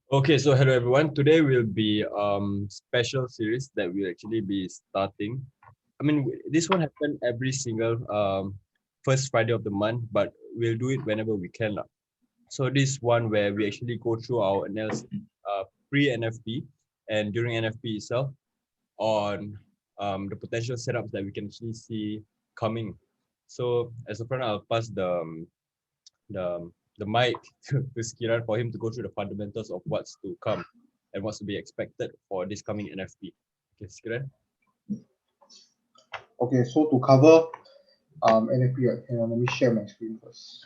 Okay, so hello everyone. Today will be special series that we'll actually be starting. This won't happen every single first Friday of the month, but we'll do it whenever we can lah. So this one where we actually go through our analysis pre NFP and during NFP itself on the potential setups that we can actually see coming. So as a friend, I'll pass the the mic to Skiran for him to go through the fundamentals of what's to come and what's to be expected for this coming NFP. Okay, Skiran. Okay, so to cover NFP, right, hang on, let me share my screen first.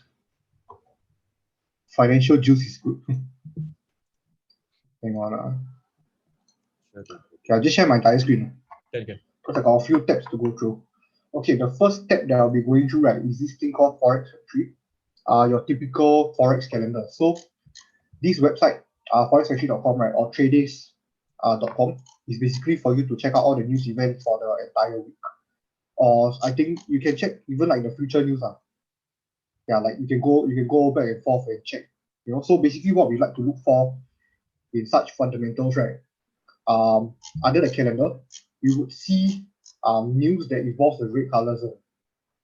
Financial juice is good. Hang on. Okay, Okay, I'll just share my entire screen okay. because I got a few tabs to go through. Okay, the first tab that I'll be going through, right, is this thing called Forex Factory, your typical Forex calendar. So this website, forexfactory.com, right, or trades.com, is basically for you to check out all the news events for the entire week. Or I think you can check even like the future news. Yeah, like you can go back and forth and check. So basically what we like to look for in such fundamentals, right? Under the calendar, you would see news that involves the red color zone.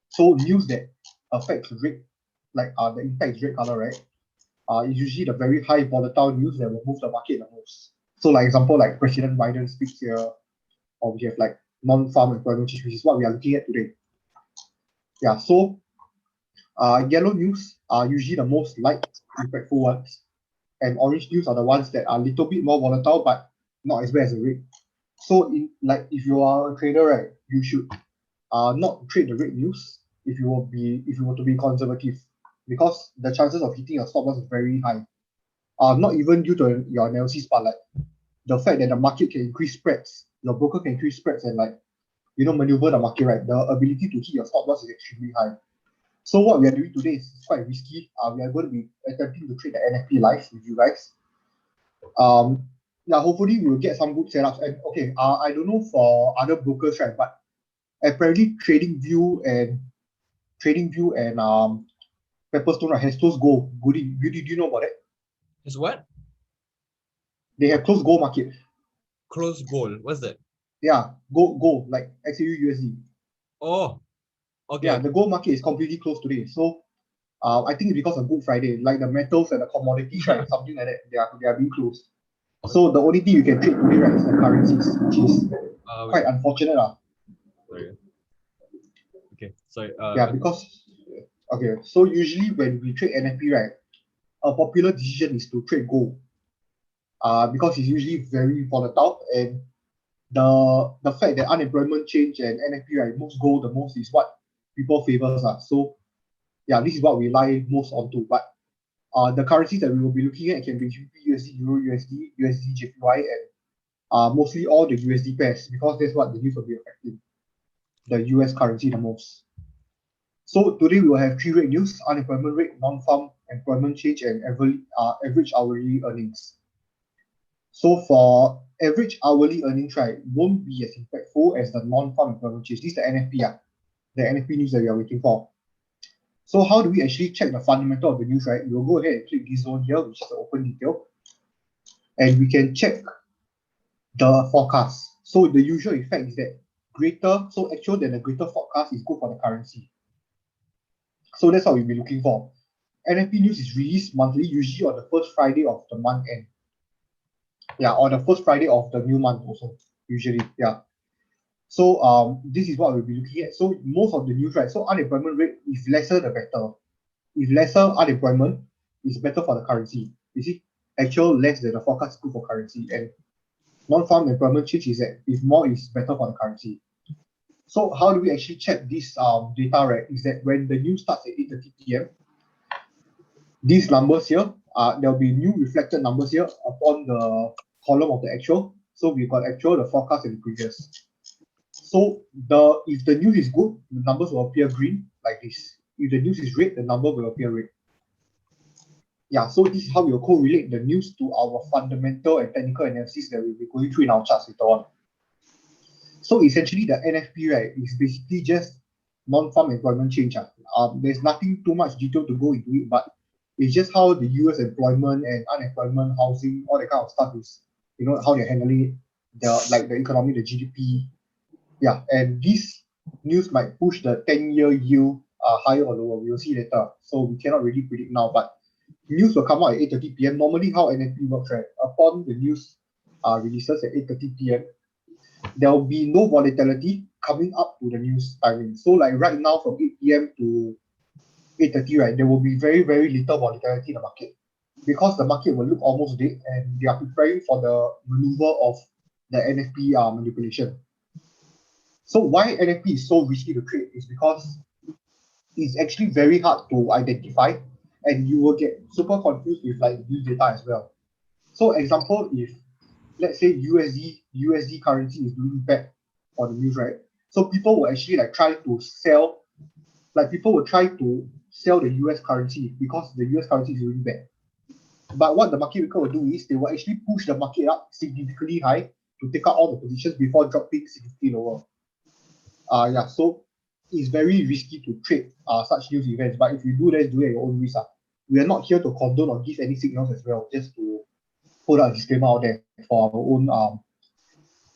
So news that affects red, like the impact is red color, right? Is usually the very high volatile news that will move the market the most. So like example, like President Biden speaks here, or we have like non-farm employment change, which is what we are looking at today. Yeah, so yellow news are usually the most light impactful ones, and orange news are the ones that are a little bit more volatile but not as bad as the red. So in like if you are a trader, right, you should not trade the red news if you were to be conservative, because the chances of hitting a stop loss is very high. Not even due to your analysis, but like the fact that the market can increase spreads, your broker can increase spreads and like maneuver the market, right? The ability to hit your stop loss is extremely high. So what we are doing today is quite risky. We are going to be attempting to trade the NFP live with you guys. Yeah, hopefully we will get some good setups. And okay, I don't know for other brokers, right? But apparently TradingView and Pepperstone, right, has closed gold. Goody, do you know about it? It's what? They have closed gold market. Close goal. What's that? Yeah, gold like XAU USD. Oh, okay. Yeah, the gold market is completely closed today. So I think it's because of Good Friday, like the metals and the commodities, right? Something like that. They are being closed. So the only thing you can trade today, right, is the currencies, which is Wait, quite unfortunate. sorry. Okay, sorry. Yeah, because okay, so usually when we trade NFP, right, a popular decision is to trade gold. Because it's usually very volatile, and the fact that unemployment change and NFP, right, moves gold the most is what people favors. So yeah, this is what we rely most onto. But the currencies that we will be looking at can be GBP, USD, Euro USD, USD, JPY, and mostly all the USD pairs, because that's what the news will be affecting the US currency the most. So today we will have three rate news: unemployment rate, non-farm employment change, and average hourly earnings. So for average hourly earnings, right, won't be as impactful as the non-farm employment change. This is the NFP, the NFP news that we are waiting for. So how do we actually check the fundamental of the news, right? We'll go ahead and click this zone here, which is the open detail, and we can check the forecast. So the usual effect is that actual than a greater forecast is good for the currency. So that's what we'll be looking for. NFP news is released monthly, usually on the first Friday of the month end. Yeah, or the first Friday of the new month also, usually. Yeah. So this is what we'll be looking at. So most of the news, right? So unemployment rate, if lesser the better. If lesser unemployment is better for the currency. You see, actual less than the forecast is good for currency, and non-farm employment change is that if more is better for the currency. So how do we actually check this data, right? Is that when the news starts at 8:30 p.m., these numbers here, there'll be new reflected numbers here upon the column of the actual. So we've got actual, the forecast, and the previous. So if the news is good, the numbers will appear green like this. If the news is red, the number will appear red. Yeah, so this is how we'll correlate the news to our fundamental and technical analysis that we'll be going through in our charts later on. So essentially, the NFP, right, is basically just non-farm employment change. There's nothing too much detail to go into it, but It's just how the US employment and unemployment, housing, all that kind of stuff is, how they're handling it, the economy, the GDP. Yeah, and this news might push the 10-year yield higher or lower. We will see later. So we cannot really predict now, but news will come out at 8:30 p.m. Normally, how NFP works, right? Upon the news releases at 8:30 p.m., there will be no volatility coming up to the news timing. So, like right now, from 8 p.m. to 8:30, right, there will be very, very little volatility in the market because the market will look almost dead and they are preparing for the maneuver of the NFP manipulation. So, why NFP is so risky to trade is because it's actually very hard to identify and you will get super confused with like news data as well. So example, if let's say USD currency is doing bad on the news, right? So people will actually like try to sell, like people will try to sell the US currency because the US currency is doing bad. But what the market maker will do is they will actually push the market up significantly high to take out all the positions before dropping significantly lower. Yeah, so it's very risky to trade such news events. But if you do, let's do it at your own risk. We are not here to condone or give any signals as well, just to put a disclaimer out there for our own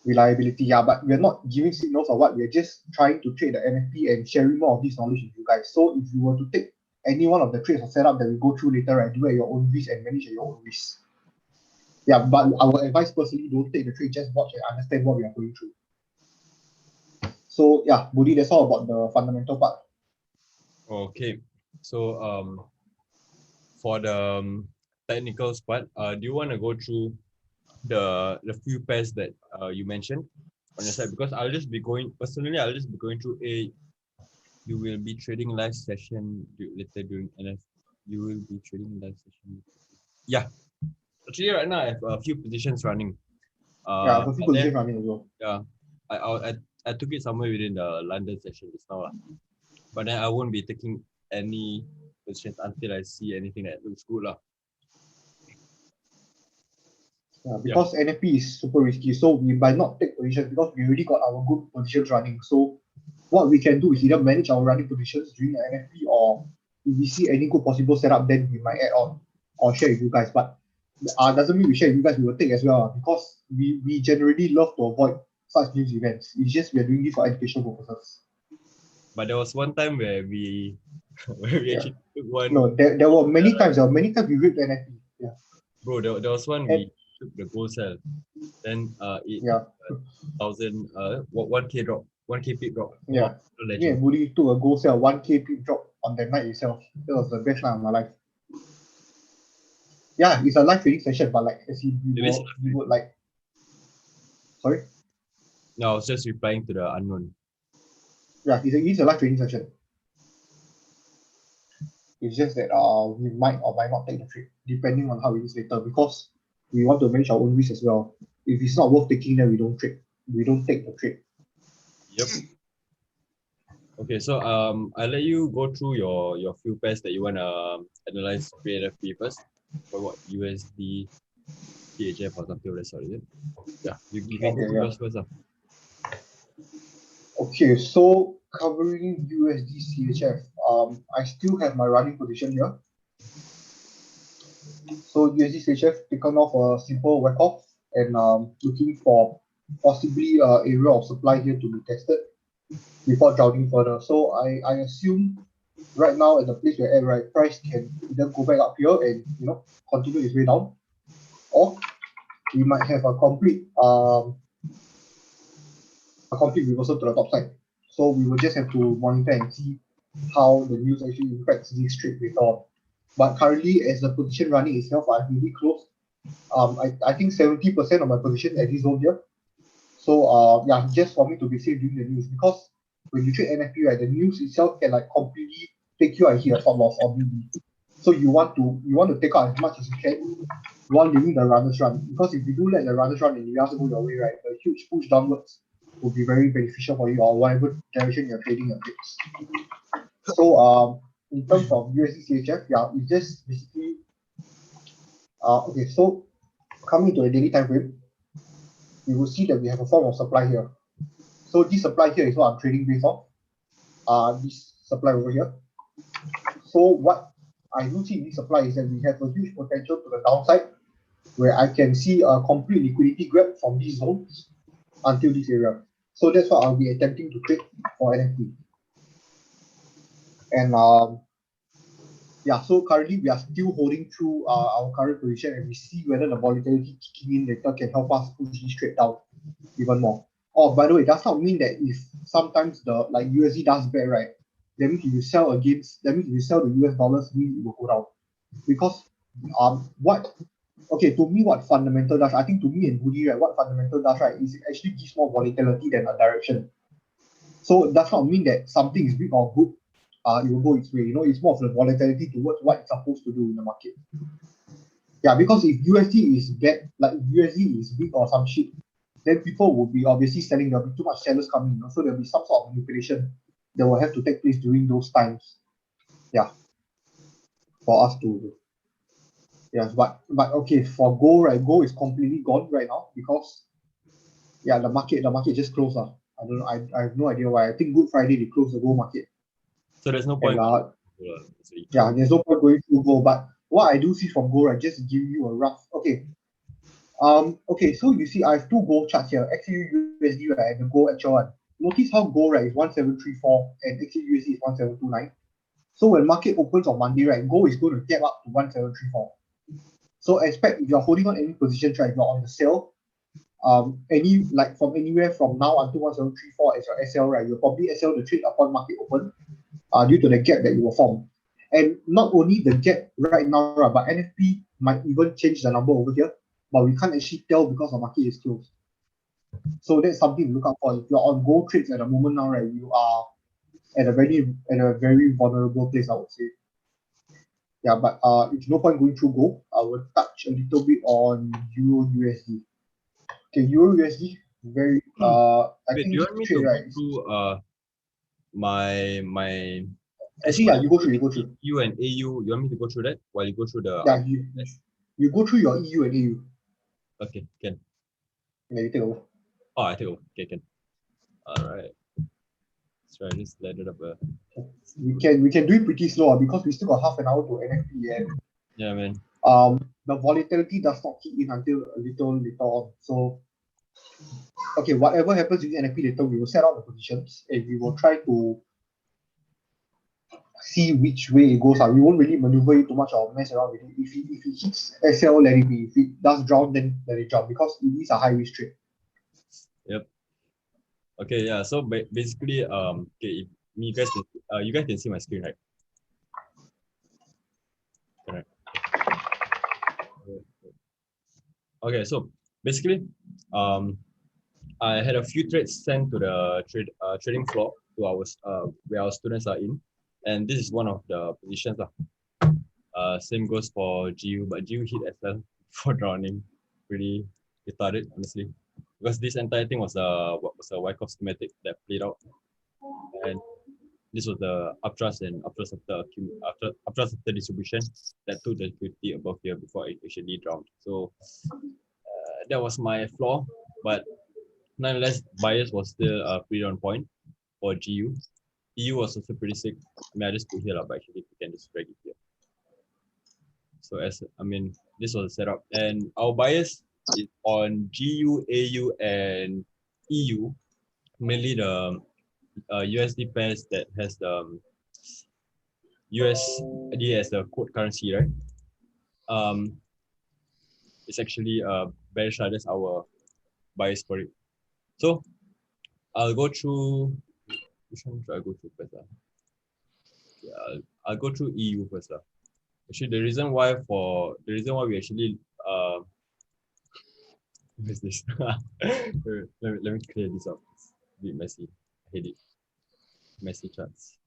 reliability. Yeah, but we're not giving signals or what. We're just trying to trade the NFP and sharing more of this knowledge with you guys. So if you were to take any one of the trades or setup that we go through later, right, do it at your own risk and manage at your own risk. Yeah, but our advice personally, don't take the trade, just watch and understand what we are going through. So yeah, Budi, that's all about the fundamental part. Okay. So for the technicals part, do you want to go through the few pairs that you mentioned on your side? Because I'll just be going through you will be trading live session later during NF. You will be trading live session. Yeah. Actually, right now I have a few positions running. Yeah, I have a few But then, positions running as well. yeah, I took it somewhere within the London session just now. But then I won't be taking any positions until I see anything that looks good. Yeah, Yeah. because NFP is super risky, so we might not take positions because we already got our good positions running. So what we can do is either manage our running positions during the NFP, or if we see any good possible setup, then we might add on or share with you guys. But doesn't mean we share with you guys, we will take as well, because we generally love to avoid such news events. It's just we are doing this for educational purposes. But there was one time where we actually took one. No, there were many times. There were many times we ripped NFP. Yeah. Bro, there was one And we took the gold cell. Then it yeah, 1K drop, 1K peak drop. yeah. No Me and legend. Budi took a gold sale 1K peak drop on that night itself. That was the best night of my life. Yeah, it's a live trading session, but like as we would like. Sorry. No, I was just replying to the unknown. Yeah, it's a live trading session. It's just that we might or might not take the trade depending on how it is later, because we want to manage our own risk as well. If it's not worth taking, then we don't trade. We don't take the trade. Yep. Okay, so I'll let you go through your few pairs that you want to analyze pre-NFP first. For what, USD, THF or something of that sort, is it? Yeah, you can go Okay, through yeah. yours first. Okay, so covering USD CHF, I still have my running position here. So USD CHF taken off a simple whack off and looking for possibly area of supply here to be tested before drowning further. So I assume right now at the place we're at, right, price can either go back up here and continue its way down, or we might have a complete reversal to the top side. So we will just have to monitor and see how the news actually impacts this trade later on. But currently, as the position running itself, I've really closed. I think 70% of my position at this zone here. So yeah, just for me to be safe during the news, because when you trade NFP, right, the news itself can like completely take you and hit a stop loss or BB. So you want to take out as much as you can while leaving the runners run. Because if you do let the runners run and you also go your way, right, a huge push downwards will be very beneficial for you or whatever direction you're trading your trades. So in terms of USD CHF, yeah, it's just basically okay. So coming to a daily time frame, you will see that we have a form of supply here. So this supply here is what I'm trading based on. This supply over here. So what I do see in this supply is that we have a huge potential to the downside, where I can see a complete liquidity grab from these zones until this area. So that's what I'll be attempting to trade for NFP. And yeah, so currently we are still holding through our current position, and we see whether the volatility kicking in later can help us push this trade down even more. Oh, by the way, does not mean that if sometimes the like USD does bad, right? That means if you sell against, that means if you sell the US dollars, means it will go down. Because what okay, to me what fundamental does, I think to me and Woody, right, what fundamental does, right, is it actually gives more volatility than a direction. So it does not mean that something is big or good, it will go its way. You know, it's more of the volatility towards what it's supposed to do in the market. Yeah, because if USD is bad, like if USD is big or some shit, then people will be obviously selling. There'll be too much sellers coming, you know, so there'll be some sort of manipulation that will have to take place during those times. Yeah, for us to yes, but okay, for gold, right? Gold is completely gone right now because yeah, the market just closed. I don't know. I have no idea why. I think Good Friday they closed the gold market. So there's no And point. Actually. yeah, there's no point going through gold. But what I do see from gold, right, just to give you a rough okay. Okay, so you see I have two gold charts here, XAU USD, right, and the gold actual one. Notice how gold, right, is 1734 and XAU USD is 1729. So when market opens on Monday, right, gold is going to gap up to 1734. So expect if you're holding on any positions, right, if you're on the sell, any like from anywhere from now until 1734 as your SL, right, you'll probably SL the trade upon market open, due to the gap that you will form. And not only the gap right now, right, but NFP might even change the number over here, but we can't actually tell because the market is closed. So that's something to look out for. If you're on gold trades at the moment now, right, you are at a very vulnerable place, I would say. Yeah, but it's no point going through gold. I will touch a little bit on Euro USD. Okay, Euro USD, very I Wait, do think you this want me to trade, go right, is through my actually yeah, you go through, you go through. EU and AU? You want me to go through that while you go through the Yeah, you go through your EU and AU. okay, can. Yeah, you take over. Oh, I take over. Okay, can. All right. So I just let it up. We can do it pretty slow because we still got half an hour to NFP, and Yeah, man. the volatility does not kick in until a little later on. So okay, whatever happens with NFP later, we will set out the positions and we will try to see which way it goes out. We won't really maneuver it too much or mess around with it. If it hits SL, let it be. If it does drown, then let it drown because it is a high risk trade. Yep. Okay, yeah. So basically, okay, if you guys can see my screen, right? Correct. Okay, so basically, I had a few trades sent to the trading floor to our where our students are in, and this is one of the positions lah. Same goes for GU, but GU hit SL for drowning, pretty retarded honestly, because this entire thing was a Wyckoff schematic that played out, and this was the upthrust and upthrust after distribution that took the liquidity above here before it actually drowned. So that was my flaw, but nonetheless, bias was still pretty on point for GU. EU was also pretty sick. I mean, I just put here, but actually we can just drag it here. So this was a setup, and our bias is on GU, AU, and EU, mainly the USD pairs that has the USD as the code currency, right? It's actually bearish. That's our bias for it. So I'll go through. Which one should I go through first? Yeah, I'll go through EU first. Actually, the reason why we actually what is this? let me clear this up. It's a bit messy. I hate it. Messy charts.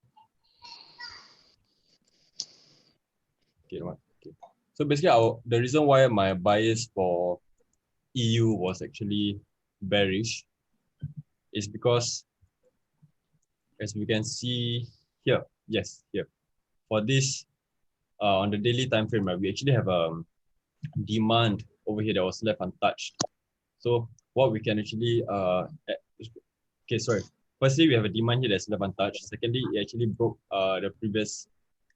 Okay, what? Okay. So basically, the reason why my bias for EU was actually bearish is because, as we can see here, yes, here for this on the daily time frame, right, we actually have a demand over here that was left untouched. So what we can actually okay, sorry. Firstly, we have a demand here that's left untouched. Secondly, it actually broke the previous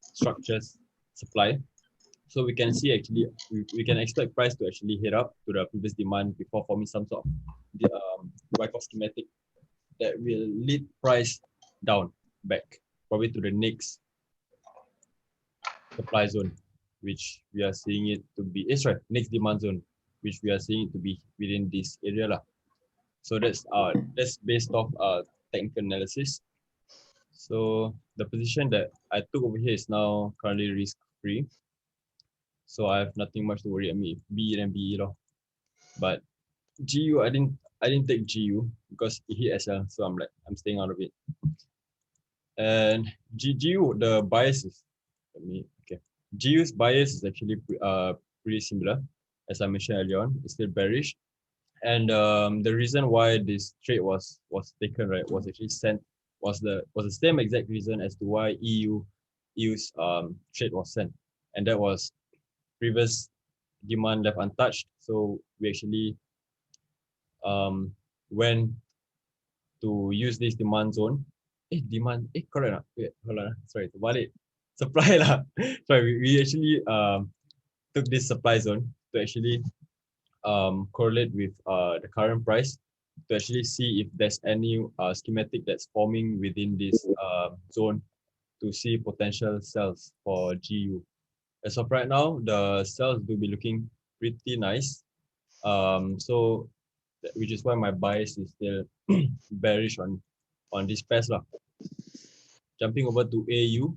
structures supply. So we can see actually, we can expect price to actually hit up to the previous demand before forming some sort of Wyckoff schematic that will lead price down back, probably to the next supply zone, which we are seeing it to be, sorry, next demand zone, which we are seeing it to be within this area lah. So that's based off technical analysis. So the position that I took over here is now currently risk free. So I have nothing much to worry. I mean, B and BE lor. But GU, I didn't take GU because it hit SL, so I'm staying out of it. And GU, the bias is, okay. GU's bias is actually pretty similar, as I mentioned earlier on. It's still bearish, and the reason why this trade was taken, right, was actually sent, was the same exact reason as to why EU's trade was sent, and that was previous demand left untouched. So we actually went to use this demand zone. Correct lah. Wait, hold on. Sorry, terbalik. Supply lah. Sorry, we actually took this supply zone to actually correlate with the current price to actually see if there's any schematic that's forming within this zone to see potential sells for GU. As of right now, the sells do be looking pretty nice. So which is why my bias is still bearish on this pairs lah. Jumping over to AU,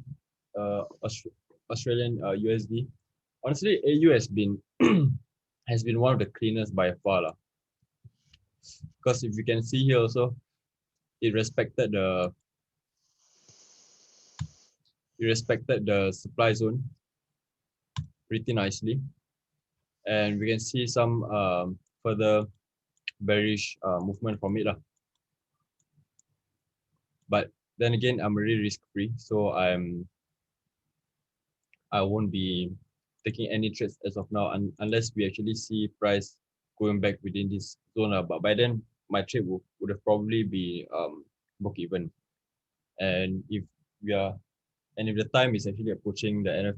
Australian USD. Honestly, AU has been one of the cleanest by far lah. Because if you can see here also, it respected the supply zone pretty nicely, and we can see some further bearish movement from it lah. But then again, I'm really risk free, so I won't be taking any trades as of now unless we actually see price going back within this zone. But by then, my trade would have probably be book even. And if the time is actually approaching the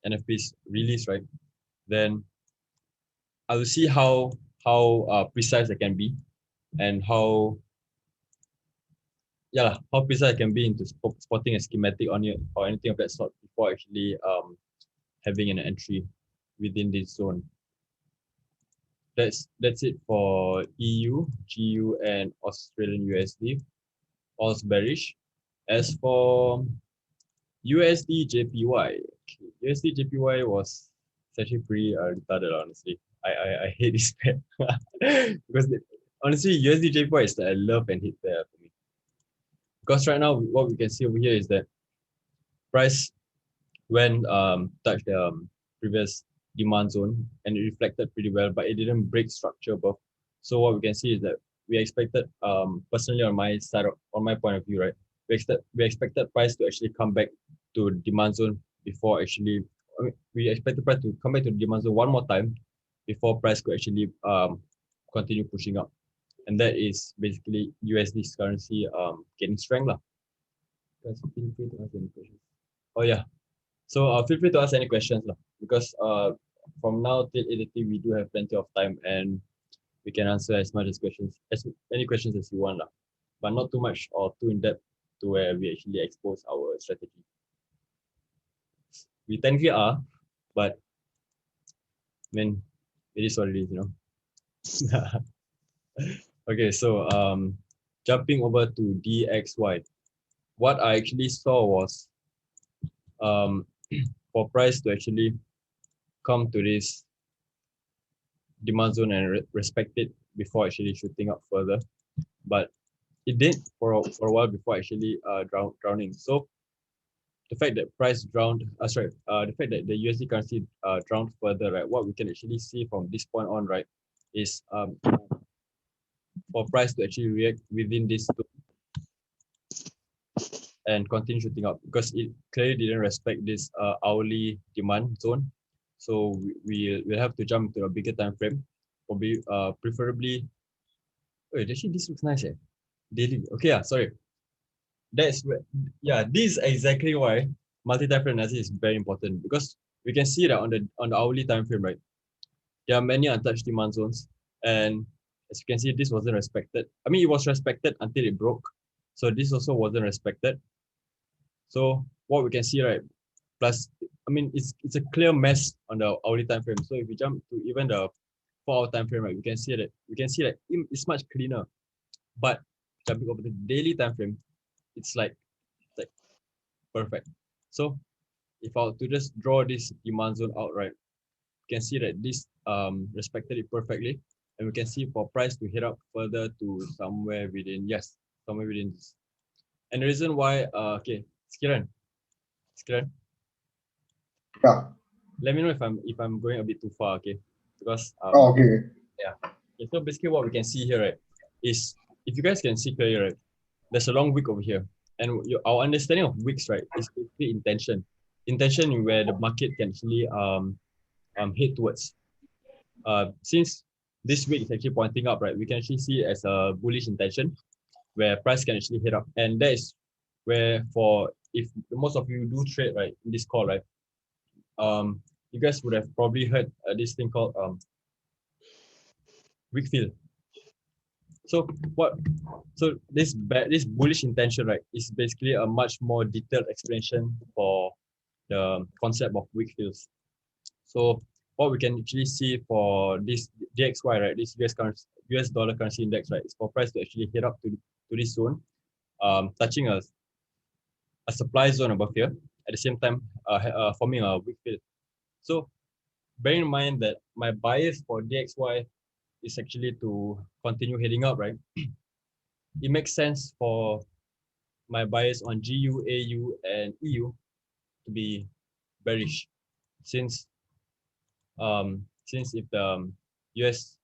NFP's release, right, then I will see how precise I can be, and how precise I can be into spotting a schematic on it or anything of that sort before actually having an entry within this zone. That's it for EU, GU, and Australian USD. All's bearish. As for USD JPY, USD JPY was actually pretty retarded, honestly. I hate this pair because honestly, USD JPY is a love and hate pair for me. Because right now, what we can see over here is that price when touched the previous demand zone, and it reflected pretty well, but it didn't break structure above. So what we can see is that we expected, personally on my side, on my point of view, right, we expected price to actually come back to demand zone before actually, we expected price to come back to the demand zone one more time before price could actually continue pushing up. And that is basically USD's currency gaining strength lah. Guys, feel free to ask any questions. Oh yeah, so feel free to ask any questions lah, because from now till 8:30 we do have plenty of time, and we can answer as many questions as you want lah, but not too much or too in depth to where we actually expose our strategy. We technically are, but I mean, it is what it is, you know. Okay, so jumping over to DXY, what I actually saw was for price to actually come to this demand zone and respect it before actually shooting up further, but it did for a while before actually drowning. So the fact that price drowned, the fact that the USD currency drowned further, right? What we can actually see from this point on, right, is for price to actually react within this and continue shooting up, because it clearly didn't respect this hourly demand zone. So we'll have to jump to a bigger time frame, probably preferably. Wait, actually this looks nice, daily. Okay, sorry. That's where, this is exactly why multi-time frame analysis is very important because we can see that on the hourly time frame, right? There are many untouched demand zones, and as you can see, this wasn't respected. I mean, it was respected until it broke, so this also wasn't respected. So what we can see, right? Plus, I mean, it's a clear mess on the hourly time frame. So if we jump to even the 4 hour time frame, right, we can see that it's much cleaner. But jumping over the daily time frame, it's like perfect. So if I were to just draw this demand zone out, right, you can see that this respected it perfectly, and we can see for price to head up further to somewhere within this. And the reason why, okay, Skiran, Yeah. let me know if I'm going a bit too far, okay? Because Oh, okay. yeah. Okay, so basically what we can see here, right, is if you guys can see clearly, right, there's a long wick over here. And our understanding of wicks, right, is basically intention. Intention where the market can actually head towards. Since this wick is actually pointing up, right, we can actually see it as a bullish intention where price can actually head up. And that is where for if most of you do trade, right, in this call, right, you guys would have probably heard this thing called wick fill. So what? So this bullish intention, right, is basically a much more detailed explanation for the concept of wick fills. So what we can actually see for this DXY, right, this US dollar currency index, right, is for price to actually head up to this zone, touching a supply zone above here, at the same time forming a wick fill. So bear in mind that my bias for DXY is actually to continue heading up, right? It makes sense for my bias on GU, AU, and EU to be bearish, since since if the US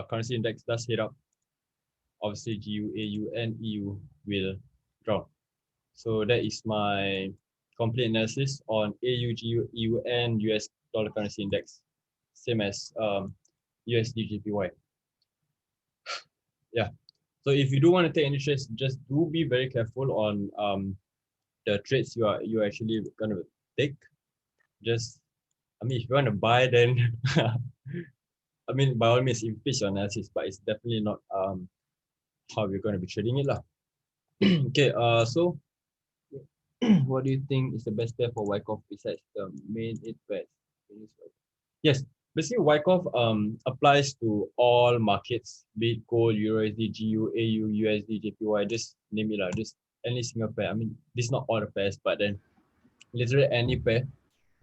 currency index does hit up, obviously GU, AU, and EU will drop. So that is my complete analysis on AU, GU, EU, and US dollar currency index, same as USD JPY. Yeah. So if you do want to take any trades, just do be very careful on the trades you're actually gonna take. Just, I mean, if you want to buy, then I mean, by all means, increase your analysis, but it's definitely not how we're going to be trading it lah. Okay, so what do you think is the best pair for Wyckoff besides the main 8 pairs? Yes, basically Wyckoff applies to all markets, be it gold, USD, GU, AU, USD, JPY, just name it lah, just any single pair. I mean, this is not all the pairs, but then literally any pair.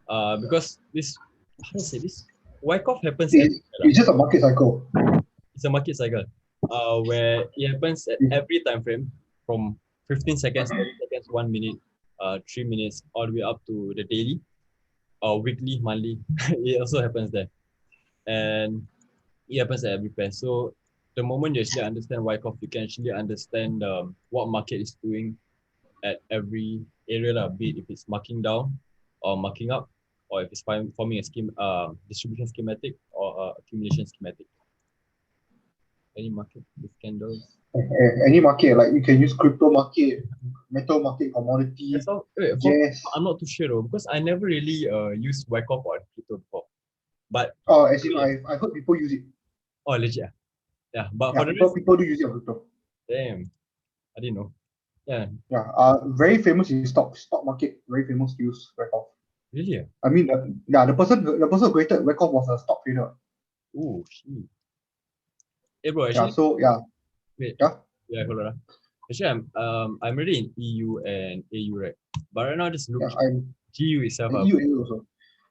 Because this, how to say this? Wyckoff happens every It's just a market cycle. It's a market cycle, where it happens at every time frame from 15 seconds, 30 seconds, 1 minute, 3 minutes, all the way up to the daily, weekly, monthly. It also happens there, and it happens at every pair. So the moment you actually understand Wyckoff, you can actually understand what market is doing at every area, be it if it's marking down or marking up, or if it's forming a scheme, distribution schematic or accumulation schematic. Any market with candles. Any market, like you can use crypto market, metal market, commodity, So, jazz. I'm not too sure though, because I never really used Wyckoff or crypto before. But As in I heard people use it. oh, legit. Yeah, but Yeah, for the rest, people do use it on crypto. damn, I didn't know. Yeah, Yeah, very famous in stock market, very famous to use Wyckoff. really? I mean, the person who created Wyckoff was a stock trader. Oh, shit. Hey, bro, Yeah, actually, so yeah, wait, yeah, hold on. Actually, I'm already in EU and AU, right? But right now, just look yeah. I'm GU itself. EU also.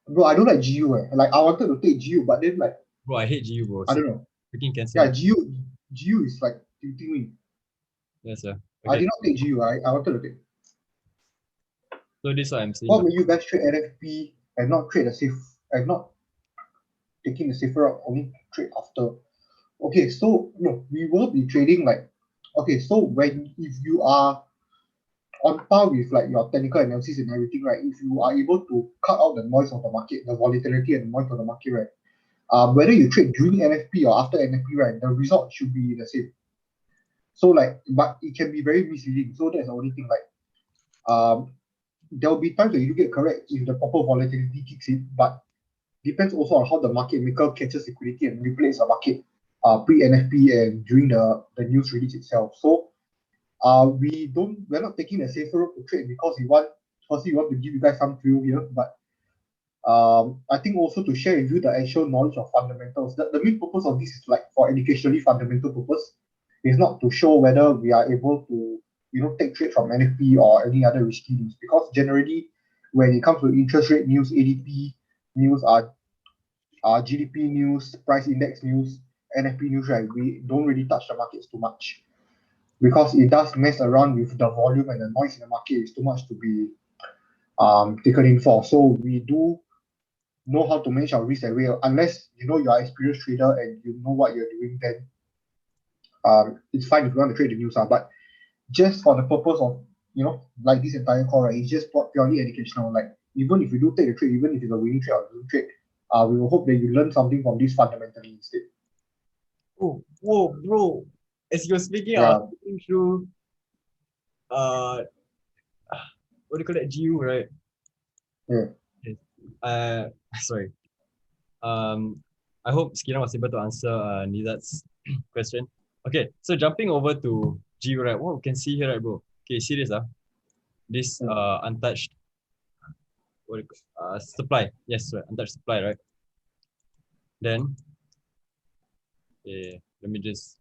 Bro, I don't like GU. Like I wanted to take GU, but then like Bro, I hate GU, bro. I don't know. Freaking Yeah, cancel. GU is like tilting me. Yes, sir. I Okay, did not take GU. I wanted to take. so this is what I'm saying. What will you guys trade NFP and not trade the safe and not taking the safer route, only trade after? Okay, so no, we will be trading like okay, so when if you are on par with like your technical analysis and everything, right? If you are able to cut out the noise of the market, the volatility and the noise of the market, right? Whether you trade during NFP or after NFP, right, the result should be the same. So like, but it can be very misleading. So that's the only thing. Like, there will be times that you get correct if the proper volatility kicks in, but depends also on how the market maker catches liquidity and replays the market pre-NFP and during the news release itself. So we're not taking a safer route to trade because we want to give you guys some thrill here, but I think also to share with you the actual knowledge of fundamentals. The main purpose of this is like for educationally fundamental purpose. It's not to show whether we are able to take trade from NFP or any other risky news, because generally when it comes to interest rate news, ADP news, GDP news, price index news, NFP news, right, we don't really touch the markets too much because it does mess around with the volume, and the noise in the market is too much to be taken in for. So we do know how to manage our risk that way. Unless you are an experienced trader and you know what you're doing, then it's fine if you want to trade the news. But just for the purpose of like this entire call, right, it's just purely educational. Like even if you do take a trade, even if it's a winning trade or a losing trade, we will hope that you learn something from this fundamentally instead. Oh, whoa, bro! As you're speaking, I Yeah. was thinking through what do you call that? GU, right? Yeah. Yes. Sorry. I hope Skina was able to answer Nizat's question. Okay, so jumping over to GU, right? What we can see here, right, bro? Okay, serious, this untouched supply. Yes, right, untouched supply, right? Then, let me just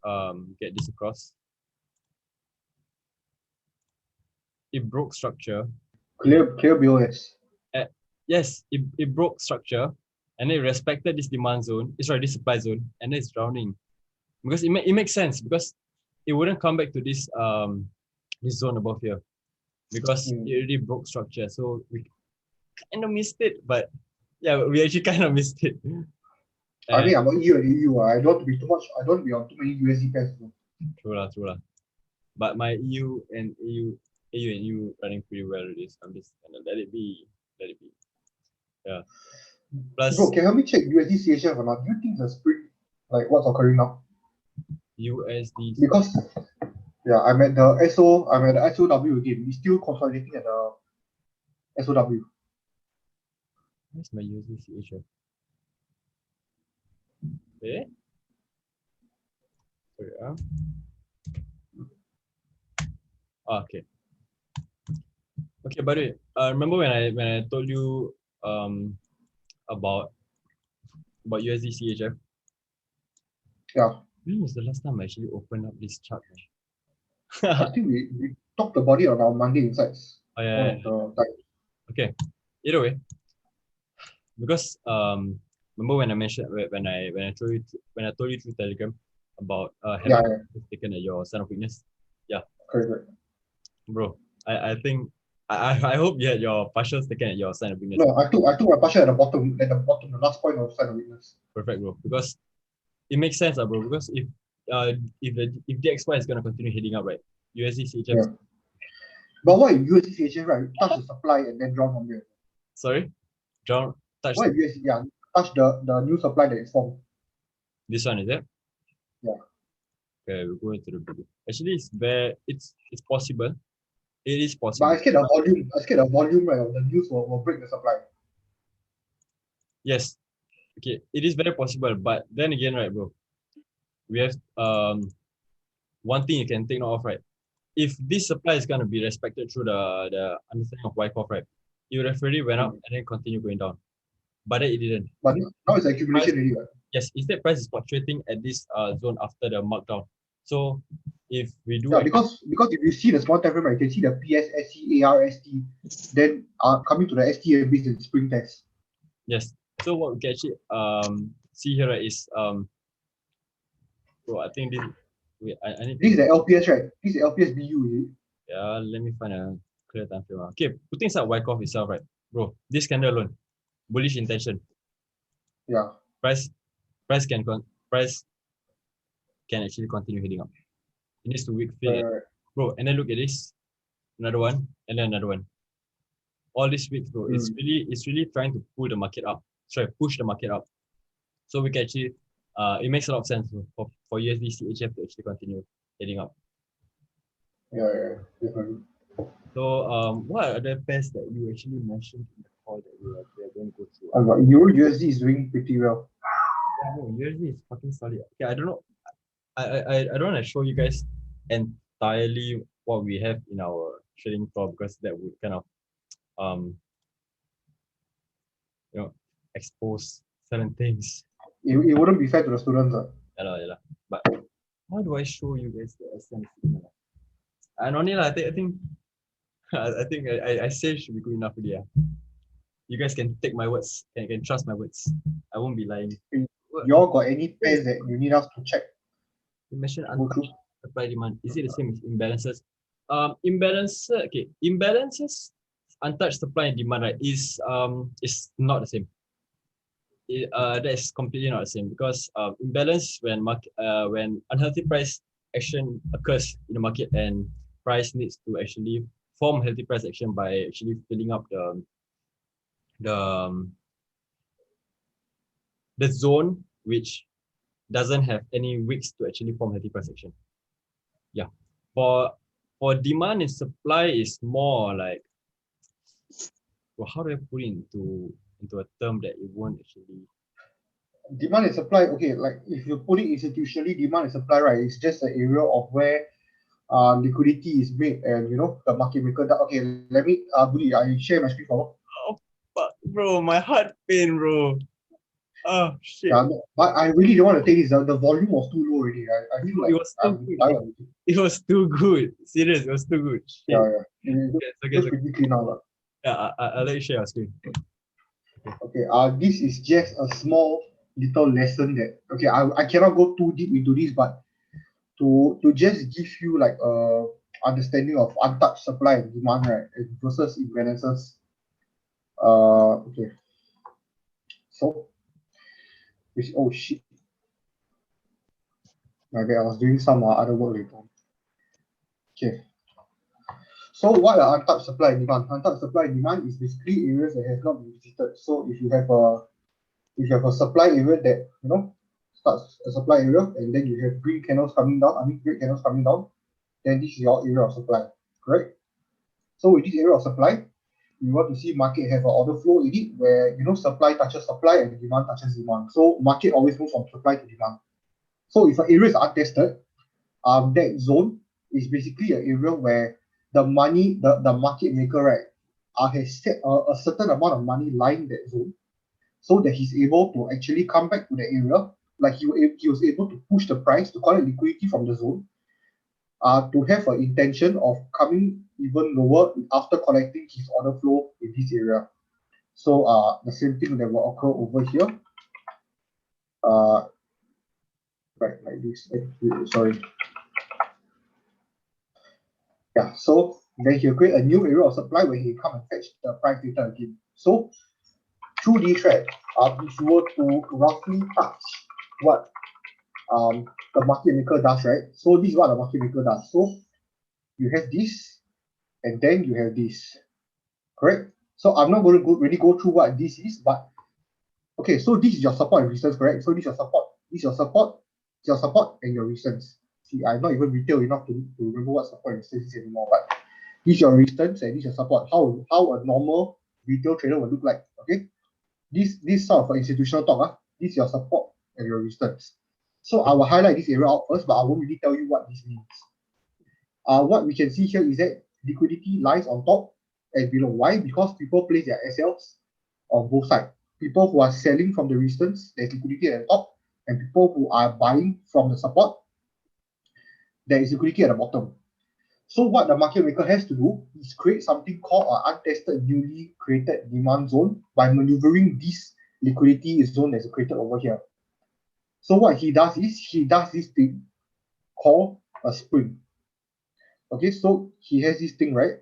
get this across. It broke structure. Clear BOS. Yes, it broke structure, and it respected this demand zone. This supply zone, and then it's drowning. Because it makes sense, because it wouldn't come back to this this zone above here, because it already broke structure. So we kind of missed it, but yeah, we actually kind of missed it. I mean, I'm on EU and EU. I don't want to be too much. I don't want to be on too many USD pairs. True lah. But my EU and EU running pretty well with this. I'm just gonna let it be. Yeah. Plus Bro, can you help me check USD CHF or not? Do you think the spring, like what's occurring now? USD. Because yeah, I'm at the SOW again. We're still consolidating at the SOW. Where's my USD CHF? Eh? Sorry, okay. Okay, by the way, remember when I told you about USD CHF? Yeah. When was the last time I actually opened up this chart? I think we talked about it on our Monday Insights. Oh, yeah. Okay. Either way, because remember when I mentioned when I told you through Telegram about having taken at your sign of weakness? Yeah. Correct. Bro, I think I hope you had your partials taken at your sign of weakness. No, I took my partial at the bottom, the last point of sign of weakness. Perfect, bro. Because it makes sense, bro. Because if DXY is gonna continue heading up, right? USD CHF. Yeah. But why USD CHF, right? Touch the supply and then drown from there. Sorry? Touch why USD touch the new supply that is formed. This one, is it? Yeah. Okay, we'll go into the video. Actually, it's possible. It is But possible. I scared the volume right of the news will break the supply. Yes. Okay, it is very possible, but then again, right, bro, we have one thing you can take note of, right? If this supply is gonna be respected through the understanding of Wyckoff, right, it would have already went up and then continue going down. But then it didn't. But now it's accumulation already, right? Yes, instead price is fluctuating at this zone after the markdown. So if we do because if you see the small time frame, right, you can see the PS, SC, AR, ST, then coming to the ST and base and spring test. Yes. So what we can actually see here, right, is bro, I think this I need this is the LPS, right? This is the LPS BU, is it? Yeah, let me find a clear time frame. Okay, putting aside Wyckoff itself, right, bro, this candle alone, bullish intention. Yeah. Price can actually continue heading up. It needs to weak fill, bro, and then look at this, another one, and then another one. All these weeks, bro, it's really trying to pull the market up. Sorry, push the market up. So we can actually, it makes a lot of sense for USD CHF to actually continue heading up. Yeah, definitely. So what are the pairs that you actually mentioned in the call that we are going to go through? Euro USD is doing pretty well. Yeah, no, USD is fucking solid. Okay, I don't know. I don't want to show you guys entirely what we have in our trading floor because that would kind of um you know expose certain things. It wouldn't be fair to the students. Yeah, lah, yeah, lah. But how do I show you guys the SM signal? And only lah, I think I think I say should be good enough already. Yeah. You guys can take my words. Can trust my words. I won't be lying. What Y'all got any pairs that you need us to check? you mentioned Go through. untouched supply demand. Is it the same as imbalances? Imbalances, untouched supply and demand, right, is not the same. That is completely not the same because imbalance when unhealthy price action occurs in the market and price needs to actually form healthy price action by actually filling up the um, the zone which doesn't have any wicks to actually form healthy price action. Yeah. For for demand and supply is more like, well, how do I put it into a term that it won't actually. Demand and supply, okay, like if you put it institutionally, demand and supply, right, it's just the area of where liquidity is made and the market maker okay, let me Budi, I share my screen for. Oh fuck, bro, my heart pain, bro. Oh shit. Yeah, but I really don't want to take this. The volume was too low already. I feel It like was too I'm good. dying already. It was too good. Serious, it was too good. Shit. Yeah, yeah. Okay, It's pretty clean now. Yeah, I'll let you share your screen. Okay, this is just a small little lesson that okay, I cannot go too deep into this, but to just give you like a understanding of untouched supply and demand, right, versus imbalances. Okay, so which oh shit, my bad. I was doing some other work later. Okay, so what are untouched supply and demand? Untouched supply and demand is basically areas that have not been visited. So if you have a supply area that starts a supply area and then you have green candles coming down, I mean red candles coming down, then this is your area of supply, correct? So with this area of supply, you want to see market have an order flow in it where supply touches supply and demand touches demand. So market always moves from supply to demand. So if an area is untested, that zone is basically an area where the market maker, right, has set a certain amount of money lying that zone so that he's able to actually come back to the area. Like he was able to push the price to collect liquidity from the zone, to have an intention of coming even lower after collecting his order flow in this area. So the same thing that will occur over here. Uh, right, like this. Sorry. Yeah, so then he'll create a new area of supply where he come and fetch the price data again. So through this, right, if you were to roughly touch what the market maker does, right? So this is what the market maker does. So you have this, and then you have this, correct? So I'm not going to really go through what this is, but okay, so this is your support and resistance, correct? So this is your support, and your resistance. See, I'm not even retail enough to remember what support and resistance is anymore, but this is your resistance and this is your support. How a normal retail trader will look like, okay? This sort of institutional talk, this is your support and your resistance. So I will highlight this area out first, but I won't really tell you what this means. What we can see here is that liquidity lies on top and below. Why? Because people place their SLs on both sides. People who are selling from the resistance, there's liquidity at the top, and people who are buying from the support, there is liquidity at the bottom. So what the market maker has to do is create something called an untested newly created demand zone by maneuvering this liquidity zone that's created over here. So what he does is he does this thing called a spring. Okay, so he has this thing, right?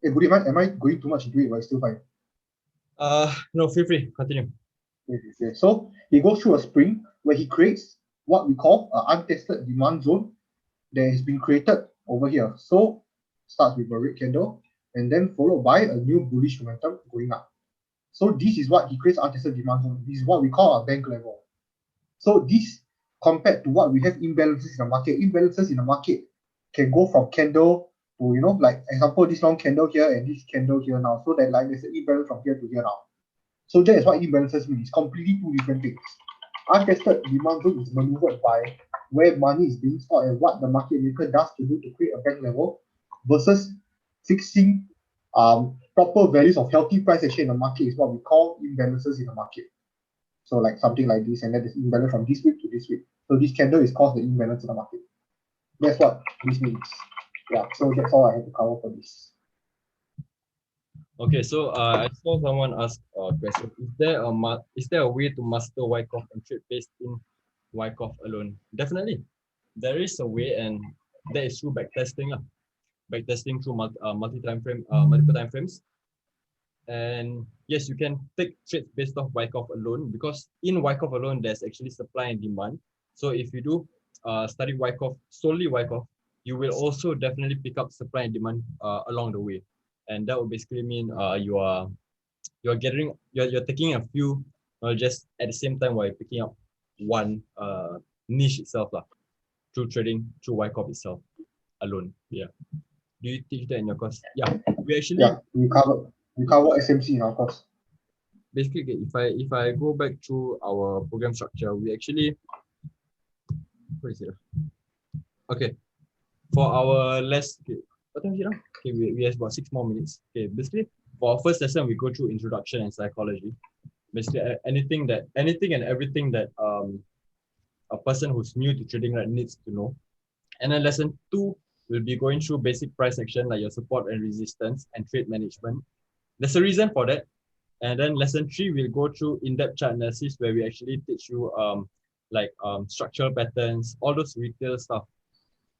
Hey, Budi, am I going too much into it, but it's still fine? No, feel free. Continue. Okay. So he goes through a spring where he creates what we call an untested demand zone that has been created over here. So starts with a red candle and then followed by a new bullish momentum going up. So this is what he creates untested demand zone. This is what we call a bank level. So this compared to what we have imbalances in the market. Imbalances in the market can go from candle to, like example, this long candle here and this candle here now, so that like there's an imbalance from here to here now. So that is what imbalances mean. It's completely two different things. Untested demand zone is maneuvered by where money is being stored and what the market maker does to do to create a bank level versus fixing proper values of healthy price action in the market is what we call imbalances in the market. So like something like this, and then there's imbalance from this week to this week. So this candle is caused the imbalance in the market. That's what this means. Yeah, so that's all I have to cover for this. Okay, so I saw someone ask a question. Is there a way to master Wyckoff and trade based in Wyckoff alone? Definitely, there is a way, and that is through backtesting, backtesting through multiple time frames. And yes, you can take trades based off Wyckoff alone, because in Wyckoff alone, there's actually supply and demand. So if you do study Wyckoff, solely Wyckoff, you will also definitely pick up supply and demand along the way. And that would basically mean you're taking a few just at the same time while picking up one niche itself through trading through Wyckoff itself alone. Yeah. Do you teach that in your course? Yeah. We actually Yeah, we cover SMC in our course. basically, okay, if I go back through our program structure, we actually, what is it? Okay, for our less, okay, what time is it now? Okay, we have about 6 more minutes. Okay, basically for our first lesson, we go through introduction and psychology. Basically, anything and everything that a person who's new to trading needs to know. And then lesson 2 will be going through basic price action like your support and resistance and trade management. There's a reason for that. And then lesson 3 we'll go through in-depth chart analysis where we actually teach you structural patterns, all those retail stuff.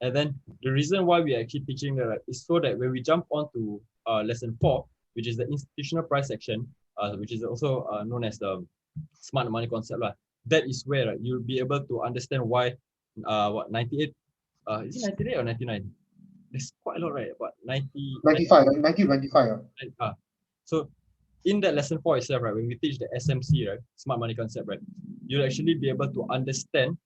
And then the reason why we're actually teaching that is so that when we jump on to lesson 4, which is the institutional price action, which is also known as the smart money concept, that is where you'll be able to understand why 98, is it 98 or 99? There's quite a lot, right? But 95, 1995. So in that lesson 4 itself, right, when we teach the SMC, right, smart money concept, right, you'll actually be able to understand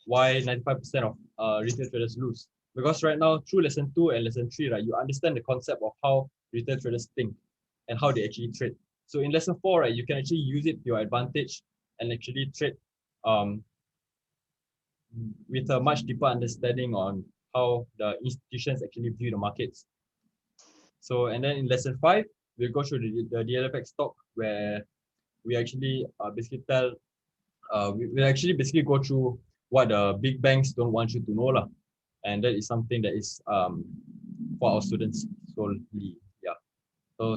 why 95% of retail traders lose. Because right now, through lesson 2 and lesson 3, right, you understand the concept of how retail traders think and how they actually trade. So in lesson 4, right, you can actually use it to your advantage and actually trade with a much deeper understanding on how the institutions actually view the markets. So, and then in lesson 5, we'll go through the DLFX talk where we actually basically we'll actually basically go through what the big banks don't want you to know. And that is something that is for our students solely. Yeah.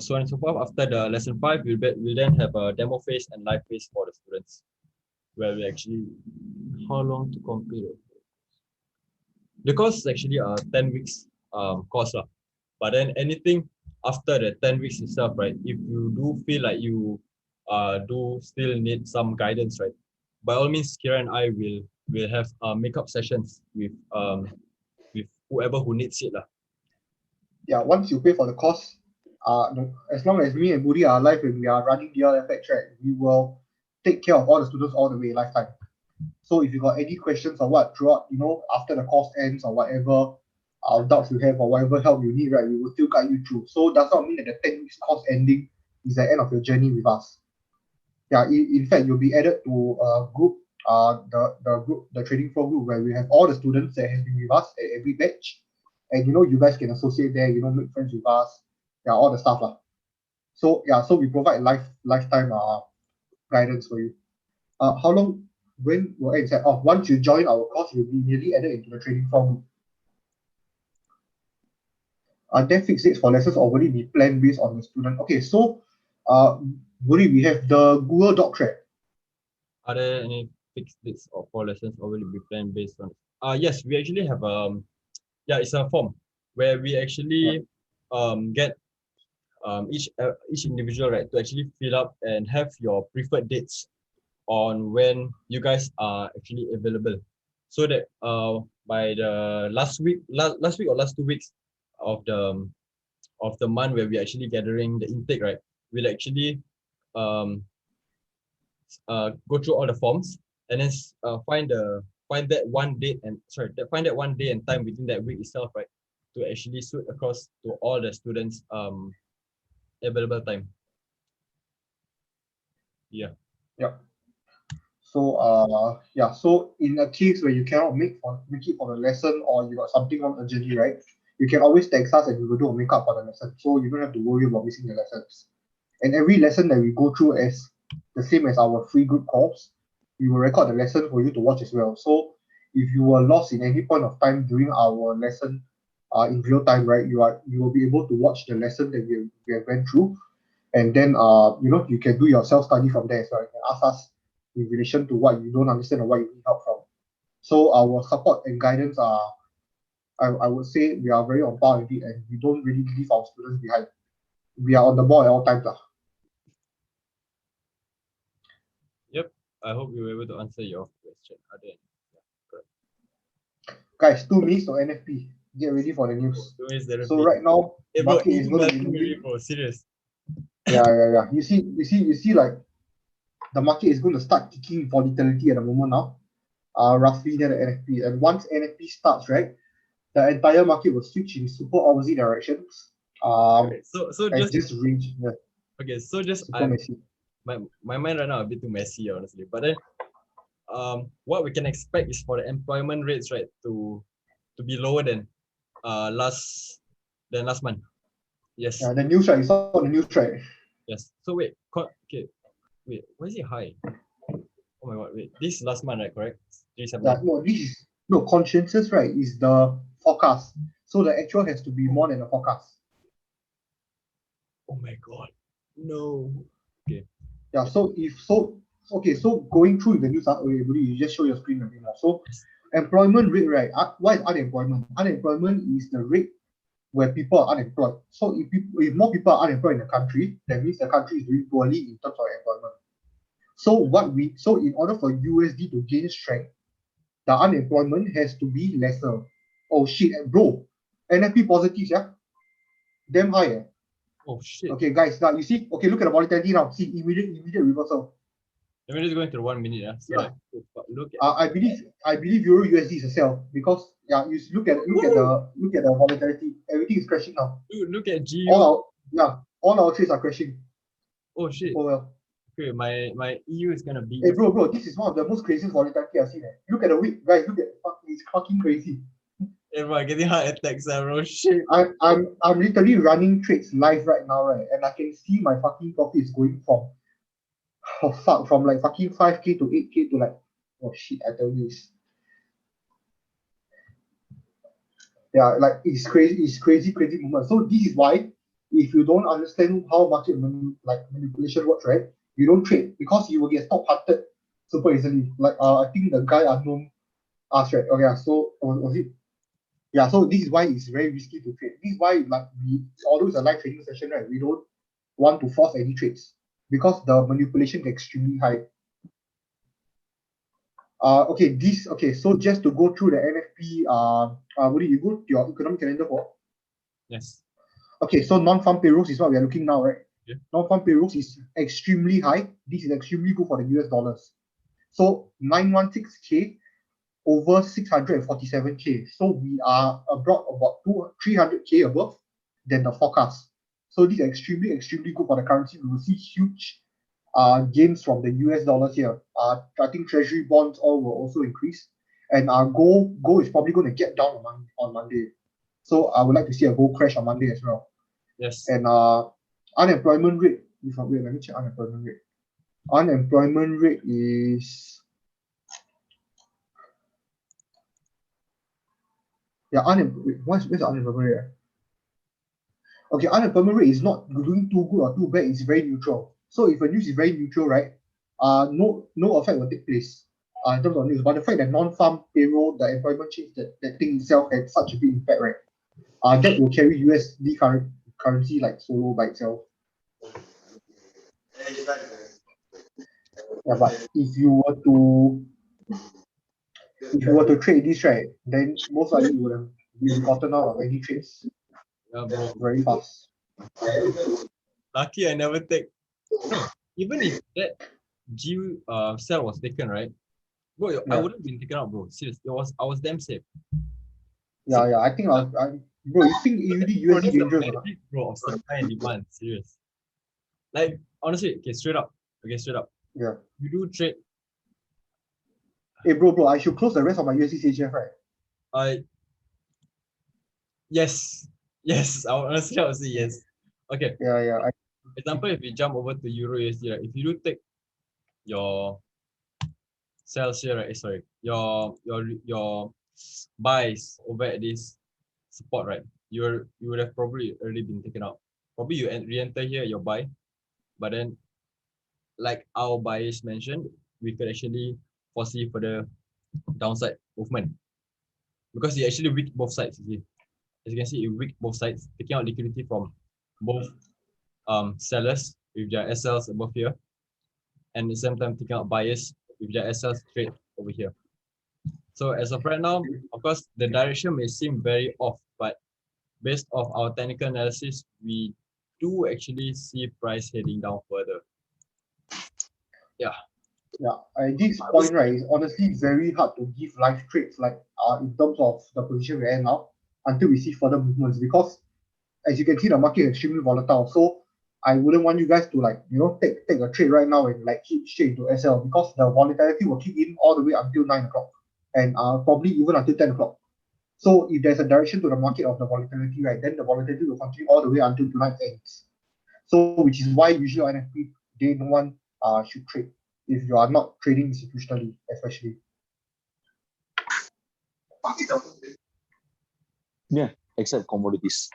So on and so forth. After the lesson 5, we'll then have a demo phase and live phase for the students where we actually, how long to complete it? The course is actually a 10 weeks course. But then anything after the 10 weeks itself, right, if you do feel like you do still need some guidance, right, by all means, Kira and I will have makeup sessions with whoever who needs it. Yeah, once you pay for the course, as long as me and Budi are alive and we are running DLFX, right, we will take care of all the students all the way lifetime. So if you got any questions or what throughout, after the course ends or whatever doubts you have or whatever help you need, right, we will still guide you through. So does not mean that the 10 weeks course ending is the end of your journey with us. Yeah, in fact, you'll be added to a group, the trading floor group where we have all the students that have been with us at every batch, and you guys can associate there, make friends with us, yeah, all the stuff So yeah, so we provide lifetime guidance for you. How long? When will it set off? Once you join our course, you'll be immediately added into the trading floor group. Then fixed dates for lessons already be planned based on the student. Okay, so Budi, we have the Google Doc track. Are there any fixed dates or for lessons already be planned based on? Yes, we actually have it's a form where we actually get each individual, right, to actually fill up and have your preferred dates on when you guys are actually available, so that by the last week or last 2 weeks of the month where we're actually gathering the intake, right, we'll actually go through all the forms and then find that one day and time within that week itself, right, to actually suit across to all the students available time. Yeah. Yeah. So in a case where you cannot make it for the lesson, or you got something on urgently, right? You can always text us and we will do a makeup for the lesson. So you don't have to worry about missing the lessons. And every lesson that we go through as the same as our free group calls, we will record the lesson for you to watch as well. So if you were lost in any point of time during our lesson in real time, right, you will be able to watch the lesson that we have went through, and then you can do your self study from there as well. You can ask us in relation to what you don't understand or what you need help from. So our support and guidance are, I would say, we are very on par with it, and we don't really leave our students behind. We are on the ball at all times. Yep. I hope we were able to answer your question. Other Guys, 2 minutes to NFP. Get ready for the news. than is there So right now, hey, bro, market is eating going to be nothing really, moving. bro. Serious. Yeah. You see, like the market is going to start kicking volatility at the moment now. Roughly near the NFP. And once NFP starts, right, the entire market will switch in super opposite directions. Okay, so And just just range, yeah, okay. So just super messy. my mind right now a bit too messy, honestly. But then what we can expect is for the employment rates, right, to be lower than last month. Yes. Yeah, the news, right? You saw the news, right? Yes. So wait, okay, wait, why is it high? Oh my god, wait. This last month, right? Correct? Yeah, 379. no, this is no consensus, right? Is the forecast. So the actual has to be more than the forecast. Oh my god. No. Okay. Yeah, so if so, okay, so going through the news, okay, Budi, you just show your screen again now. So Yes. employment rate, right? What is unemployment? Unemployment is the rate where people are unemployed. So if more people are unemployed in the country, that means the country is doing poorly in terms of employment. So in order for USD to gain strength, the unemployment has to be lesser. Oh shit, bro. NFP positive, yeah? Damn high, eh? Oh shit. Okay, guys, now you see, okay, look at the volatility now. See, immediate reversal. Let me just go into 1 minute. So Yeah. like, look at I believe Euro USD is a sell, because yeah, you look at the volatility. Everything is crashing now. dude, look at All GU. our all our trades are crashing. Oh shit. Super well. Okay, my EU is gonna beat Hey you. bro, this is one of the most craziest volatility I've seen. Look at the week, guys. Look at it's fucking crazy. Everyone getting heart attacks, bro. Shit. I'm literally running trades live right now, right? And I can see my fucking profits going from like fucking 5K to 8K to like, oh shit, I tell you, yeah, like it's crazy moment. So this is why, if you don't understand how market manipulation works, right, you don't trade, because you will get stop hunted super easily. Like I think the guy unknown asked, right? Okay, so was it? Yeah, so this is why it's very risky to trade. This is why, like, although it's a live trading session, right, we don't want to force any trades, because the manipulation is extremely high. Okay, so just to go through the NFP, Woody, you go to your economic calendar for. Yes. Okay, so non-farm payrolls is what we are looking now, right? Yeah. Non-farm payrolls is extremely high. This is extremely good for the US dollars. So 916K over 647K. So we are about 300K above than the forecast. So this is extremely good for the currency. We will see huge gains from the US dollars here. I think treasury bonds all will also increase. And our gold is probably going to get down on Monday. So I would like to see a gold crash on Monday as well. Yes. And unemployment rate, wait, let me check unemployment rate. Unemployment rate is, where's the unemployment rate? Okay, unemployment rate is not doing too good or too bad, it's very neutral. So if a news is very neutral, right, no effect will take place in terms of news. But the fact that non-farm payroll, the employment change, that thing itself had such a big impact, right, that will carry USD currency like solo by itself. Yeah, but if you were to trade this, right, then most likely you would have been gotten out of any trades Yeah, bro. very fast. Lucky I never take. No, even if that GU cell was taken, right? Bro, I Yeah, wouldn't have been taken out, bro. Serious. I was damn safe. yeah. I think Bro, you think AUD Bro, USD that's the dangerous or not? magic, bro, of supply and demand. Serious. Like, honestly, okay, straight up. Okay, straight up. Yeah. You do trade. Hey, bro, I should close the rest of my USD CHF, right? Uh, yes. Yes. I would say yes. Okay. Yeah, yeah. Example, if you jump over to Euro USD, right? If you do take your sales here, right? Sorry, your buys over at this support, right? You would have probably already been taken out. Probably you re-enter here your buy, but then like our buyers mentioned, we could actually foresee further downside movement because it actually weak both sides. You see, as you can see, it weak both sides, taking out liquidity from both sellers with their SLs above here, and at the same time taking out buyers with their SLs straight over here. So as of right now, of course, the direction may seem very off, but based off our technical analysis, we do actually see price heading down further. Yeah. Yeah, at this point, right, it's honestly very hard to give live trades like in terms of the position we're in now until we see further movements because as you can see the market is extremely volatile. So I wouldn't want you guys to like, take a trade right now and like hit straight into SL because the volatility will kick in all the way until 9 o'clock and probably even until 10 o'clock. So if there's a direction to the market of the volatility, right, then the volatility will continue all the way until tonight ends. So which is why usually on NFP day no one should trade if you are not trading institutionally, especially. Yeah, except commodities.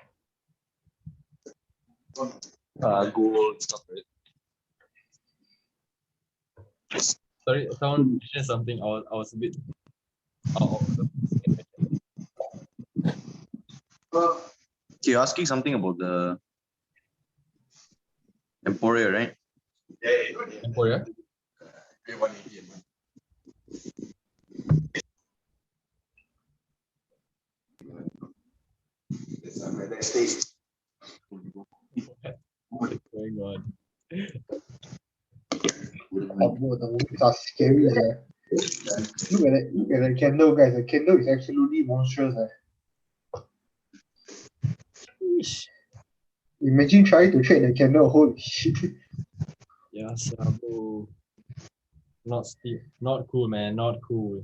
Gold, stuff, right? Sorry, someone mentioned something. I was a bit out of the second mention. Okay, you're asking something about the Emporia, right? Emporia. What's going on? Bro, the movies are scary. Look at the candle, guys. The candle is absolutely monstrous. Sheesh. Imagine trying to trade the candle. Holy shit. Yeah, bro. Not cool, man. Not cool.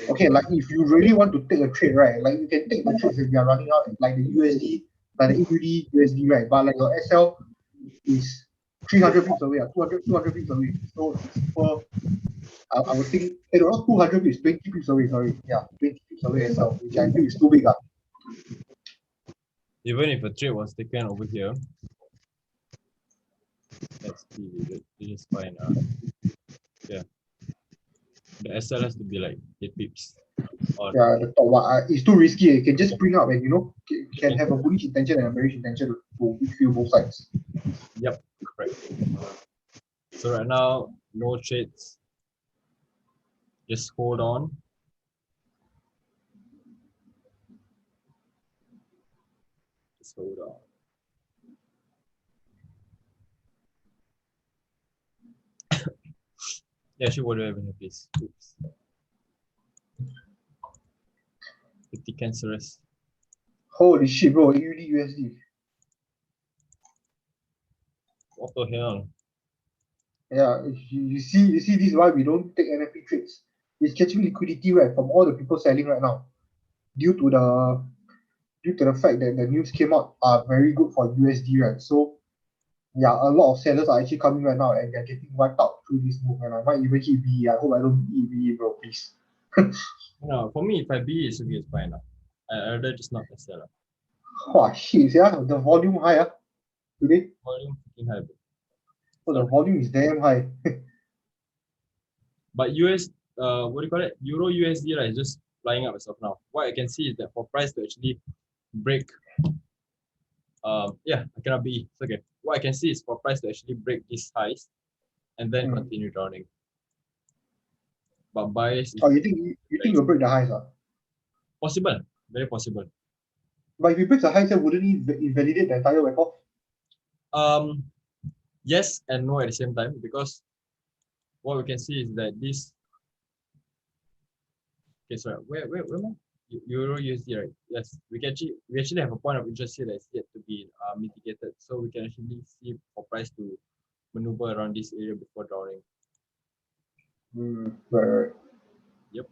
Okay, like if you really want to take a trade, right? Like you can take the trades if you are running out, like the USD, like the AUD USD, right? But like your SL is 300 pips away, 200 pips away. So it's super. I would think, not 200 pips, 20 pips away. Sorry, yeah, 20 pips away SL, which I feel is too big. Even if a trade was taken over here, let's see, this is fine. Yeah, the SL has to be like 8 pips. Or Yeah, the top one, it's too risky. You can just bring up and can have a bullish intention and a bearish intention to feel both sides. Yep, correct. So right now, no trades. Just hold on. Just hold on. Yeah, actually, what do I have in here, please? Oops. 50 cancerous. Holy shit, bro! AUD USD. What the hell? Yeah, you see, this is why we don't take NFP trades. It's catching liquidity right from all the people selling right now, due to the fact that the news came out are very good for USD, right? So yeah, a lot of sellers are actually coming right now and they're getting wiped out through this move. And I might even hit BE. I hope I don't hit BE, bro, please. No, for me, if I be, it's okay, it's fine. I'd rather just not sell. Oh shit, yeah, the volume high today. Volume freaking high. Oh, the Sorry. volume is damn high. But what do you call it? Euro USD, right, is just flying up itself now. What I can see is that for price to actually break, yeah, I cannot be. It's okay. What I can see is for price to actually break these highs and then continue drowning. But buyers, Oh, you think you'll break the highs, possible, very possible. But if you break the highs, then wouldn't it invalidate the entire record? Yes and no at the same time, because what we can see is that this. Okay, sorry. Where am I? Euro USD, right? Yes, we actually have a point of interest here that's yet to be mitigated, so we can actually see for price to maneuver around this area before drowning. Right. Yep.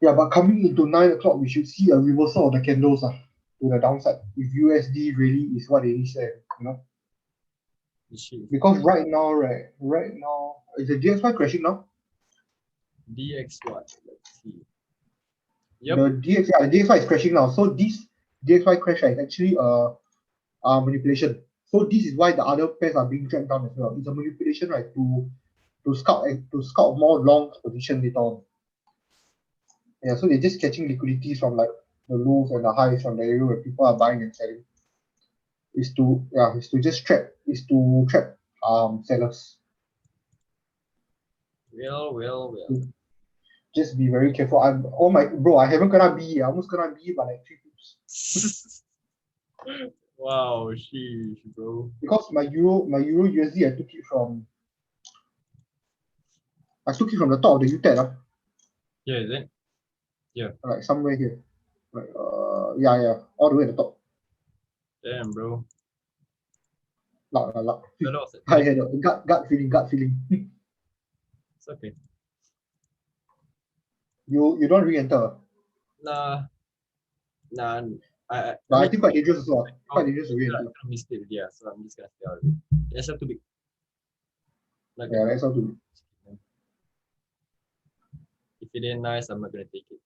Yeah, but coming into 9 o'clock, we should see a reversal of the candles to the downside if USD really is what it is there, Because right now, is the DXY crashing now? DXY, let's see. The Yep. DXY is crashing now. So this DXY crash is actually a manipulation. So this is why the other pairs are being dragged down as well. It's a manipulation, right, to scout more long position later on. Yeah, so they're just catching liquidities from like the lows and the highs from the area where people are buying and selling. Is to trap sellers. Well. Just be very careful. I haven't gonna be. I almost gonna be by like 3 pips. Wow, sheesh, bro. Because my euro USD I took it from the top of the UTED, Yeah, is it? like somewhere here. Like yeah, all the way at the top. Damn, bro. Luck. That was it. I had a gut feeling. It's okay. You don't re-enter. Nah. I But I mean, think quite dangerous as well. Quite dangerous to I re-enter. kind of missed it, yeah. So I'm just gonna stay out of it. It's up to big. Like, Yeah, that's how to. if it ain't nice, I'm not gonna take it.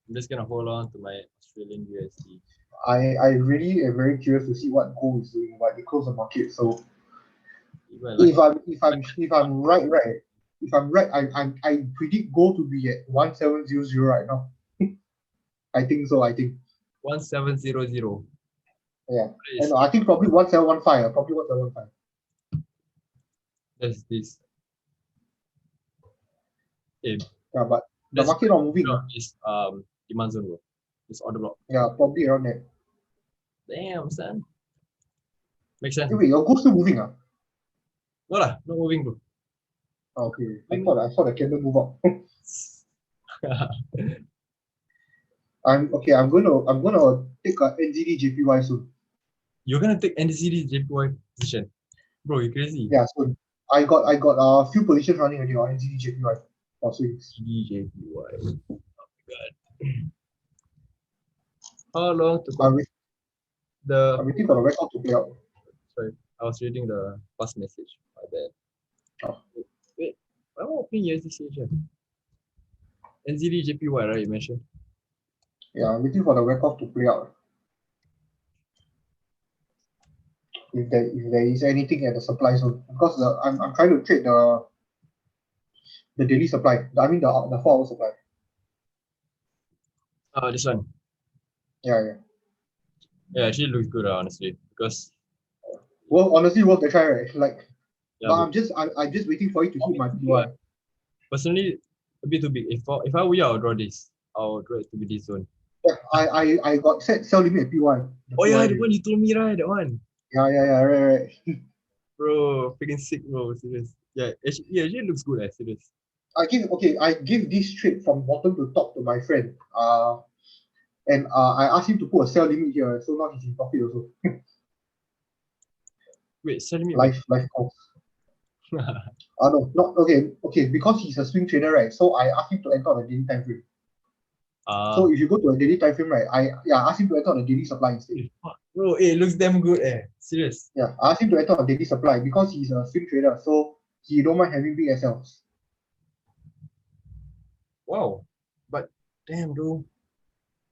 I'm just gonna hold on to my Australian USD. I really am very curious to see what gold is doing, but they close the market. So Even like, if I'm right, I predict gold to be at 1700 right now. I think so. 1700. Yeah. And I think probably 1715. Probably 1715. That's this. Okay. Yeah, but the market not moving. Is demand zone, bro. It's order block. Yeah, probably around there. Damn, son. Makes sense. Hey, wait, your gold still moving, No lah, not moving, bro. Okay. I thought the candle move up. I'm gonna take a NZD JPY soon. You're gonna take NCD JPY position, bro? You crazy? Yeah, soon. I got a few positions running already on NZD JPY for swings. NCD JPY. Oh my god. How long to I'm waiting for the record to play out. Sorry, I was reading the past message. My bad. Oh. Wait, why am I opening USD here? NZD JPY, right? You mentioned. Yeah, I'm waiting for the record to play out. If there is anything at the supply zone, because I'm trying to trade the daily supply. I mean the 4 hour supply. This one. Yeah. Yeah, actually looks good, honestly, because Well, honestly, worth the try, right? Like, yeah, but I'm just waiting for it to hit my PY. Personally, a bit too big. If I were you, I'll draw this. I'll draw it to be this zone. Yeah, I got set sell limit at PY. Oh yeah, the one you told me, right? That one. Yeah, right. Bro, freaking sick, bro. Serious. Yeah, it actually looks good, serious. I give this trade from bottom to top to my friend. And I asked him to put a sell limit here, so now he's in profit also. Wait, sell me. Life calls. No, not okay. Because he's a swing trader, right? So I asked him to enter on a daily time frame. So if you go to a daily time frame, right? I asked him to enter on a daily supply instead. Bro, it looks damn good, serious. Yeah, I asked him to enter on daily supply because he's a swing trader, so he don't mind having big SLs. Wow, but damn, bro,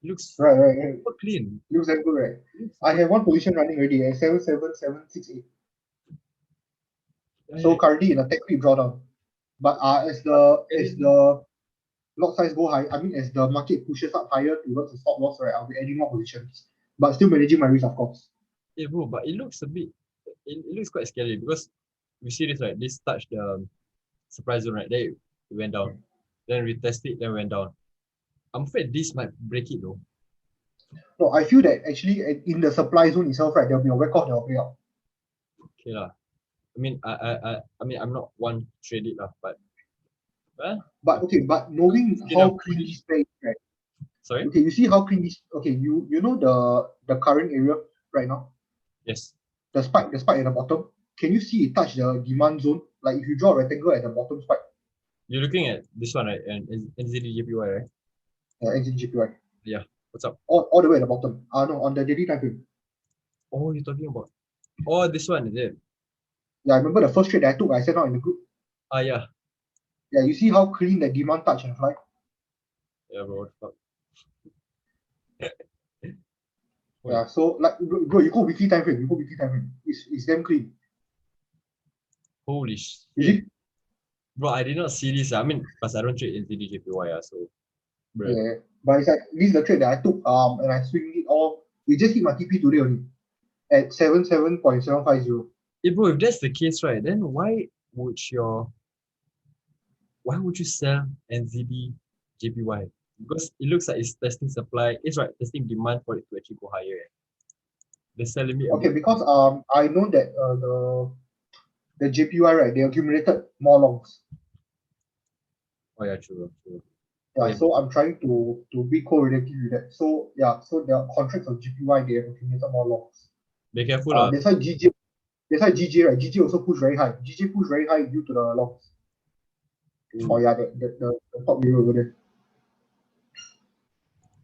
it looks right. super clean. Looks that good, right? I have one position running already at 77768. So currently in a tech creep drawdown. But as the lot size go high, I mean as the market pushes up higher towards the stop loss, right, I'll be adding more positions. But still managing my risk, of course. Yeah, bro, but it looks a bit it looks quite scary because we see this, right? This touched the supply zone, right? Then it went down. Then we test it, then went down. I'm afraid this might break it though. No, I feel that actually in the supply zone itself, right, there'll be a record that will play out. Okay lah. I mean, I'm not one to trade it lah, but But knowing how clean this play is, right? Sorry? Okay, you see how clean this. Okay, you know the current area right now, Yes. the spike at the bottom. Can you see it touch the demand zone? Like if you draw a rectangle at the bottom spike, You're looking at this one, right? And NZDJPY, right? exit GPY, Yeah. What's up? all the way at the bottom. No, on the daily time frame. Oh, you're talking about. Oh, this one, is it? Yeah, I remember the first trade that I took. I sent out in the group. Ah, yeah. Yeah, you see how clean the demand touch and fly. Yeah, bro. What the fuck? Wait, Yeah, so like bro, you go weekly time frame. You go weekly time frame. It's damn clean. holy You shit. see? Bro, I did not see this. I mean, because I don't trade NZDJPY, so, bro. Yeah, but it's like this is the trade that I took. And I swing it all. We just hit my TP today only at 77.750. Bro, if that's the case, right, then why would you sell NZD JPY? Because it looks like it's testing supply. It's right, testing demand for it to actually go higher. The sell limit a Okay, bit. because I know that the JPY, right, they accumulated more longs. Oh yeah, true, true. Oh Yeah, yeah, so I'm trying to be correlative with that. So yeah, so the contracts of JPY they have accumulated more longs. be careful lah. That's why GJ that's why GJ, right? GJ also pushed very high. GJ pushed very high due to the longs. Oh yeah, the top area over there.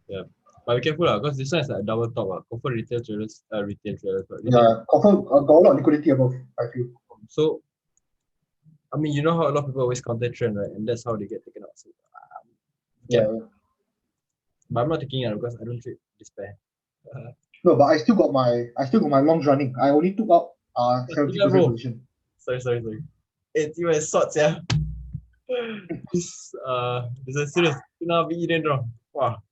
Yeah, but be careful lah, because this one is like a double top. Confirm retail traders, but retail. Yeah, confirm got a lot of liquidity above, I feel. So I mean, you know how a lot of people always counter trend, right? And that's how they get taken out. So, Yeah. but I'm not taking it because I don't trade this pair. No, but I still got my longs running. I only took out Yeah, 70% bro. position. Sorry. It's you and sorts, yeah. This is serious. You know, be eating wrong. Wow.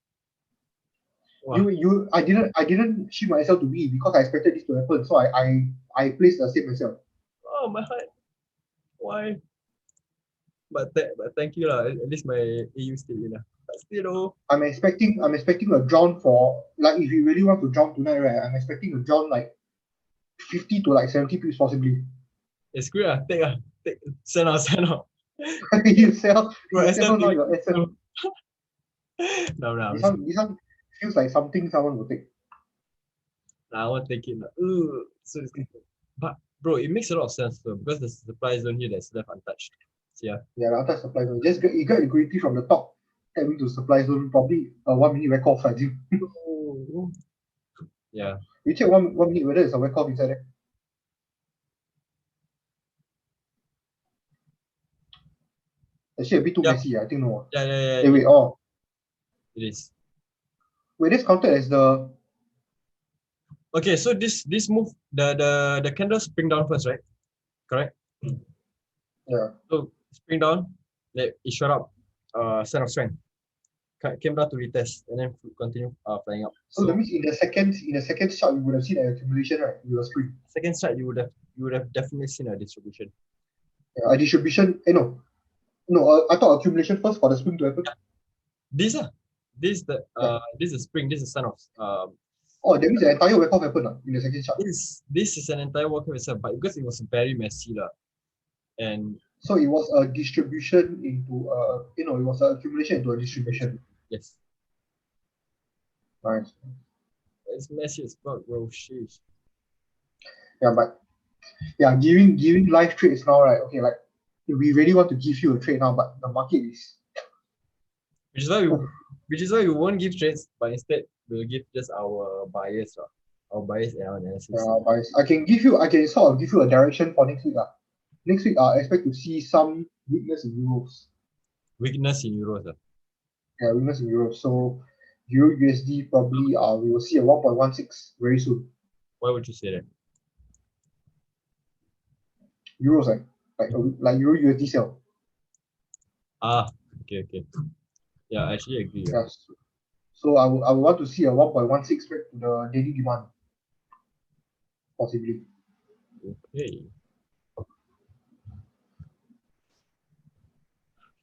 I didn't shift myself to B because I expected this to happen. So I placed the same myself. Oh my heart. Why? But thank you lah. At least my AU still in lah. But still though. I'm expecting a drown for like if you really want to drown tonight, right? I'm expecting a drown like 50 to like 70 pips possibly. It's good lah. Take lah. Take. Send out. you sell Bro, you SL sell now your SL. No, I'm This just, one this one feels like something someone will take. I want to take it lah. So it's good. But bro, it makes a lot of sense though because the supply zone here that's left untouched. So, yeah. Yeah, the outside supply zone. You get liquidity from the top, tap into supply zone, probably a 1 minute record off, I think. Yeah. You check one minute whether it's a record off inside there. Actually a bit too Yeah. messy, I think no. Yeah. Hey, wait, It is. wait, that's counted as the Okay, so this move the candle spring down first, right? Correct. yeah. So spring down, like it shot up, sign of strength. Came down to retest and then continue flying up. So that So means in the second shot you would have seen an accumulation, right? You were spring. second strike you would have definitely seen a distribution. Yeah, a distribution. No, I thought accumulation first for the spring to happen. This this is spring. This is sign of Oh, that means the entire wake off happened in the second shot. this is an entire walk itself, but because it was very messy and So it was a distribution into it was an accumulation into a distribution. yes, Nice. it's messy as fuck, bro. Sheesh. Yeah, but yeah, giving live trades now, right? Okay, like we really want to give you a trade now, but the market is Which is why we won't give trades, but instead we'll give just our bias, our bias and our analysis. biased. I can sort of give you a direction for next week. Next week, I expect to see some weakness in euros. Weakness in euros. Yeah, weakness in euros. So Euro USD probably we will see a 1.16 very soon. Why would you say that? Euros like Euro USD sell. Okay. Yeah, I actually agree. Yes. So I would want to see a 1.16 back to the daily demand. Possibly.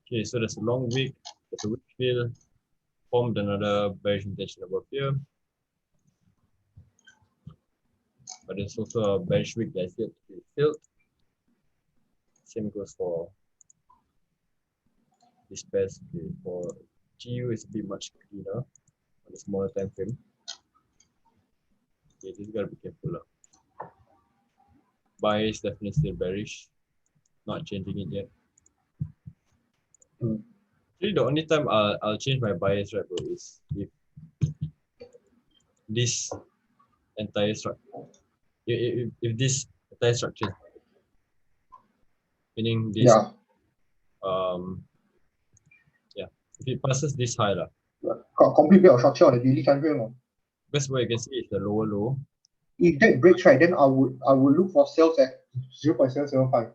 Okay, so there's a long week. There's a weak fill. Formed another bearish intention above here. But there's also a bearish week that's yet to be filled. Same goes for this pairs. Okay, for GU it's a bit much cleaner. on a smaller time frame. Okay, this gotta be careful. Buy is definitely still bearish. Not changing it yet. Actually, the only time I'll change my bias, right, bro, is if this entire structure, if this entire structure, meaning this, Yeah. yeah, if it passes this high, Got complete bit of structure on the daily time frame. best way you can see is the lower low. If that breaks, right, then I would look for sales at 0.775.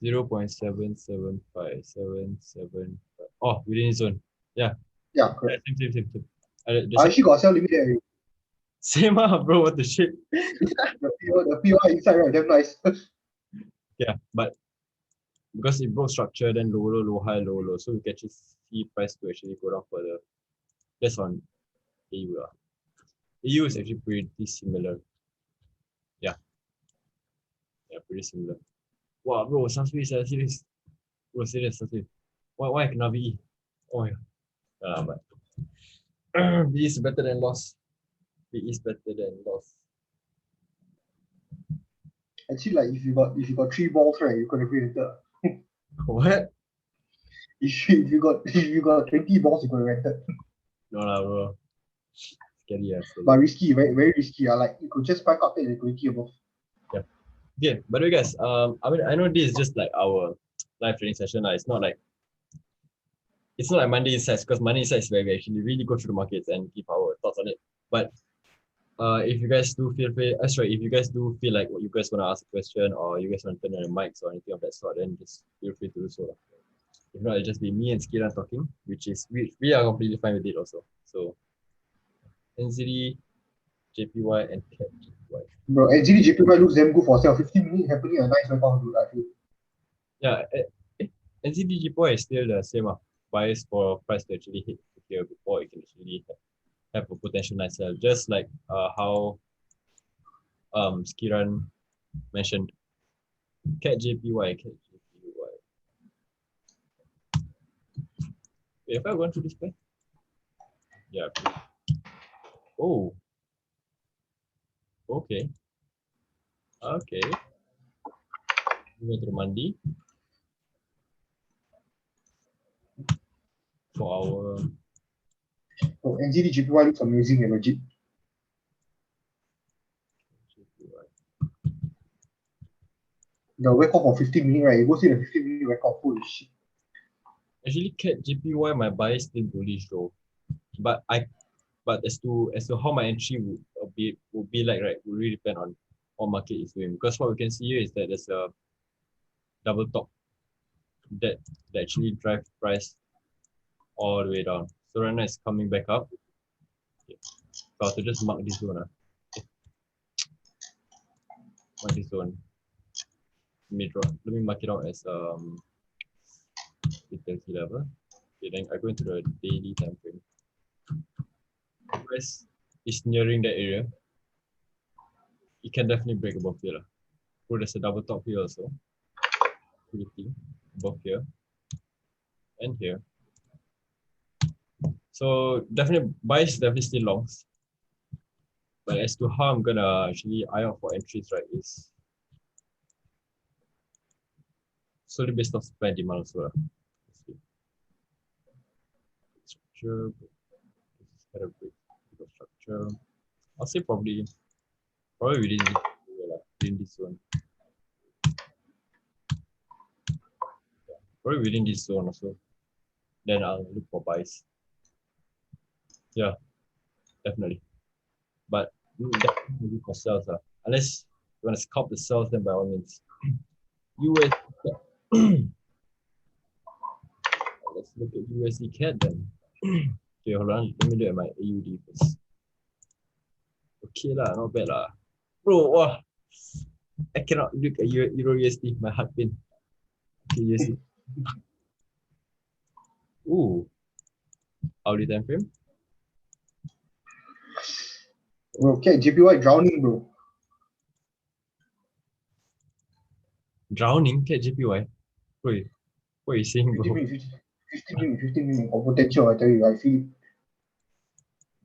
0.775775. Oh, within zone. Yeah. Yeah, correct. Same. The I actually got a sell limit there. same, bro. What the shit? The PY inside, right? Damn nice. Yeah, but because it broke structure, then low, high, low. So we can actually see price to actually go down further. That's on AU. AU is actually pretty similar. Yeah, pretty similar. Wow, bro, serious. Bro, serious. Why cannot be? Oh yeah. But B is better than loss. B is better than loss. Actually, like if you got 3 balls, right, you could have rented. What? If you got 20 balls, you could have rented. No lah, bro. Scary. But risky, very very risky. Like you could just back up at 20 above. Yeah. By the way, guys, I mean I know this is just like our live training session. It's not like Monday Insights, because Monday Insights is where we actually really go through the markets and give our thoughts on it. But if you guys do feel free, if you guys do feel like you guys want to ask a question or you guys want to turn on your mics or anything of that sort, then just feel free to do so. If not, it'll just be me and Skiran talking, which is we are completely fine with it also. So NZD, JPY, and CAT JPY. Bro, NZD JPY looks damn good for sale. 15 minutes happening a nice breakout, dude. I feel. Yeah, NZD JPY is still the same bias for price to actually hit here before it can actually have a potential nice sell. Just like how Skiran mentioned. CAT JPY. If I went to this pair, yeah. Oh, okay. We went to the Mandi for our. So NZD JPY looks amazing and legit. The record for 15 minutes, right? You go see the 15-minute record. Holy shit. Actually, CAT JPY, my bias still bullish though, but as to how my entry would be like, right, will really depend on what market is doing, because what we can see here is that there's a double top that actually drive price all the way down. So right now it's coming back up. Okay. So I have to just mark this zone. Mark this zone. Let me mark it out as frequency level. Okay, then I go into the daily time frame. Price is nearing that area. It can definitely break above here. So there's a double top here also. Above here and here. So definitely bias is definitely still longs. But as to how I'm gonna actually eye out for entries, right, is solely based on supply and demand also. Structure, this is kind of break structure. I'll say probably within this zone. Probably within this zone also. Then I'll look for buys. Yeah, definitely. But definitely look for sales. Unless you want to scalp the sales, then by all means. US. Let's look at USD CAD then. Okay, hold on. Let me look at my AUD first. Okay lah, not bad lah. Bro, wow. I cannot look at Euro USD. My heart pain. Okay, USD. Ooh. Hourly time frame. Bro, CAT JPY drowning, bro. Drowning CAT JPY. Wait, what are you saying, bro? 15 15 minutes of potential, I tell you. I feel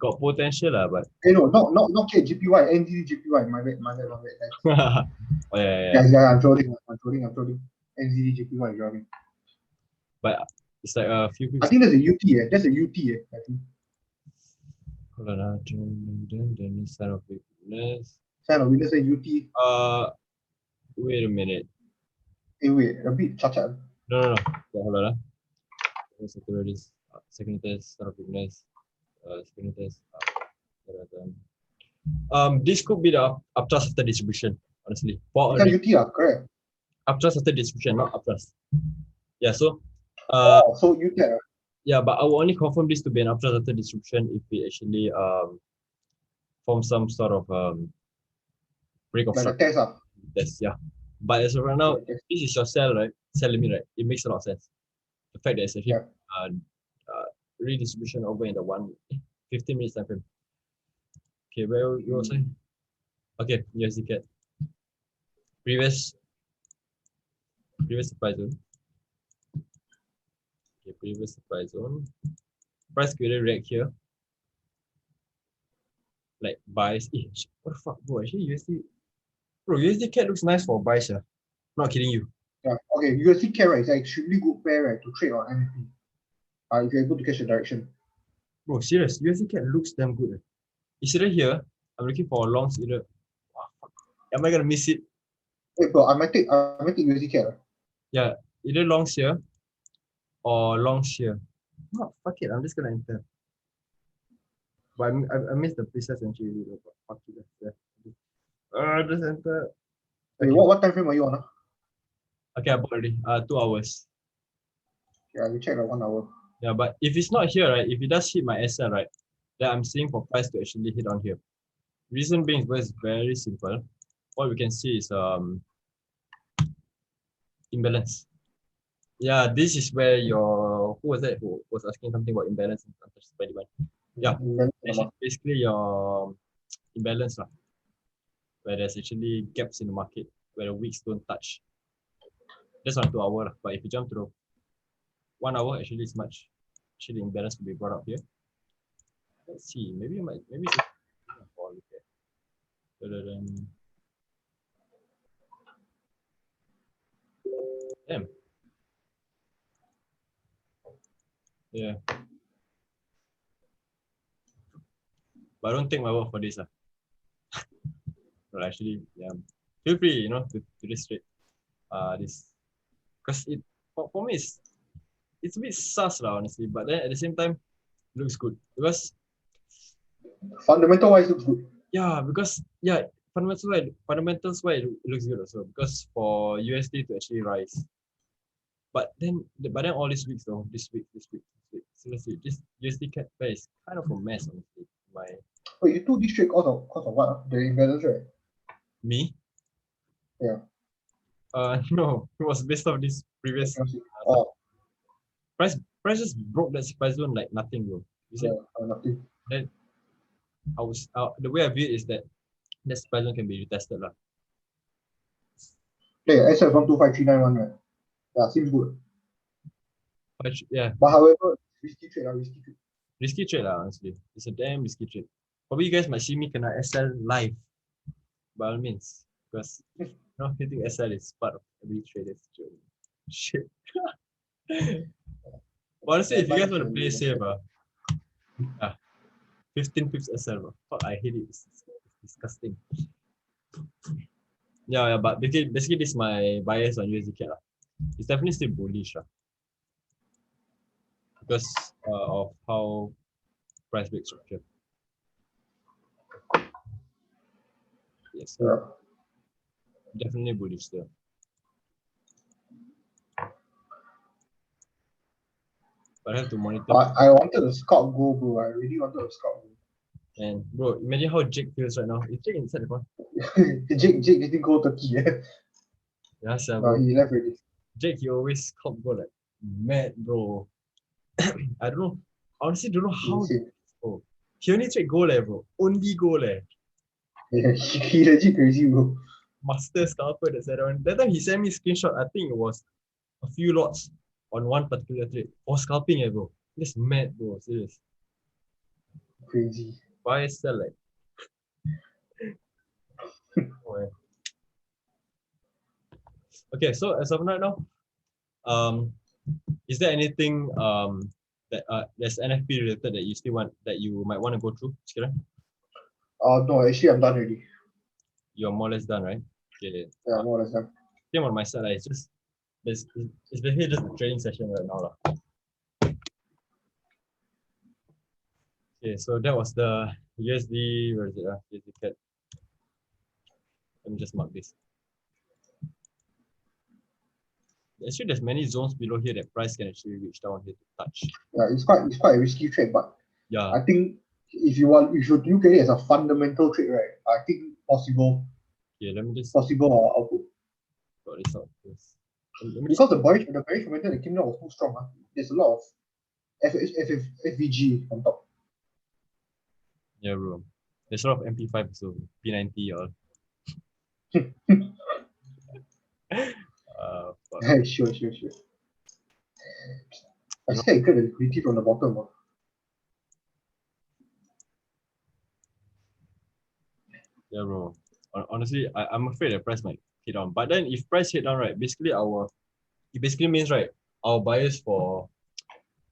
Got potential lah, but no, not KGPY, NZD my bad, guys. oh yeah. Guys, I'm trolling. NZD JPY driving. But it's like a few I weeks. think that's a UT, That's a UT, I think. Hold on, sign of weakness. Sign of weakness, a UT. Wait a minute. Wait, a bit chacha. No. Hold on. Second test, sign of weakness. Second test. This could be the uptrust after distribution, honestly. For It's a UT, correct. uptrust after distribution, not uptrust. Yeah, so so UT, yeah, but I will only confirm this to be an uptrust after distribution if we actually form some sort of break of like a structure. test, yeah. But as of right now, Okay. this is your cell, right? Cell limit, right? It makes a lot of sense. The fact that it's actually redistribution over in the 15 minutes time frame. Okay, where you were saying? Okay, USD cat. Previous supply zone. Okay, previous supply zone. Price could react here. Like buys. What the fuck, bro? Actually, USD cat looks nice for buys. Not kidding you. Yeah. Okay, USD cat, right, is an extremely good pair, right, to trade on NFP. If you're able to catch the direction. Bro, serious. USD cat looks damn good. It's either here. I'm looking for a longs either. Oh, fuck. Am I gonna miss it? Wait, bro, I might take USD cat. Yeah, either longs here or longs here. No, fuck it. I'm just gonna enter. But I missed the precise entry. Fuck it. Just enter. Okay. What time frame are you on? Okay, I bought already. 2 hours. Yeah, we check 1 hour. Yeah, but if it's not here, right? If it does hit my SL, right? Then I'm seeing for price to actually hit on here. Reason being is very simple. What we can see is imbalance. Yeah, this is where who was that who was asking something about imbalance in supply demand? Yeah, basically your imbalance lah, where there's actually gaps in the market where the wicks don't touch. That's on 2 hour, but if you jump to the 1 hour, actually it's much. Actually, the imbalance will be brought up here. Let's see, maybe it's damn. Yeah. But don't take my word for this. Well, actually, yeah. Feel free, to illustrate this. Because for me it's a bit sus lah, honestly. But then at the same time, it looks good. Because fundamental wise looks good. Yeah, because fundamentals wise it looks good also. Because for USD to actually rise. But then all these weeks though, this week. Seriously, this USD cat pair is kind of a mess, honestly. Wait, you took this trade cause of what? The imbalance, right? Me? Yeah. No, it was based off this previous. Price just broke that supply zone like nothing, bro. You see? Yeah, nothing. Then the way I view it is that supply zone can be retested lah. Yeah, SF 125391, right? Yeah, seems good. But yeah. But however, risky trade. Risky trade lah, honestly. It's a damn risky trade. Probably you guys might see me kena SL live, by all means, because hitting SL is part of every trader's journey. Shit. Honestly, if you guys want to play safe, 15 pips SL, bro. Fuck, I hate it. It's disgusting. Yeah, but basically this is my bias on USD cat. It's definitely still bullish because of how price break structure. Yes, definitely bullish still. But I have to monitor. I wanted to scout go, bro. I really wanted to scout go. And bro, imagine how Jake feels right now. Is Jake inside the phone? Jake didn't go Turkey. Yeah, sir. No, he left already. Jake, he always go like mad, bro. I don't know. Honestly, don't know how. Oh, he only trade gold, bro. Only gold, Yeah, he legit crazy, bro. Master scalper that said on. That time he sent me a screenshot. I think it was a few lots. on one particular trade for scalping, bro. That's mad, bro. Serious. Crazy. Buy, sell, like. Oh, yeah. Okay, so as of right now, is there anything that that's NFP related that you still want that you might want to go through, Sekarang? No, actually I'm done already. You're more or less done, right? Okay. Yeah, more or less done. Same on my side, it's just it's basically just a training session right now, lah. Okay, so that was the USD. Where is it? USD CAD. Let me just mark this. Actually, there's many zones below here that price can actually reach down here to touch. Yeah, it's quite a risky trade, but Yeah. I think if you should look at it as a fundamental trade, right? I think possible Okay, let me just output. sort this out first. Let me Because the bearish momentum that came down was too strong. There's a lot of FVG on top. yeah, bro. There's a lot of MP5 so P90 or fuck. Sure. I see I get the liquidity from the bottom. Yeah, bro. Honestly, I'm afraid the price might hit down. But then if price hit down, right, it basically means, right, our bias for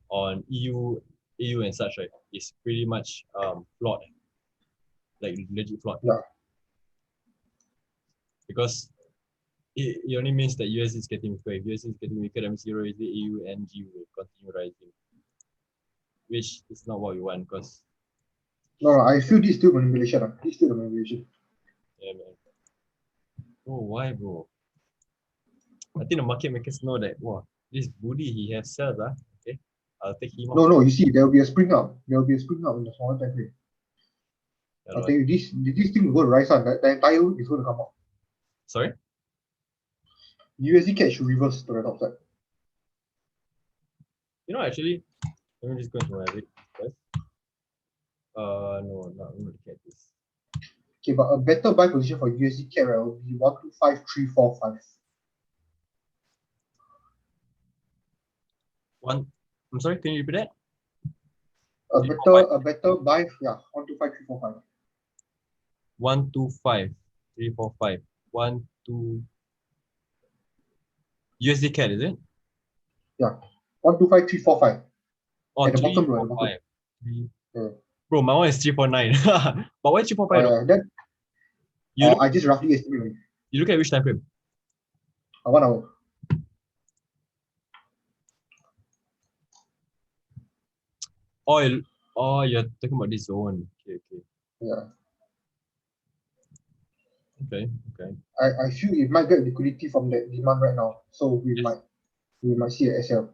on EU and such, right, is pretty much flawed. Like legit flawed. Yeah. Because it only means that US is getting weaker. If US is getting weaker, that means Euro, EU, and G will continue rising. Which is not what we want, because No, I feel this still manipulation. This still the manipulation. yeah, man. Bro, why, bro? I think the market makers know that, wow, this booty he has sell, okay, I'll take him off. No, you see, there will be a spring up. There will be a spring up in the smaller time frame. Yeah, I'll tell you, this thing will go to rise on. The entire week is going to come up. sorry? USD CAD should reverse to the downside. You know, actually, let me just go into my rate first. No, not I'm looking at this. Okay, but a better buy position for USD CAD, right, will be 125345. I'm sorry, can you repeat that? A better buy, yeah, 125345. 125,345. 12 USD CAD, is it? Yeah, 125345. Oh, At the bottom, bro, at the 345. bottom. Yeah. Bro, my one is 349. But why 345 though? That You I just roughly estimate. you look at which time frame? 1 hour. Oh, you're talking about this zone. Okay. Yeah. Okay. I feel it might get liquidity from that demand right now. So we might see a SL.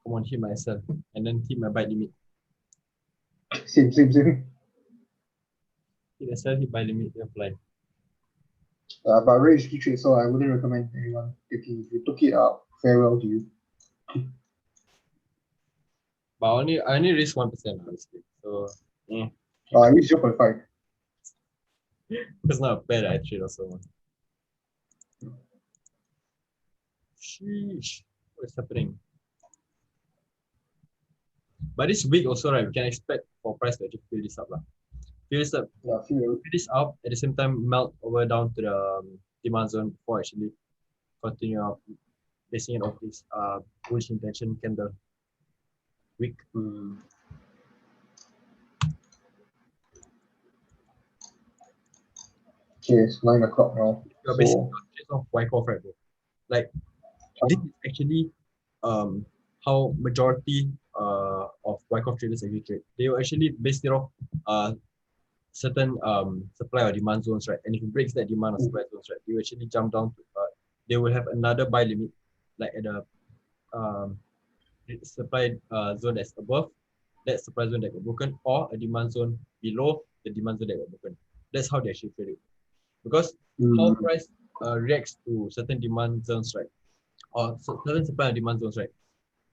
Come on, hit myself and then hit my buy limit. Same. Hit SL, hit buy limit, then fly. But very risky trade, so I wouldn't recommend anyone taking. If you took it out, farewell to you. But I only risk 1%, honestly. So I reached 0.5. it's not a bad I trade also. Sheesh. What's happening? But this week also, right, we can expect for price to actually fill this up. Fill this up, Yeah, fill this up at the same time melt over down to the demand zone before actually continue up placing it off this bullish intention candle week. Okay, it's 9 o'clock now. You're basically off Wyckoff, right, bro? Like this is actually how majority of Wyckoff traders actually trade. They will actually base it off certain supply or demand zones, right? And if it breaks that demand or supply zones, right, they will actually jump down to they will have another buy limit, like at the supply zone that's above that supply zone that got broken, or a demand zone below the demand zone that got broken. That's how they actually trade it. Because how price reacts to certain demand zones, right? Or certain supply and demand zones, right?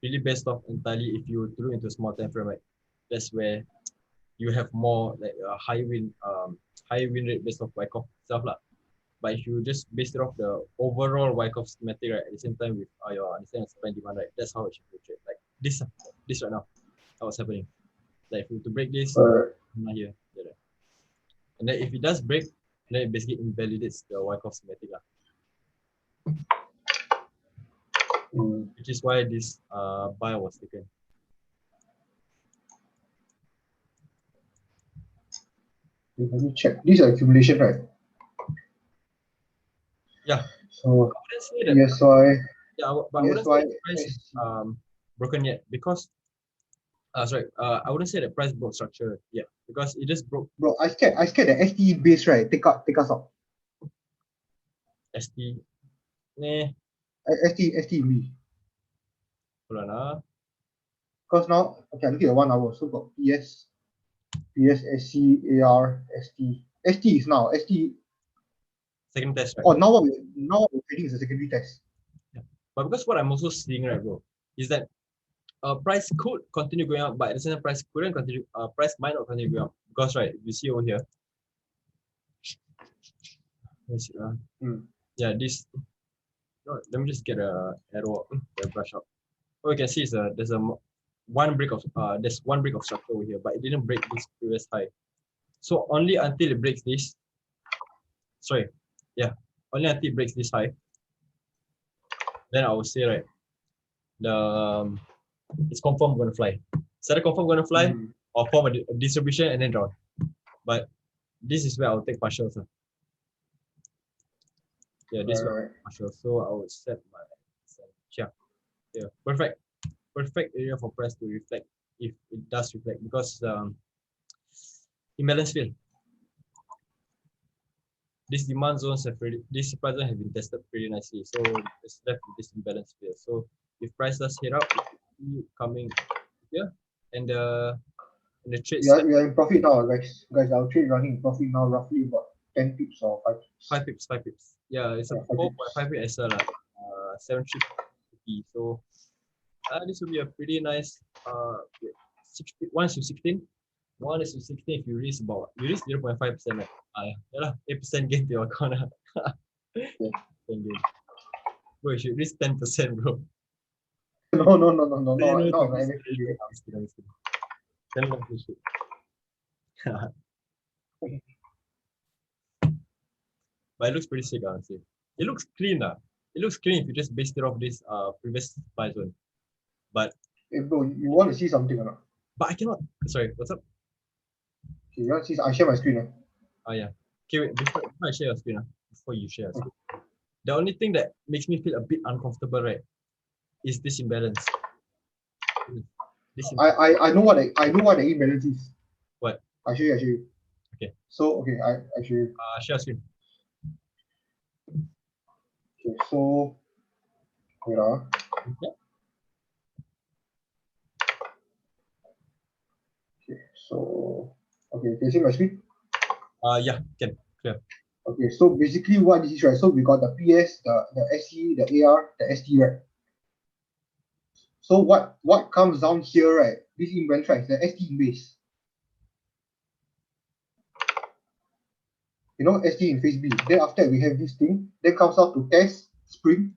Really based off entirely if you look into a small time frame, right? That's where you have more like a high win rate based off Wyckoff itself, lah. But if you just base it off the overall Wyckoff schematic, right, at the same time with your understanding of supply and demand, right, that's how it should fluctuate. Like this right now, how it's happening. Like if you to break this, not here, there. And then if it does break, then it basically invalidates the Wyckoff schematic, which is why this buy was taken. Let me check. This is accumulation, right? Yeah. So I wouldn't say that. ESY, Yeah, but I wouldn't say ESY, the price is broken yet because sorry, I wouldn't say the price broke structure yet because it just broke bro, I scared the ST base, right? Take us out. ST. Nah, ST in B. hold on. Because now, okay, I look at 1 hour. So got PS, SC, AR, ST. ST is now. ST. Second test, right? Oh, now what we're trading is a secondary test. Yeah. But because what I'm also seeing, right, bro, is that price could continue going up, but at the same time, price couldn't continue. Price might not continue going up because, right, you see over here. Let's see, yeah, this. No, let me just get a arrow, the brush up. What you can see is there's one break of structure over here, but it didn't break this previous high. So only until it breaks this, sorry, yeah, only until it breaks this high, then I would say, right, it's confirm going to fly. Is that confirm going to fly or form a distribution and then draw? But this is where I'll take partials. Yeah, this is where partial. So I would set my yeah, perfect area for price to reflect if it does reflect because imbalance field. These demand zones this supply zone have been tested pretty nicely. So it's left with this imbalance field. So if price does hit up, coming here and the trade. We are in profit now, guys. Our trade running in profit now, roughly about 10 pips or 5 pips. 5 pips. Yeah, it's a 4.5 pip SL, 750. So this will be a pretty nice 1 to 16. 1 is to 16 if you risk 0.5%. Yeah, 8% gain to your account. Bro, you should risk 10%, bro. No. No, but it looks pretty sick, honestly. It looks clean. It looks clean if you just based it off this previous supply zone. But hey bro, you want to see something or not? But I cannot. Sorry, what's up? Okay, you want to see? I share my screen. Oh yeah. Okay, wait, before I share your screen, before you share your screen. The only thing that makes me feel a bit uncomfortable, right, is this imbalance. I know what the imbalance is. What? I show you. Okay. So okay, I show you. Share screen. Okay, so wait. Okay. Okay, so okay, can you see my screen? Yeah, can clear. Okay, so basically what this is, right? So we got the PS, the SC, the AR, the ST, right? So what comes down here, right? This imbalance, right? The ST base. You know, ST in phase B. Then after we have this thing, then comes out to test spring.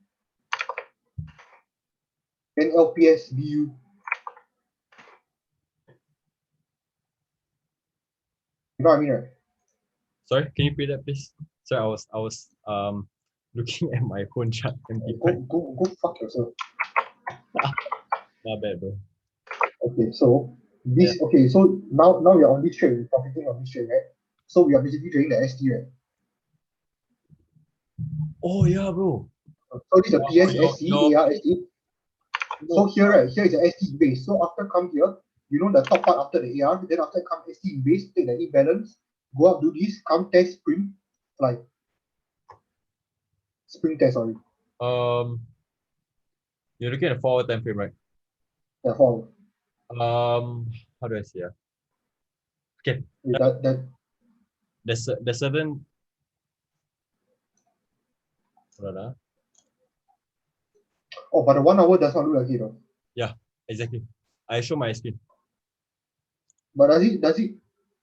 Then LPS BU. You know what I mean, right? Sorry, can you repeat that, please? Sorry, I was looking at my phone chart. Go fuck yourself. Not bad, bro. Okay, so this okay, so now we are on this trade, we're profiting on this trade, right? So we are basically trading the ST, right? Oh yeah, bro. So this is a PS, ST, AR, ST. So here, right, here is a ST base. So after come here, you know the top part after the AR, then after come ST base, take the imbalance, go up, do this, come test spring, like spring test, sorry. You're looking at a 4-hour time frame, right? Yeah, 4 hour. How do I say? Okay. There's certain. Oh, but the 1 hour does not look like it, though. Yeah, exactly. I show my screen. But does it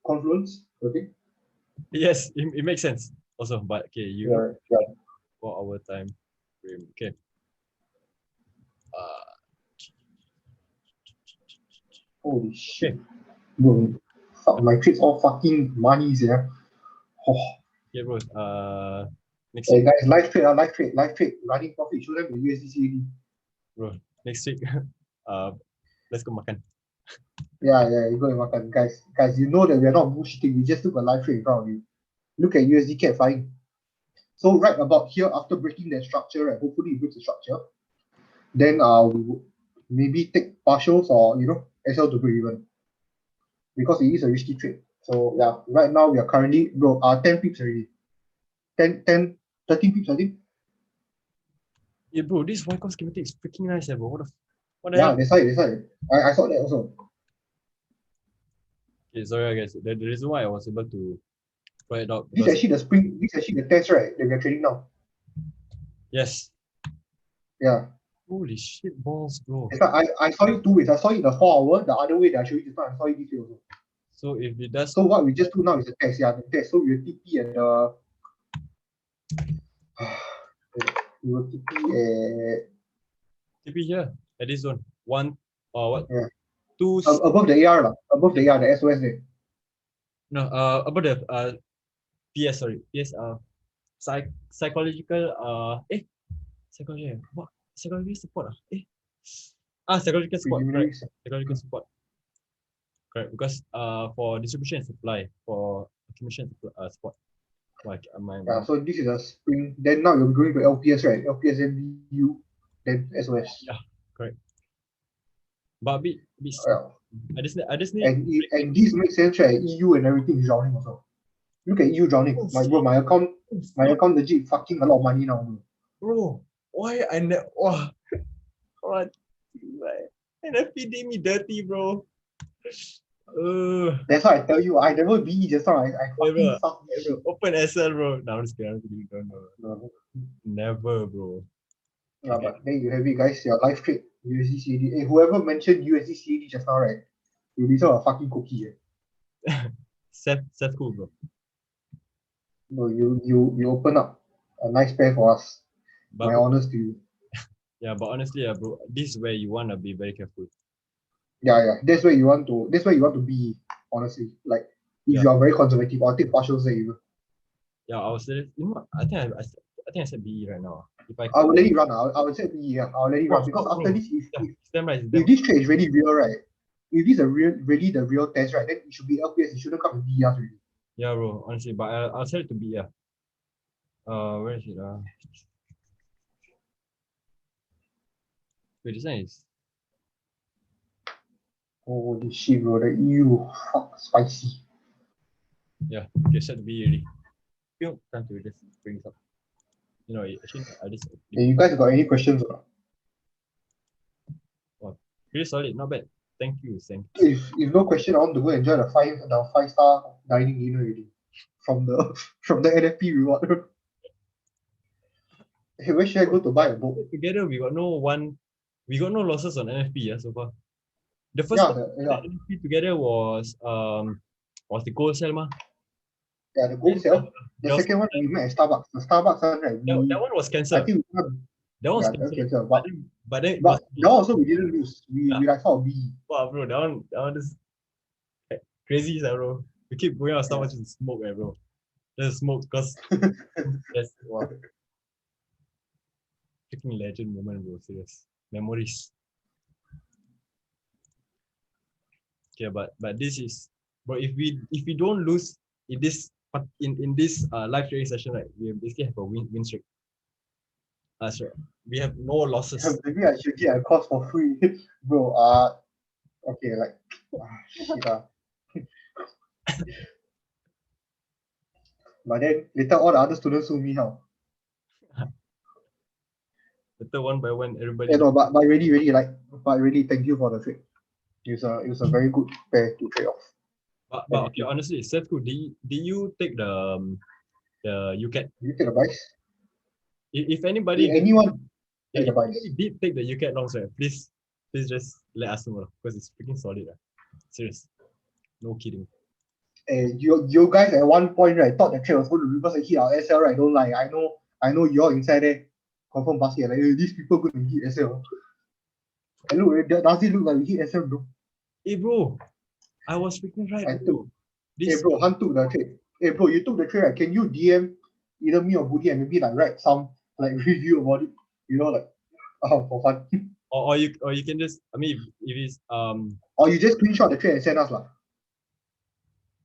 confluence? Okay. Yes, it makes sense. Also, but okay, you Yeah, yeah. 4 hour time frame. Okay. Uh, Holy shit. Bro, fuck, my trades all fucking money, yeah. Oh. okay, bro. Next Hey week, guys, live trade. Running profit, show them the USDCAD. bro. Next week, uh, let's go makan. Yeah, you go and makan. Guys, you know that we are not bullshitting. We just took a live trade in front of you. Look at USD cat flying. So right about here, after breaking that structure, right, hopefully it breaks the structure, then we will maybe take partials or SL to break even because it is a risky trade. So yeah, right now we are currently 10 pips already. 13 pips I think. Yeah, bro. This Wyckoff schematic is freaking nice, bro. What the Yeah, hell? that's why. I saw that also. Okay, sorry, guys. The reason why I was able to try it out This because is actually the spring. This is actually the test, right? That we are trading now. yes, Yeah. holy shit balls, bro. It's like I saw it 2 ways. I saw it the 4 hour. The other way that I showed you just now, I saw it this way also. So if it does, So what we just do now is the test. Yeah, the test. So we will TP at the. We will TP at TP here at this zone, one or what? yeah. Two. Above the AR lah. Above the AR, the SOS there. No, about the PS. Sorry, PS. Psychological. Psychology. What? Psychological support. Psychological support. Preliminary. Correct. Psychological support. Correct. Because for distribution and supply, for accumulation and support. Like Yeah. So this is a spring. Then now you're going to LPS, right? LPS then VU, then SOS. yeah, correct. But a bit. Yeah. I just need. And this makes sense, right? EU and everything is drowning also. Look at EU drowning. My account legit fucking a lot of money now. Bro, why I never? What? NFP did me dirty, bro. That's why I tell you, I never be just now. I fucking suck this bro, shit. open SL, bro. No, I'm just kidding. No. Never, bro. Yeah, Okay. but there you have it, guys. Your live trade USD CAD. Hey, whoever mentioned USD CAD just now, right? You deserve a fucking cookie. Seth cool, bro. No, you open up a nice pair for us. But My honors to you. yeah, but honestly, bro, this is where you wanna be very careful. Yeah. That's where you want to. That's where you want to be. Honestly, like if Yeah. you are very conservative, I'll take partials there even. Yeah, I was you know what? I think I said BE right now. If I I will let it run. I will say yeah. I'll let it run because after bro. this, It's damn right. if this trade is really real, right? If this is really the real test, right? Then it should be LPS. It shouldn't come to DRs already. Yeah, bro. Honestly, but I'll tell it to be yeah. Where is it? Wait, this one is Holy shit, bro! The EU, fuck, spicy. yeah. Okay, set to be already. Feel time to just bring it up. You know, actually, I just Hey, you guys got any questions? Or not? pretty solid, not bad. Thank you, Sam. If no question, I want to go enjoy the 5-star dining dinner already from the NFP reward. Hey, where should I go to buy a boat? Together, we got no losses on NFP so far. The first Yeah, NFP together was the gold cell mah. yeah, the gold sale. The second one we met at Starbucks. The Starbucks one, right? That one was I cancelled. think That one was yeah, cancelled. cancelled. But then it But was that also we didn't lose. We like sort of B. wow, bro. That one is crazy, bro. We keep going out Starbucks to smoke, bro. Just smoke because that's wow. Freaking legend moment, bro. Serious memories. Okay, but this is, bro. If we don't lose in this live trading session, right, we basically have a win streak. Sure. We have no losses. Maybe I should get a course for free, bro. Okay, like shit. But then later all the other students sue me how. Later one by one, everybody. Yeah, no, but really thank you for the trade. It was a very good pair to trade off. But okay, honestly, Seth, did you take the UCAT? Did you take a buys? If anybody, Anyone take if the buys? anybody did take the UCAT longs, right, please just let us know because it's freaking solid. Serious, no kidding. And you guys at one point, right, thought the trade was going to reverse and hit our SL, right? Don't lie. I know you're inside there. Confirm basket. Like, these people going to hit SL. And look, does it look like we hit SL, bro? Hey, bro. I was freaking right, I bro. took. Hey, bro, Han took the trade. Hey, bro, you took the trade, right? Can you DM either me or Budi and maybe like write some like review about it? You know, like for fun. Or you can just, I mean, if it's Or you just screenshot the trade and send us lah.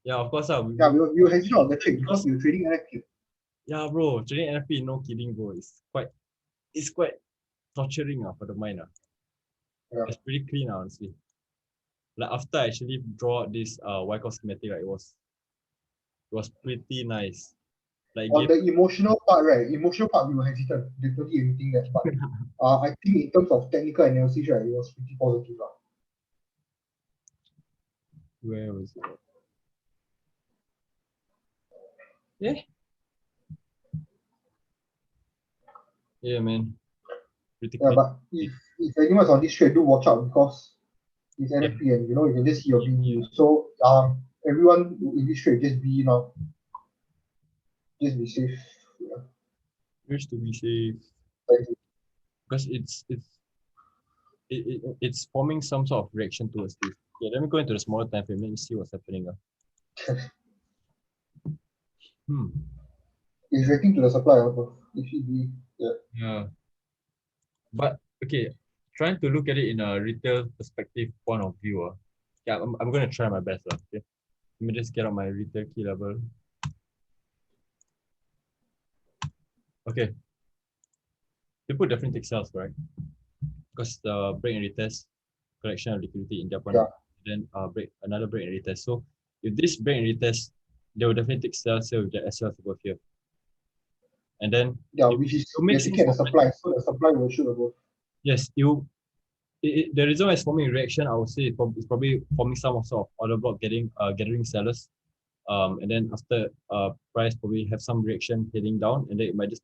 yeah, of course Yeah, we were hesitant on the trade because because we were trading NFP. yeah, bro, trading NFP, no kidding, bro. It's quite torturing for the mind. Yeah. It's pretty clean, honestly. Like after I actually draw out this Wyckoff schematic, right, it was pretty nice. Like On the emotional part, right? Emotional part, we were hesitant. Literally anything that, but I think in terms of technical analysis, right, it was pretty positive. where was it? Yeah. Yeah, man. Pretty Yeah, clean. but if anyone's on this trade, do watch out because it's Yeah. NFP and you can just see your BU. So everyone in this trade just be just be safe. Yeah. Wish to be safe Thank you. because it's forming some sort of reaction towards this. Yeah, let me go into the smaller time frame. Let me see what's happening. It's reacting to the supply also. It should be Yeah. But okay, trying to look at it in a retail perspective point of view. Yeah, I'm gonna try my best. Okay. Let me just get out my retail key level. Okay. People definitely take sales, correct? Because the break and retest collection of liquidity in their point of view, then another break and retest. So if this break and retest, they will definitely take sales here with the SL above here. And then which is it makes to sense get the for supply, so the supply will shoot above. yes, the reason why it's forming reaction, I would say it's probably forming some sort of order block gathering sellers. And then after price probably have some reaction heading down, and then it might just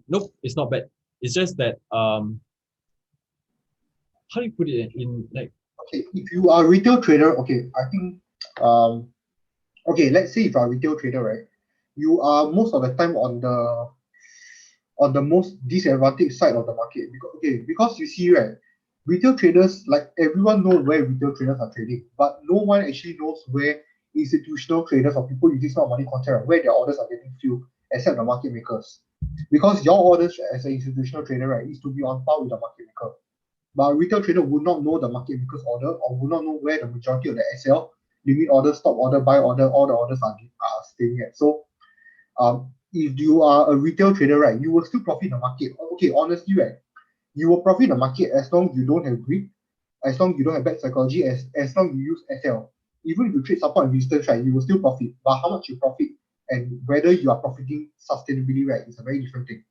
nope, it's not bad. It's just that how do you put it in like Okay, if you are a retail trader, okay, I think okay, let's say if you are a retail trader, right, you are most of the time on the most disadvantaged side of the market because you see, right, retail traders, like, everyone knows where retail traders are trading, but no one actually knows where institutional traders or people using smart money contract, where their orders are getting filled, except the market makers, because your orders as an institutional trader, right, is to be on par with the market maker. But a retail trader would not know the market maker's order or would not know where the majority of the SL, limit order, stop order, buy order, all the orders are staying at. So if you are a retail trader, right, you will still profit in the market. Okay, honestly, right, you will profit in the market as long as you don't have greed, as long as you don't have bad psychology, as long as you use SL. Even if you trade support and resistance, right, you will still profit. But how much you profit and whether you are profiting sustainably, right, is a very different thing.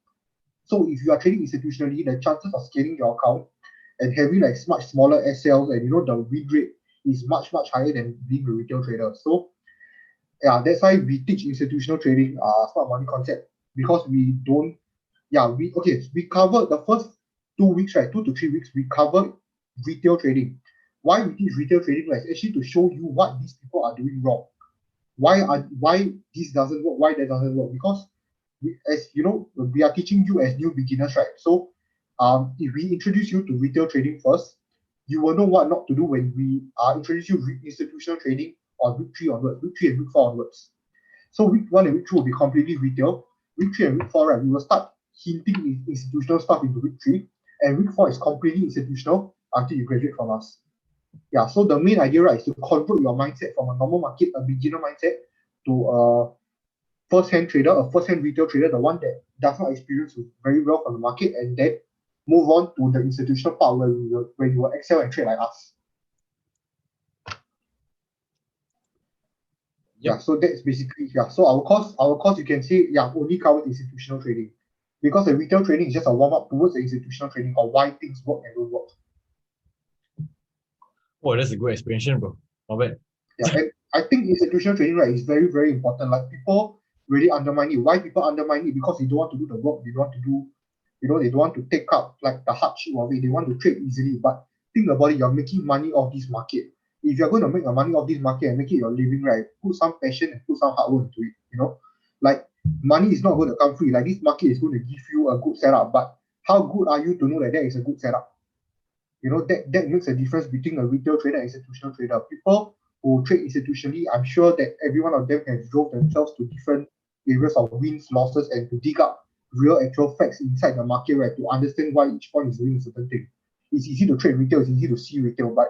So if you are trading institutionally, the chances of scaling your account and having like much smaller SLs and the win rate is much higher than being a retail trader. So yeah, that's why we teach institutional trading smart money concept, because we don't we cover the first 2 weeks, right, 2 to 3 weeks, we cover retail trading. Why we teach retail trading, right, is actually to show you what these people are doing wrong, why this doesn't work, why that doesn't work, because as you know, we are teaching you as new beginners, right? So if we introduce you to retail trading first, you will know what not to do when we introduce you institutional trading on week 3 onwards, week 3 and week 4 onwards. So week 1 and week 2 will be completely retail. Week 3 and week 4, right, we will start hinting institutional stuff into week 3, and week 4 is completely institutional until you graduate from us. Yeah, so the main idea, right, is to convert your mindset from a normal market, a beginner mindset, to a first-hand trader, a first-hand retail trader, the one that does not experience very well from the market, and then move on to the institutional part where you will excel and trade like us. Yeah, so that's basically, so our course you can say, only covers institutional trading, because the retail trading is just a warm-up towards the institutional trading or why things work and don't work. oh, that's a good explanation, bro. Not bad. Yeah, and I think institutional trading, right, is very, very important. Like, people really undermine it. Why people undermine it? Because they don't want to do the work. They don't want to do, they don't want to take up like the hardship of it. They want to trade easily. But think about it, you're making money off this market. if you're going to make a money off this market and make it your living, right, put some passion and put some hard work into it. Like money is not going to come free. Like this market is going to give you a good setup, but how good are you to know that that is a good setup? That makes a difference between a retail trader and institutional trader. People who trade institutionally, I'm sure that every one of them has drove themselves to different areas of wins, losses, and to dig up real actual facts inside the market, right, to understand why each one is doing a certain thing. It's easy to trade retail, it's easy to see retail, but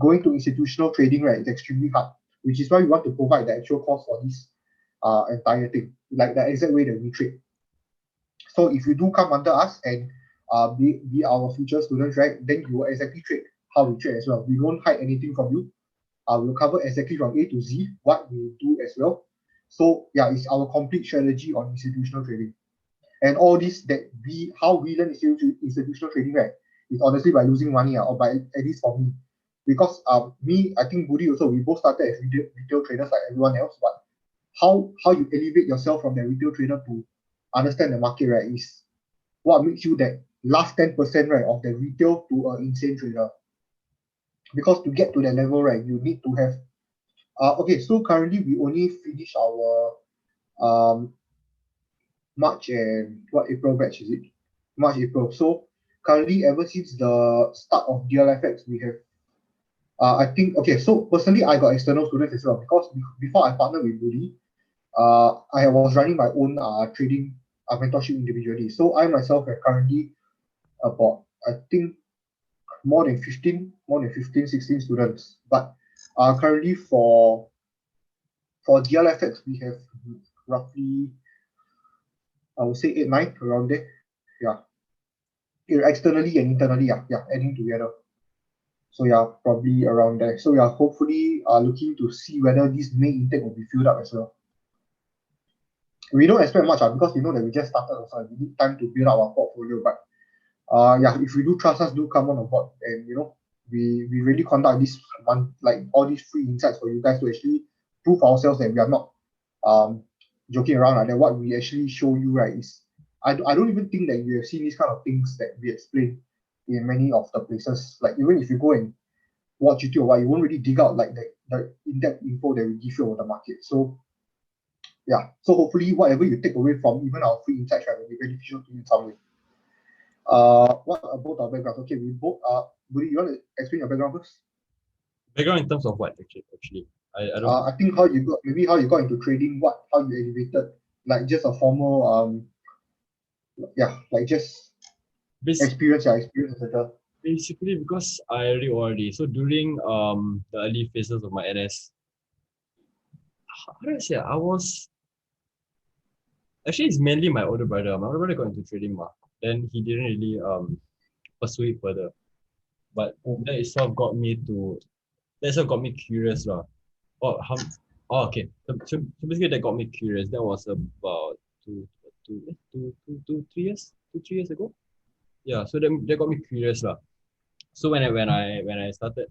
going to institutional trading, right, is extremely hard, which is why we want to provide the actual cost for this entire thing, like the exact way that we trade. So if you do come under us and be our future students, right, then you will exactly trade how we trade as well. We won't hide anything from you. We'll cover exactly from A to Z what we do as well. So yeah, it's our complete strategy on institutional trading. And all this that how we learn institutional trading, right, is honestly by losing money, or by at least for me. Because me, I think Budi also, we both started as retail traders like everyone else, but how you elevate yourself from the retail trader to understand the market, right, is what makes you that last 10%, right, of the retail to an insane trader. Because to get to that level, right, you need to have okay, so currently we only finish our um March and what April batch is it? March, April. So currently ever since the start of DLFX, we have I think okay, so personally I got external students as well because before I partnered with Budi, I was running my own trading mentorship individually. So I myself have currently about I think more than 15, 16 students. But currently for DLFX we have roughly I would say 8, 9 around there. Yeah. Externally and internally, yeah, adding together. So yeah, probably around there. So we are hopefully looking to see whether this May intake will be filled up as well. We don't expect much because you know that we just started also. We need time to build up our portfolio. But yeah, if you do trust us, do come on board, and we really conduct this month, like all these free insights for you guys to actually prove ourselves that we are not um joking around. Like that what we actually show you, right, is I don't even think that you have seen these kind of things that we explain in many of the places. Like even if you go and watch YouTube or what, you won't really dig out like the in-depth info that we give you about the market. So yeah, so hopefully whatever you take away from even our free insights, right, will be beneficial to you in some way. What about our backgrounds? Okay, we both Budi, you want to explain your background first? Background in terms of what actually? I don't. I think how you got into trading, how you elevated, like just a formal yeah, like just Bas- experience, etc. Basically because I already already. So during the early phases of my NS, how do I say? I was actually it's mainly my older brother. My older brother got into trading, then he didn't really pursue it further. But that itself got me to that itself got me curious lah. Oh, okay. So basically that got me curious. That was about 3 years ago. Yeah. So that got me curious lah. So when I started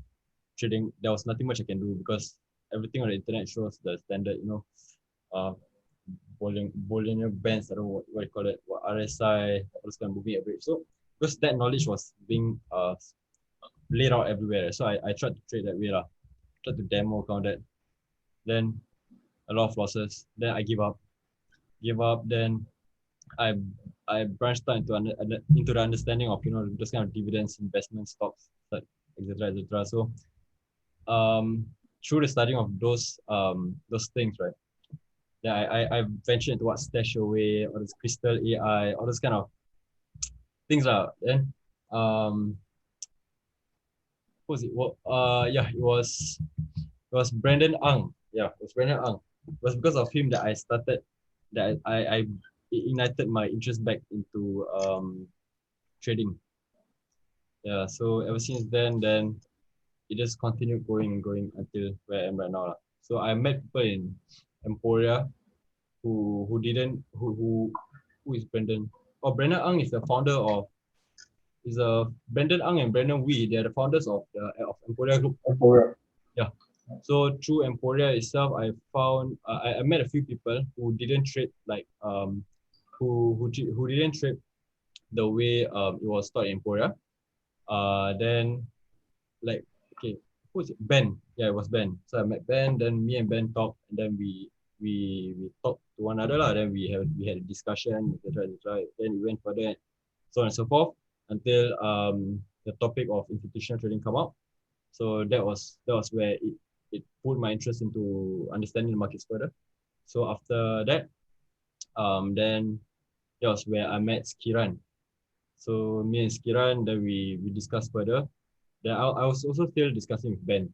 trading, there was nothing much I can do because everything on the internet shows the standard, uh, Bollinger Bands, I don't know what you call it, what RSI, all this kind of moving average. So because that knowledge was being laid out everywhere, so I tried to trade that way lah. Tried to demo account that, then a lot of losses. Then I give up. Then I I branched out into the understanding of those kind of dividends, investment stocks, like etc. So through the studying of those things, right? Yeah, I ventured into what stash away, all this crystal AI, all those kind of things lah. Then what was it? Well, yeah, it was Brandon Ang. Yeah, it was Brandon Ang. It was because of him that I started, that I ignited my interest back into trading. Yeah, so ever since then it just continued going until where I am right now lah. So I met people in Emporia who didn't who is Brandon? Oh, Brandon Ang is the founder of is Brandon Ang and Brandon Wee. They are the founders of Emporia Group. Emporia. Yeah. So through Emporia itself, I found I met a few people who didn't trade like who didn't trade the way it was taught in Emporia. Then like okay, who's it? Ben. Yeah, it was Ben. So I met Ben. Then me and Ben talked, and then we talked to one another lah. Then we had a discussion, etc. Then we went further, so on and so forth, until the topic of institutional trading come up. So that was where it put my interest into understanding the markets further. So after that, then that was where I met Skiran. So me and Skiran, then we discussed further. Then I was also still discussing with Ben,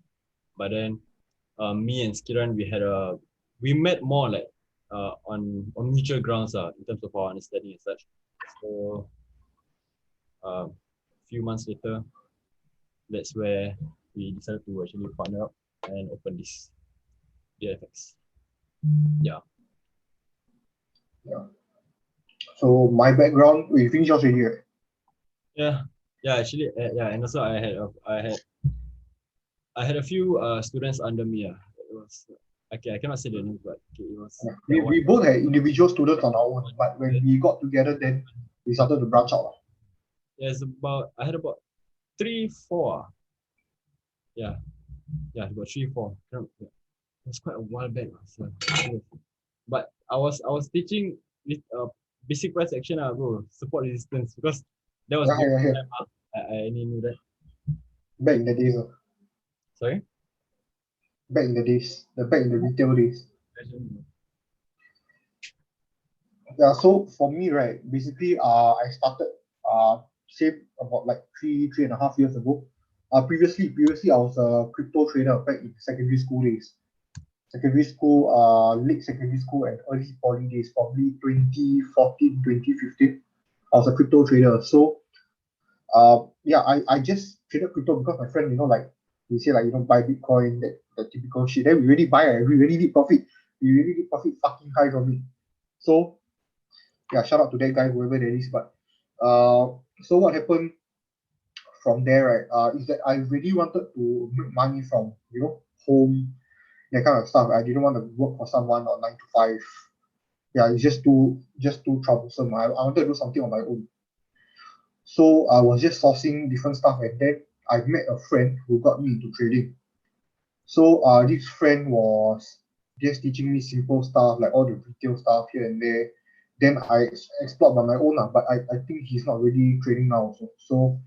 but then me and Skiran we met more like on mutual grounds in terms of our understanding and such. So a few months later, that's where we decided to actually partner up and open this DFX. Yeah. Yeah. So my background, we finished yours already, right? Yeah. Actually, yeah, and also I had a few students under me. It was okay. I cannot say the name, but okay, it was Yeah. We both had individual students on our own, but when we got together, then we started to branch out. Yeah, I had about 3, 4. Yeah, about 3, 4. Yeah. It was quite a while back. So, but I was teaching with basic price action, bro, support resistance, because that was during Yeah. the time, I only knew that. Back in the days. Sorry? Back in the days. Back in the retail days. Yeah, so for me, right, basically, I started same about like 3.5 years ago. Previously, I was a crypto trader back in secondary school days. Late secondary school and early poly days, probably 2014, 2015. I was a crypto trader. So, yeah, I just traded crypto because my friend, like, he said, like, buy Bitcoin, that typical shit. Then we really buy it. We really did profit. We really did profit fucking high from it. So, yeah, shout out to that guy, whoever that is. But so what happened from there, right? Is that I really wanted to make money from home, that kind of stuff. I didn't want to work for someone on 9 to 5. Yeah, it's just too troublesome. I wanted to do something on my own. So I was just sourcing different stuff, and then I met a friend who got me into trading. So this friend was just teaching me simple stuff like all the retail stuff here and there. Then I explored by my own, but I think he's not really trading now also. So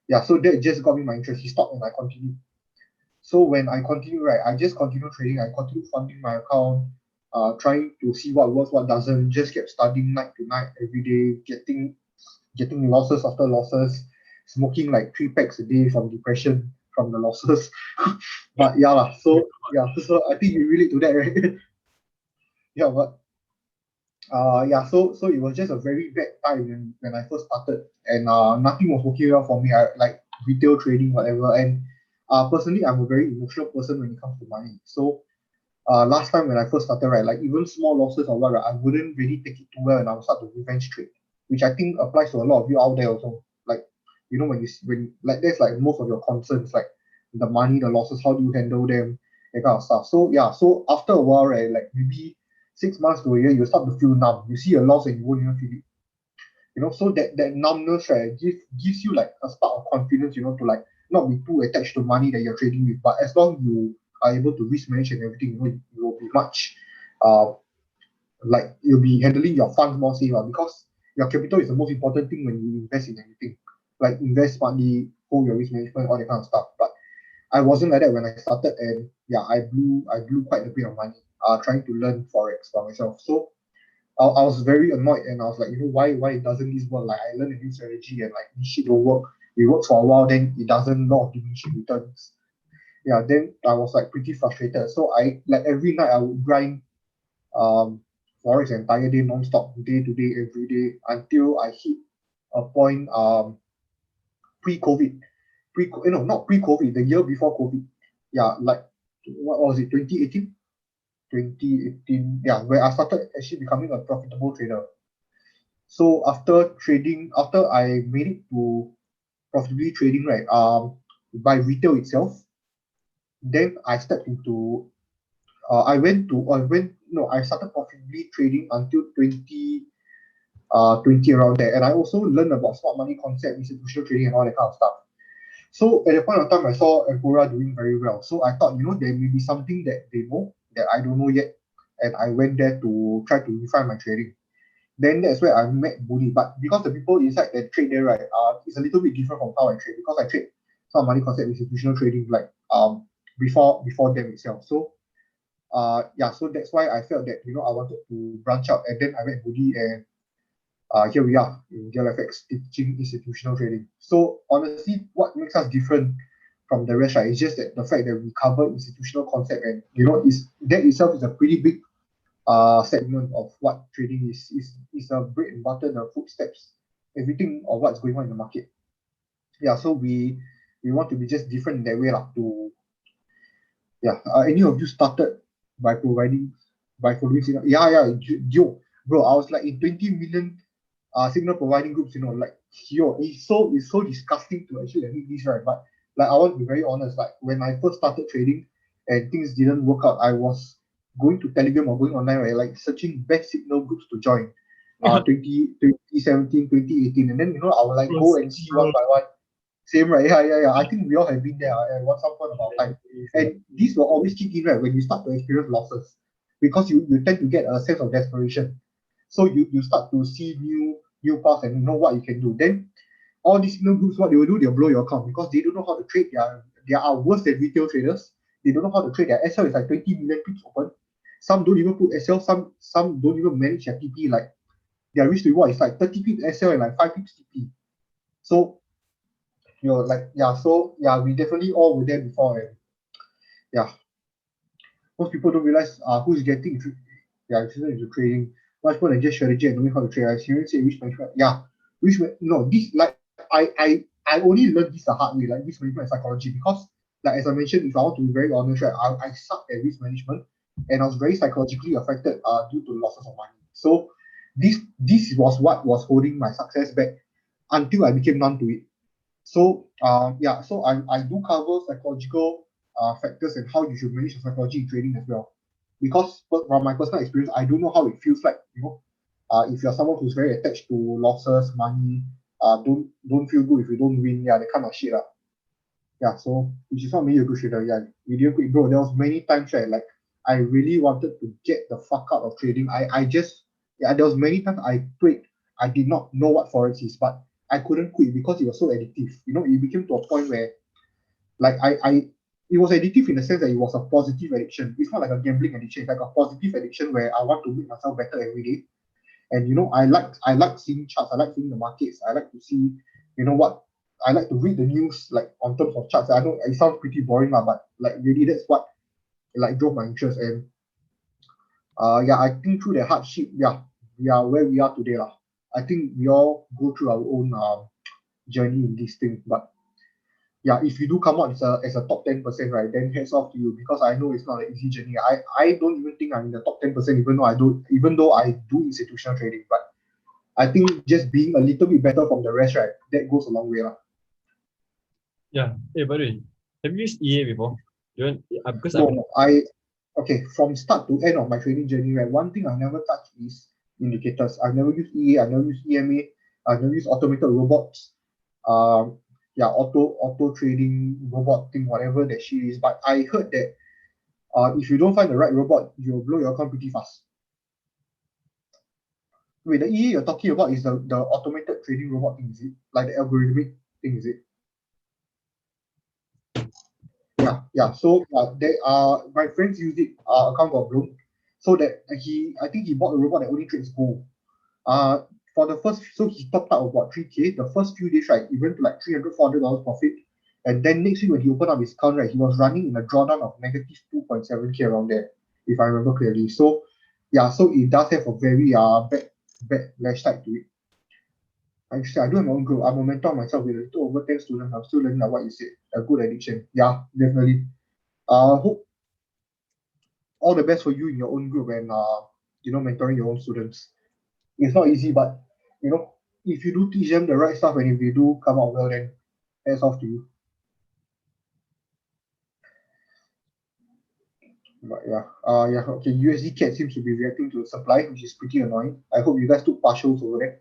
yeah, so that just got me my interest. He stopped and I continued. So when I continue, right, I just continue trading. I continue funding my account, trying to see what works, what doesn't. Just kept studying night to night every day, getting losses after losses, smoking like 3 packs a day from depression from the losses. But yeah, lah. So yeah, so I think you relate to that, right? Yeah, but yeah, so it was just a very bad time when I first started, and nothing was working well for me. I like retail trading, whatever, and personally, I'm a very emotional person when it comes to money. So last time when I first started, right, like even small losses or what, right, I wouldn't really take it too well, and I would start to revenge trade, which I think applies to a lot of you out there also. Like, when like that's like most of your concerns, like the money, the losses, how do you handle them, that kind of stuff. So yeah, so after a while, right, like maybe 6 months to a year, you start to feel numb. You see a loss and you won't even feel it. So that numbness, right, gives you like a spark of confidence, to like not be too attached to money that you're trading with. But as long you are able to risk manage and everything, you will be much uh like you'll be handling your funds more safe, because your capital is the most important thing when you invest in anything. Like invest smartly, hold your risk management, all that kind of stuff. But I wasn't like that when I started, and yeah, I blew quite a bit of money trying to learn forex by myself. So I was very annoyed, and I was like, why doesn't this work? Like I learned a new strategy and like this shit don't work. It works for a while, then it doesn't not give me shit returns. Yeah, then I was like pretty frustrated. So I like every night I would grind um forex entire day non-stop, day to day, every day, until I hit a point pre-COVID. Not pre-COVID, the year before COVID. Yeah, like what was it, 2018? 2018, yeah, where I started actually becoming a profitable trader. So after I made it to profitably trading, right, by retail itself, then I stepped into I started profitably trading until 20 around there, and I also learned about smart money concept, institutional trading, and all that kind of stuff. So at the point of time, I saw Empora doing very well. So I thought, there may be something that they know that I don't know yet. And I went there to try to refine my trading. Then that's where I met Bully. But because the people inside that trade there, right, it's a little bit different from how I trade, because I trade some money concept institutional trading like before them itself. So so that's why I felt that I wanted to branch out, and then I met Bully, and here we are in GLFX teaching institutional trading. So honestly, what makes us different from the rest, right, is just that the fact that we cover institutional concept, and is that itself is a pretty big segment of what trading is a bread and butter, the footsteps, everything of what's going on in the market. Yeah, so we want to be just different in that way lah. Any of you started by following signal? Yo, bro, I was like in 20 million signal providing groups, like it's so disgusting to actually admit this, right? But like I want to be very honest, like when I first started trading and things didn't work out, I was going to Telegram or going online, right, like searching best signal groups to join. 2017, 2018, and then I would like go and see one by one. Same, right? Yeah. I think we all have been there at some point of our time. And these will always kick in, right, when you start to experience losses, because you tend to get a sense of desperation. So you start to see new paths and know what you can do. Then all these signal groups, what they will do, they'll blow your account because they don't know how to trade. They are worse than retail traders. They don't know how to trade. Their SL is like 20 million pips open. Some don't even put SL. Some don't even manage their TP. Like their risk to reward is like 30 pips SL and like 5 pips TP. So we definitely all were there before, and most people don't realize who's getting interested into trading much more than just strategy and knowing how to trade. I seriously say risk management. This like I only learned this the hard way, like risk management and psychology, because like as I mentioned, if I want to be very honest, right, I suck at risk management, and I was very psychologically affected due to losses of money. So this was what was holding my success back until I became numb to it. So I do cover psychological factors and how you should manage your psychology in trading as well. Because from my personal experience, I don't know how it feels like, if you're someone who's very attached to losses, money, don't feel good if you don't win, that kind of shit. So which is not really a good trader. You didn't quit, bro. There was many times, right, like I really wanted to get the fuck out of trading. There was many times I prayed. I did not know what forex is, but I couldn't quit because it was so addictive. It became to a point where like it was addictive in the sense that it was a positive addiction. It's not like a gambling addiction, it's like a positive addiction where I want to make myself better every day. And I like seeing charts, I like seeing the markets, I like to see, what I like to read the news like on terms of charts. I know it sounds pretty boring, but like really that's what like drove my interest. And I think through the hardship, we are where we are today. I think we all go through our own journey in this thing. But if you do come out as a top 10%, right, then hats off to you, because I know it's not an easy journey. I don't even think I'm in the top 10%, even though I do institutional trading. But I think just being a little bit better from the rest, right, that goes a long way. Yeah. Hey, by the way, have you used EA before? Because from start to end of my trading journey, right, one thing I've never touched is indicators. I've never used EA, I've never used EMA, I've never used automated robots, auto trading robot thing, whatever that shit is. But I heard that if you don't find the right robot, you'll blow your account pretty fast. Wait, the EA you're talking about is the automated trading robot thing, is it? Like the algorithmic thing, is it? So they my friends used it, account got blown. So that I think he bought a robot that only trades gold. For the first, so he topped up about 3K. The first few days, right, he went to like $300, $400 profit. And then next week when he opened up his account, right, he was running in a drawdown of negative 2.7K around there, if I remember clearly. So so it does have a very bad side to it. I do have my own group. I'm a mentor myself with a little over 10 students. I'm still learning like what you said. A good addiction. Yeah, definitely. Hope all the best for you in your own group and mentoring your own students. It's not easy, but if you do teach them the right stuff and if they do come out well, then hats off to you. But okay. USD CAD seems to be reacting to the supply, which is pretty annoying. I hope you guys took partials over there.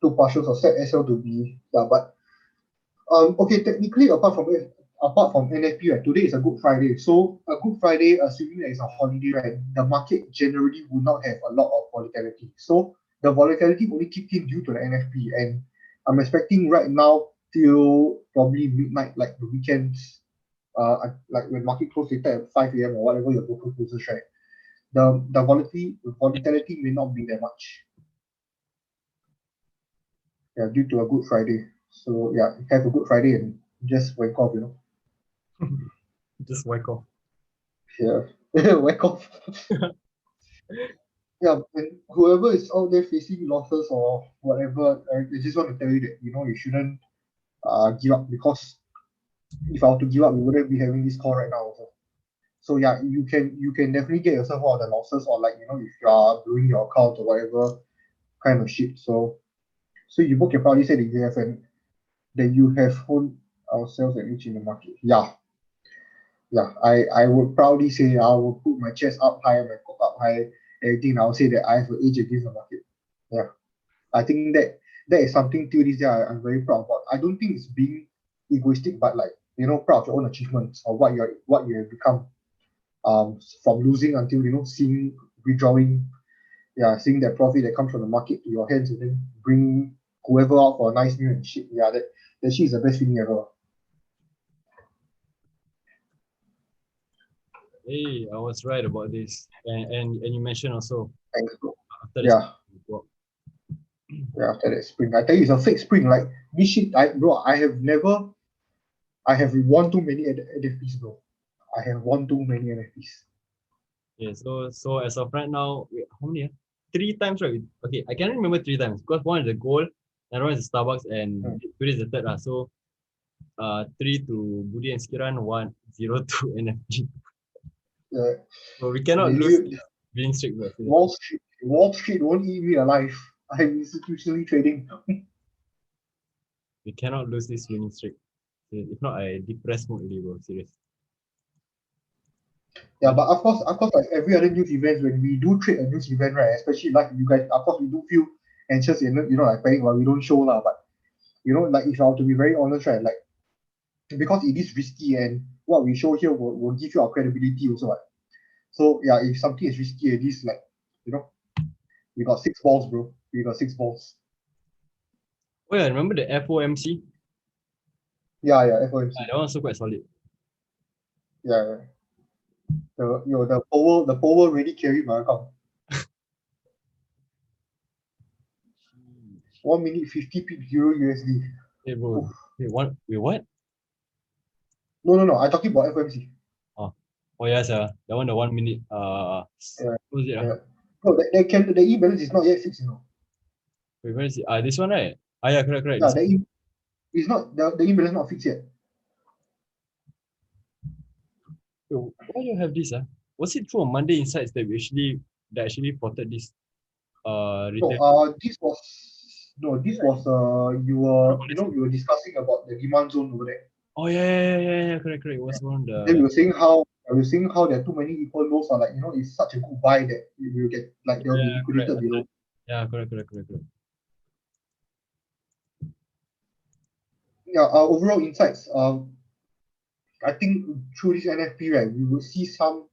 Took partials or set SL to be but Okay, technically, apart from NFP, right, today is a Good Friday. So a Good Friday, assuming that it's a holiday, right, the market generally will not have a lot of volatility. So the volatility only kicked in due to the NFP, and I'm expecting right now till probably midnight, like the weekends, like when market close later at 5 a.m. or whatever your local closes, right, the volatility may not be that much. Yeah, due to a Good Friday. So yeah, have a Good Friday and just wake off, Just wake off. Yeah, wake off. Yeah, and whoever is out there facing losses or whatever, I just want to tell you that you shouldn't give up, because if I were to give up, we wouldn't be having this call right now. Also. So yeah, you can definitely get yourself out of the losses, or like if you are doing your account or whatever kind of shit. So you book your proudly say that you have honed ourselves and reach in the market. Yeah, I would proudly say I will put my chest up high, my cock up high, everything. And I'll say that I have an edge against the market. Yeah, I think that is something till this day I'm very proud about. I don't think it's being egoistic, but like proud of your own achievements or what you have become. From losing until seeing withdrawing, yeah, seeing that profit that comes from the market to your hands and then bring whoever out for a nice meal and shit. Yeah, that shit is the best feeling ever. Hey, I was right about this. And you mentioned also Thanks, bro. after the Yeah. well, Yeah, after that spring. I tell you, it's a fake spring. Like this shit, I have won too many NFPs, bro. I have won too many NFPs. yeah, so as of right now, wait, how many? Three times, right? Okay, I cannot remember three times because one is the gold, another one is the Starbucks, and today is the third. So three to Budi and Skiran, 1-0 to NFG. Uh, So we cannot lose the, this winning streak, bro. Wall Street won't eat me alive. I'm institutionally trading. We cannot lose this winning streak. If not, I depressed mood really, bro. Serious. Yeah, but of course, like every other news event, when we do trade a news event, right? Especially like you guys, of course, we do feel anxious, like panic, but we don't show lah. But like if I were to be very honest, right, like because it is risky, and what we show here will give you our credibility also, right? So yeah, if something is risky, at least like you know, we got 6 balls, bro. We got 6 balls. Oh yeah, remember the FOMC? Yeah, FOMC. Yeah, that one also quite solid. Yeah. The power really carried my account. 1 minute 50 pip euro USD. Hey bro, Oof. what? No. I talking about FOMC. Oh yes, that one the 1 minute Yeah, what was it? yeah. No, the e-balance is not yet fixed, Wait, where is it? This one, right? Yeah, correct. Yeah, it's not the e-balance not fixed yet. Why do you have this? Was it through a Monday Insights that actually plotted this No, return? this was you were discussing about the demand zone over there. Oh yeah, correct. It was one of Then we the were saying how there are too many equal lows, are like it's such a good buy that it will get like they'll be yeah, correct. liquidated below. Yeah, correct. Yeah, our overall insights. I think through this NFP, right, we will see some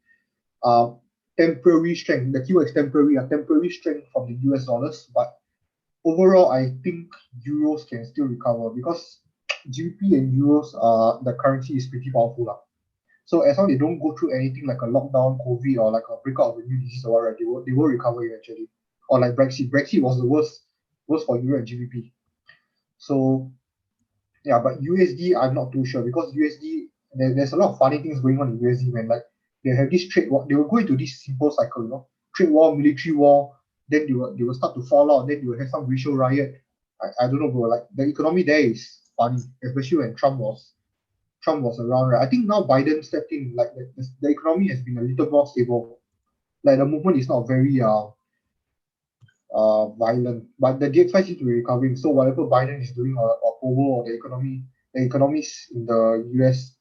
uh temporary strength. The keyword is temporary, a temporary strength from the US dollars, but overall, I think euros can still recover because GBP and euros the currency is pretty powerful lah. So as long as they don't go through anything like a lockdown, COVID, or like a breakout of a new disease or whatever, they will recover eventually. Or like Brexit. Brexit was the worst for euro and GBP. So yeah, but USD I'm not too sure because USD there's a lot of funny things going on in USD, when like they have this trade war, they will go into this simple cycle, trade war, military war, then they will start to fall out, then you will have some racial riot. I don't know, bro. Like the economy there is funny, especially when Trump was around, right? I think now Biden stepped in, like the economy has been a little more stable. Like the movement is not very violent, but the DXY seems to be recovering. So whatever Biden is doing or Powell or the economists in the US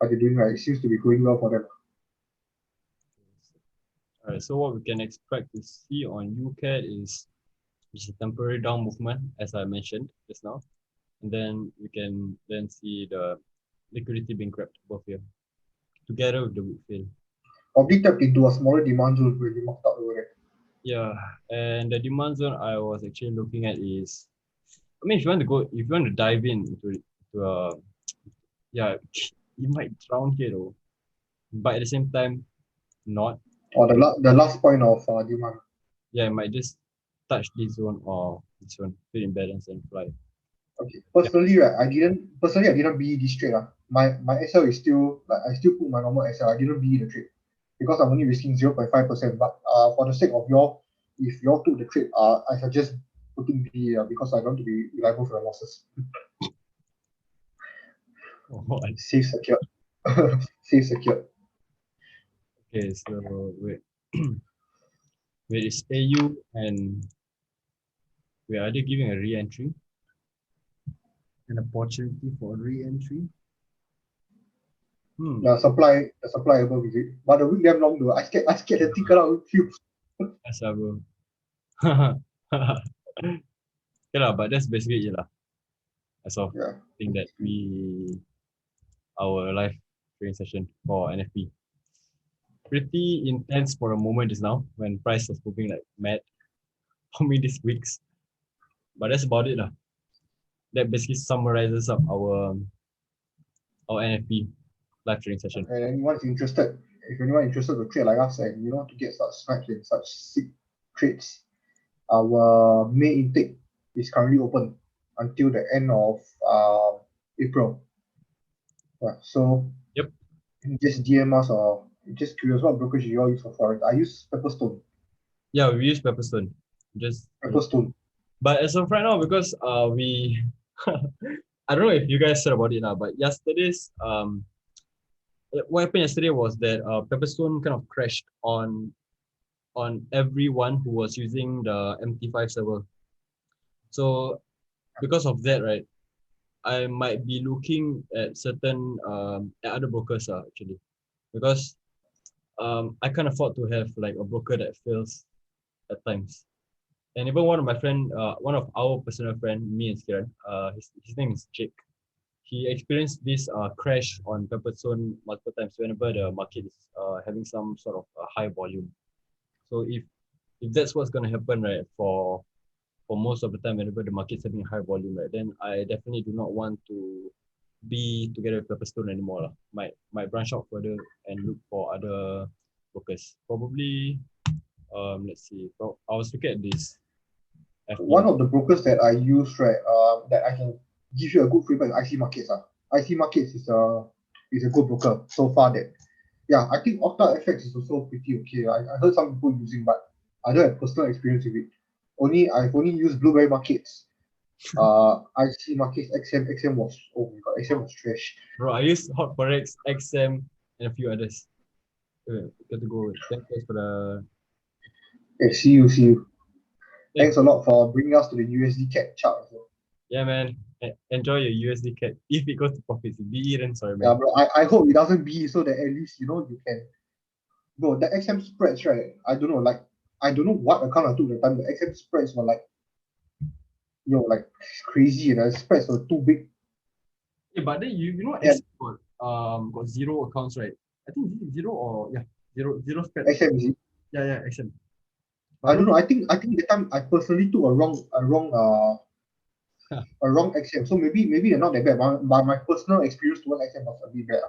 are they doing, right? It seems to be going well for them. Alright, so what we can expect to see on UCAD is just a temporary down movement, as I mentioned just now. and then we can then see the liquidity being grabbed above here together with the weak fail. Probably tapped into a smaller demand zone where you marked out over there. Yeah, and the demand zone I was actually looking at is, I mean, if you want to dive in into yeah, you might drown here though, but at the same time, not. Or the last point of demand. Yeah, it might just touch this zone or this one, feel imbalance and fly. Okay. Personally, I didn't be this trade. My SL is still like I still put my normal SL. I didn't be the trade because I'm only risking 0.5%. But for the sake of if y'all took the trade, I suggest putting B because I don't want to be liable for the losses. Oh, Safe secured. Safe secured. okay, so wait, wait, is AU and wait, are they giving a re-entry? An opportunity for re-entry? The supply above is it. But the week damn long though. I scared the thing out with you. That's bro. Okay lah, but that's basically it lah. As of Yeah. thing that our live trading session for NFP. Pretty intense for a moment just now when price was moving like mad for me this weeks. But that's about it lah. That basically summarizes up our NFP live trading session. And if anyone interested to trade like us and to get such snipes and such sick trades, our May intake is currently open until the end of April. Yeah, so Yep. just DM us or just curious what brokerage you all use for forex. I use Pepperstone. Yeah, we use Pepperstone. Just Pepperstone. but as of right now, because we I don't know if you guys heard about it now, but yesterday's what happened yesterday was that Pepperstone kind of crashed on everyone who was using the MT5 server. So because of that, right, I might be looking at certain at other brokers actually, because I can't afford to have like a broker that fails at times. And even one of our personal friend, me and Kiran, his name is Jake. He experienced this crash on Pepperstone multiple times whenever the market is having some sort of high volume. So if that's what's going to happen, right, for most of the time whenever the market's having a high volume, right, then I definitely do not want to be together with Pepperstone anymore lah. Might branch out further and look for other brokers. Probably, let's see. I was looking at this. One of the brokers that I use, right, that I can give you a good feedback is IC Markets. IC Markets is a good broker so far. I think Octa FX is also pretty okay. I heard some people using, but I don't have personal experience with it. I've only used Blueberry Markets. IC Markets, XM was, oh my god, XM was trash. Bro, I use Hot Forex, XM, and a few others. Got to go. Thanks for the. Okay, see you. Yeah. Thanks a lot for bringing us to the USD CAD chart. Yeah, man. Enjoy your USD CAD. If it goes to profits, be then sorry, man. Yeah, bro. I hope it doesn't be so that at least you can. Bro, the XM spreads, right? I don't know what account I took the time. The XM spreads were like, like crazy. The spreads were too big. Yeah, but then you know Yeah. XM got zero accounts, right? I think zero or zero spread. XM is it? Yeah, XM. I don't know. I think the time I personally took a wrong XM. So maybe they're not that bad. But my personal experience towards XM was a bit bad.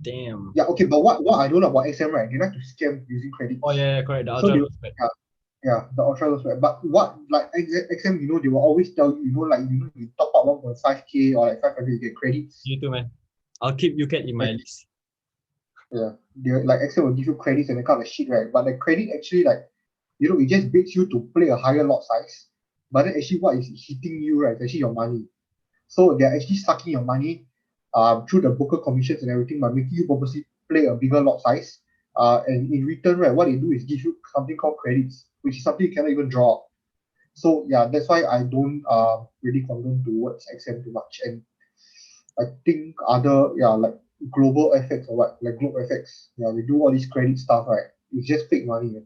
Damn. Yeah, okay, but what I don't know about XM, right? They like to scam using credits. Oh yeah, correct. The So ultra they, low spread. yeah, the ultra low spread. But what like XM, they will always tell you, you top up 1.5K or like 500, you get credits. You too, man. I'll keep UCAD in my list. Yeah, they like XM will give you credits and that kind of shit, right? But the credit actually it just begs you to play a higher lot size. But then actually what is hitting you, right, is actually your money. So they're actually sucking your money through the broker commissions and everything by making you purposely play a bigger lot size. And in return, right, what they do is give you something called credits, which is something you cannot even draw. So yeah, that's why I don't really condone towards XM too much. And I think other like global FX or what, like Globe FX, they do all this credit stuff, right? It's just fake money.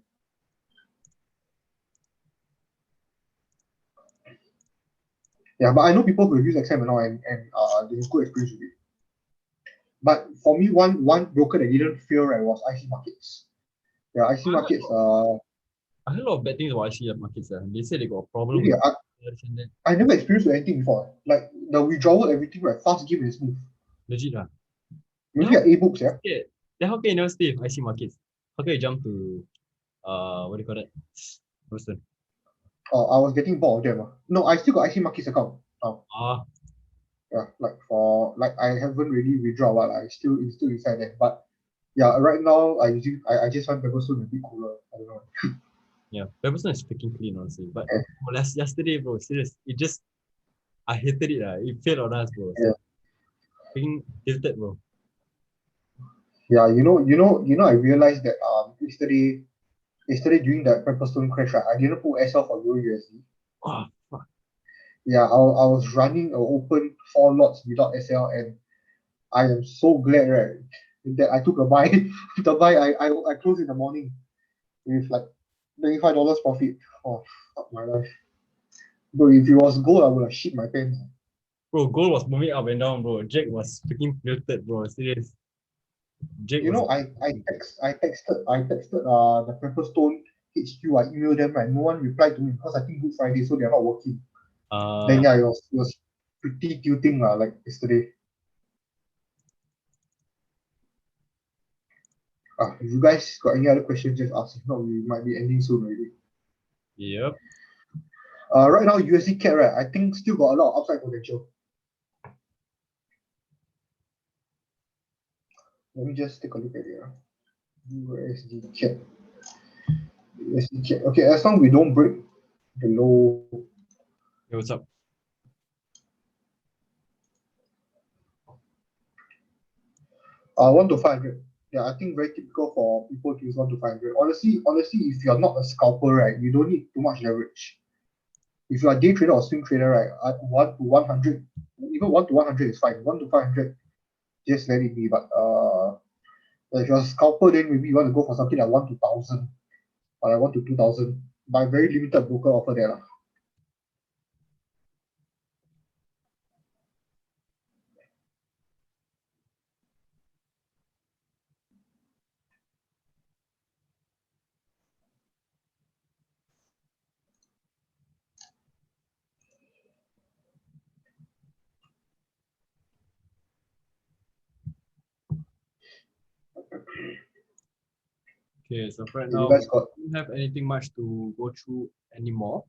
Yeah, but I know people who use XM now and they have good experience with it. But for me, one broker that didn't fail right was IC Markets. Yeah, IC Markets. I heard a lot of bad things about IC markets. They say they got a problem Really, with this and that. I never experienced with anything before. Like the withdrawal, everything right, fast, give and smooth. Legit. Maybe at A-books, yeah. Okay. Then how can you never stay with IC markets? How can you jump to what do you call that? Person. I was getting bored of them. No, I still got IC Markets account. Ah, Yeah, like I haven't really withdrawn, but it's still inside there. But yeah, right now I just find Pepperstone a bit cooler. I don't know. yeah. Person is freaking clean, honestly. But Yeah. yesterday, bro, serious. I hated it. It failed on us, bro. Yeah. Freaking tilted, bro. Yeah, I realized that yesterday during that Pepperstone crash, right, I didn't put SL for Euro USD. Oh, fuck. Yeah, I was running a open 4 lots without SL, and I am so glad, right, that I took a buy. The buy I closed in the morning with like $25 profit. Oh, fuck my life. Bro, if it was gold, I would have shit my pants. Bro, gold was moving up and down, bro. Jack was freaking tilted, bro. Serious. Jake You was. know, I texted the Pepperstone HQ. I emailed them, right. No one replied to me because I think Good Friday, so they're not working. Then yeah, it was pretty tilting like yesterday. If you guys got any other questions, just ask. If not, we might be ending soon already. Yep. Right now USD CAD, right, I think still got a lot of upside potential. Let me just take a look at it. USD CAD. USD CAD. Okay, as long as we don't break the low. Hey, what's up? 1 to 500. Yeah, I think very typical for people to use 1 to 500. Honestly, if you're not a scalper, right, you don't need too much leverage. If you're a day trader or swing trader, right, at 1 to 100, even 1 to 100 is fine. 1 to 500, just let it be. But if you're a scalper, then maybe you want to go for something like 1 to 1,000 or like 1 to 2,000. But very limited broker offer there. Okay, so right You now guys we got don't have anything much to go through anymore.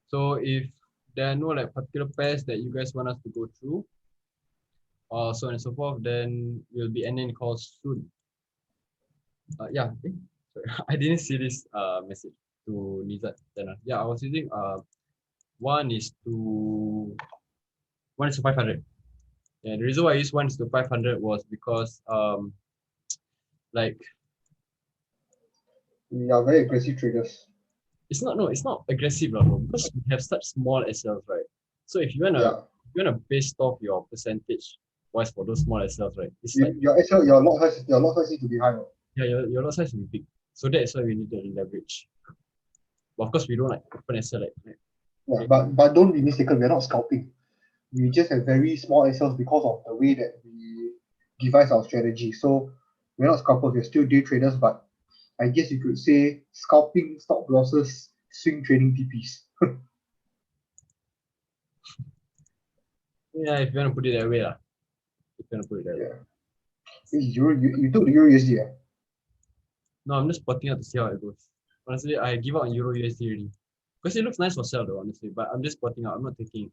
So if there are no like particular pairs that you guys want us to go through, or so on and so forth, then we'll be ending the call soon. Yeah, sorry, I didn't see this message to Nizat. Yeah, I was using one is to 500. Yeah, the reason why I used 1 is to 500 was because like we are very aggressive traders. it's not aggressive bro, because we have such small SLs, right? So if Yeah. you wanna base off your percentage wise for those small SLs, right? It's like Your SL, your lot size need to be high. yeah, your lot size will be big. So that's why we need to leverage. But of course we don't like open SL like Yeah, but don't be mistaken, we're not scalping. We just have very small SLs because of the way that we devise our strategy. So we're not scalpers, we're still day traders, but I guess you could say scalping stop losses, swing trading TPs. yeah, if you wanna put it that way lah. If you wanna put it that way. Yeah. You took the Euro USD, eh? No, I'm just spotting out to see how it goes. Honestly, I give up on Euro USD already. Because it looks nice for sell though, honestly. But I'm just spotting out. I'm not taking.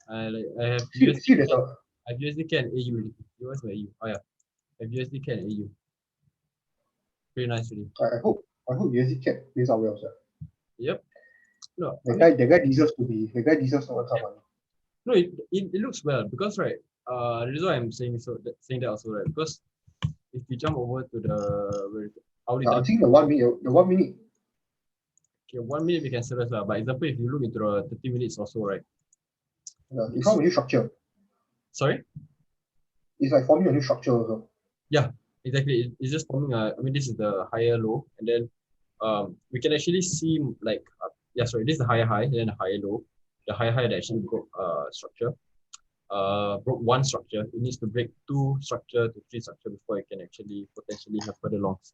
I have See, there's USD. a I have USD and AU already. US or AU? Oh yeah. I have USD and AU. Pretty nice really. I hope USD CAD plays out well, sir. Yep. No, The guy deserves to earn some money. no, it looks well because right. The reason why I'm saying that also right, because if you jump over to the hourly I'm time, seeing the 1 minute. okay, 1 minute we can service lah. But example, if you look into the 30 minutes or so, right? It's not a new structure. Sorry. It's like forming a new structure also. Yeah, exactly. It's just forming a. I mean, this is the higher low, and then we can actually see like this is the higher high and then the higher low, the high that actually broke structure, broke one structure, it needs to break two structure to three structure before it can actually potentially have further longs.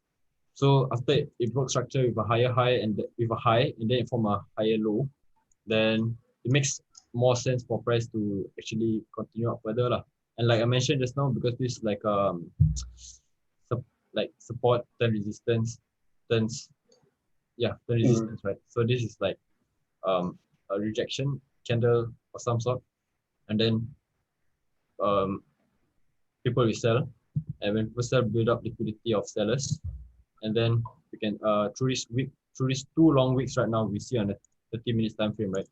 So after it broke structure with a higher high and with a high, and then it form a higher low, then it makes more sense for price to actually continue up further lah. And like I mentioned just now, because this is like like support, turn resistance, turns turn resistance, right? So this is like a rejection candle of some sort, and then um people will sell, and when people sell, build up liquidity of sellers, and then we can through these 2 long weeks right now we see on the 30 minutes time frame, right?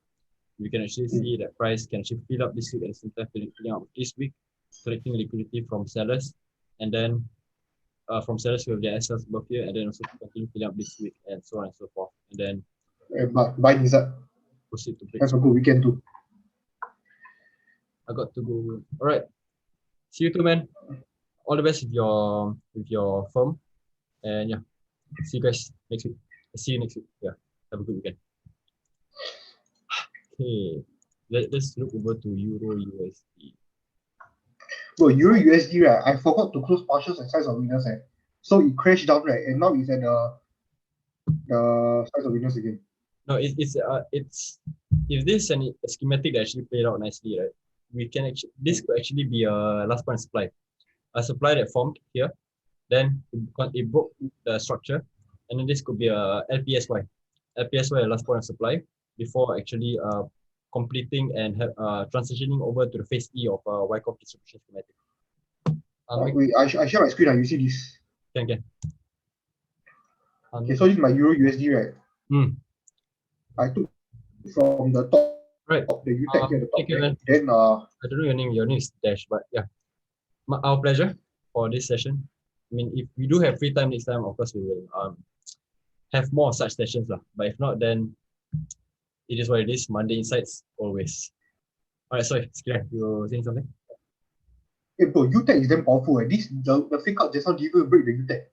We can actually see that price can actually fill up this week and sometimes filling up this week, collecting liquidity from sellers, and then from sellers who have their assets above here, and then also continue filling up this week, and so on and so forth, and then But buy inside. proceed to break. Have a good weekend too. I got to go. All right, see you too, man. All the best with your firm, and yeah, see you guys next week. See you next week. Yeah, have a good weekend. Okay, let's look over to Euro USD. Bro, Euro USD, right? I forgot to close partials and size of winners, so it crashed down, right? And now it's at the size of winners again. No, it's if this is a schematic that actually played out nicely, right? We can actually this could actually be a last point supply, a supply that formed here, then it broke the structure, and then this could be a LPSY, a last point of supply before actually completing and transitioning over to the phase E of Wyckoff distribution schematic. Wait, I share my screen. You see this? Can. Okay, so this is my Euro USD, right? I took from the top, right. The UTEC here, the top. Okay, then I don't know your name. Your name is Dash, but yeah, our pleasure for this session. I mean, if we do have free time next time, of course we will have more of such sessions lah. But if not, then it is what it is. Monday Insights always. All right, sorry, Skira, you were saying something? Hey bro, UTEC is damn powerful. The fake out just now didn't even break the UTEC.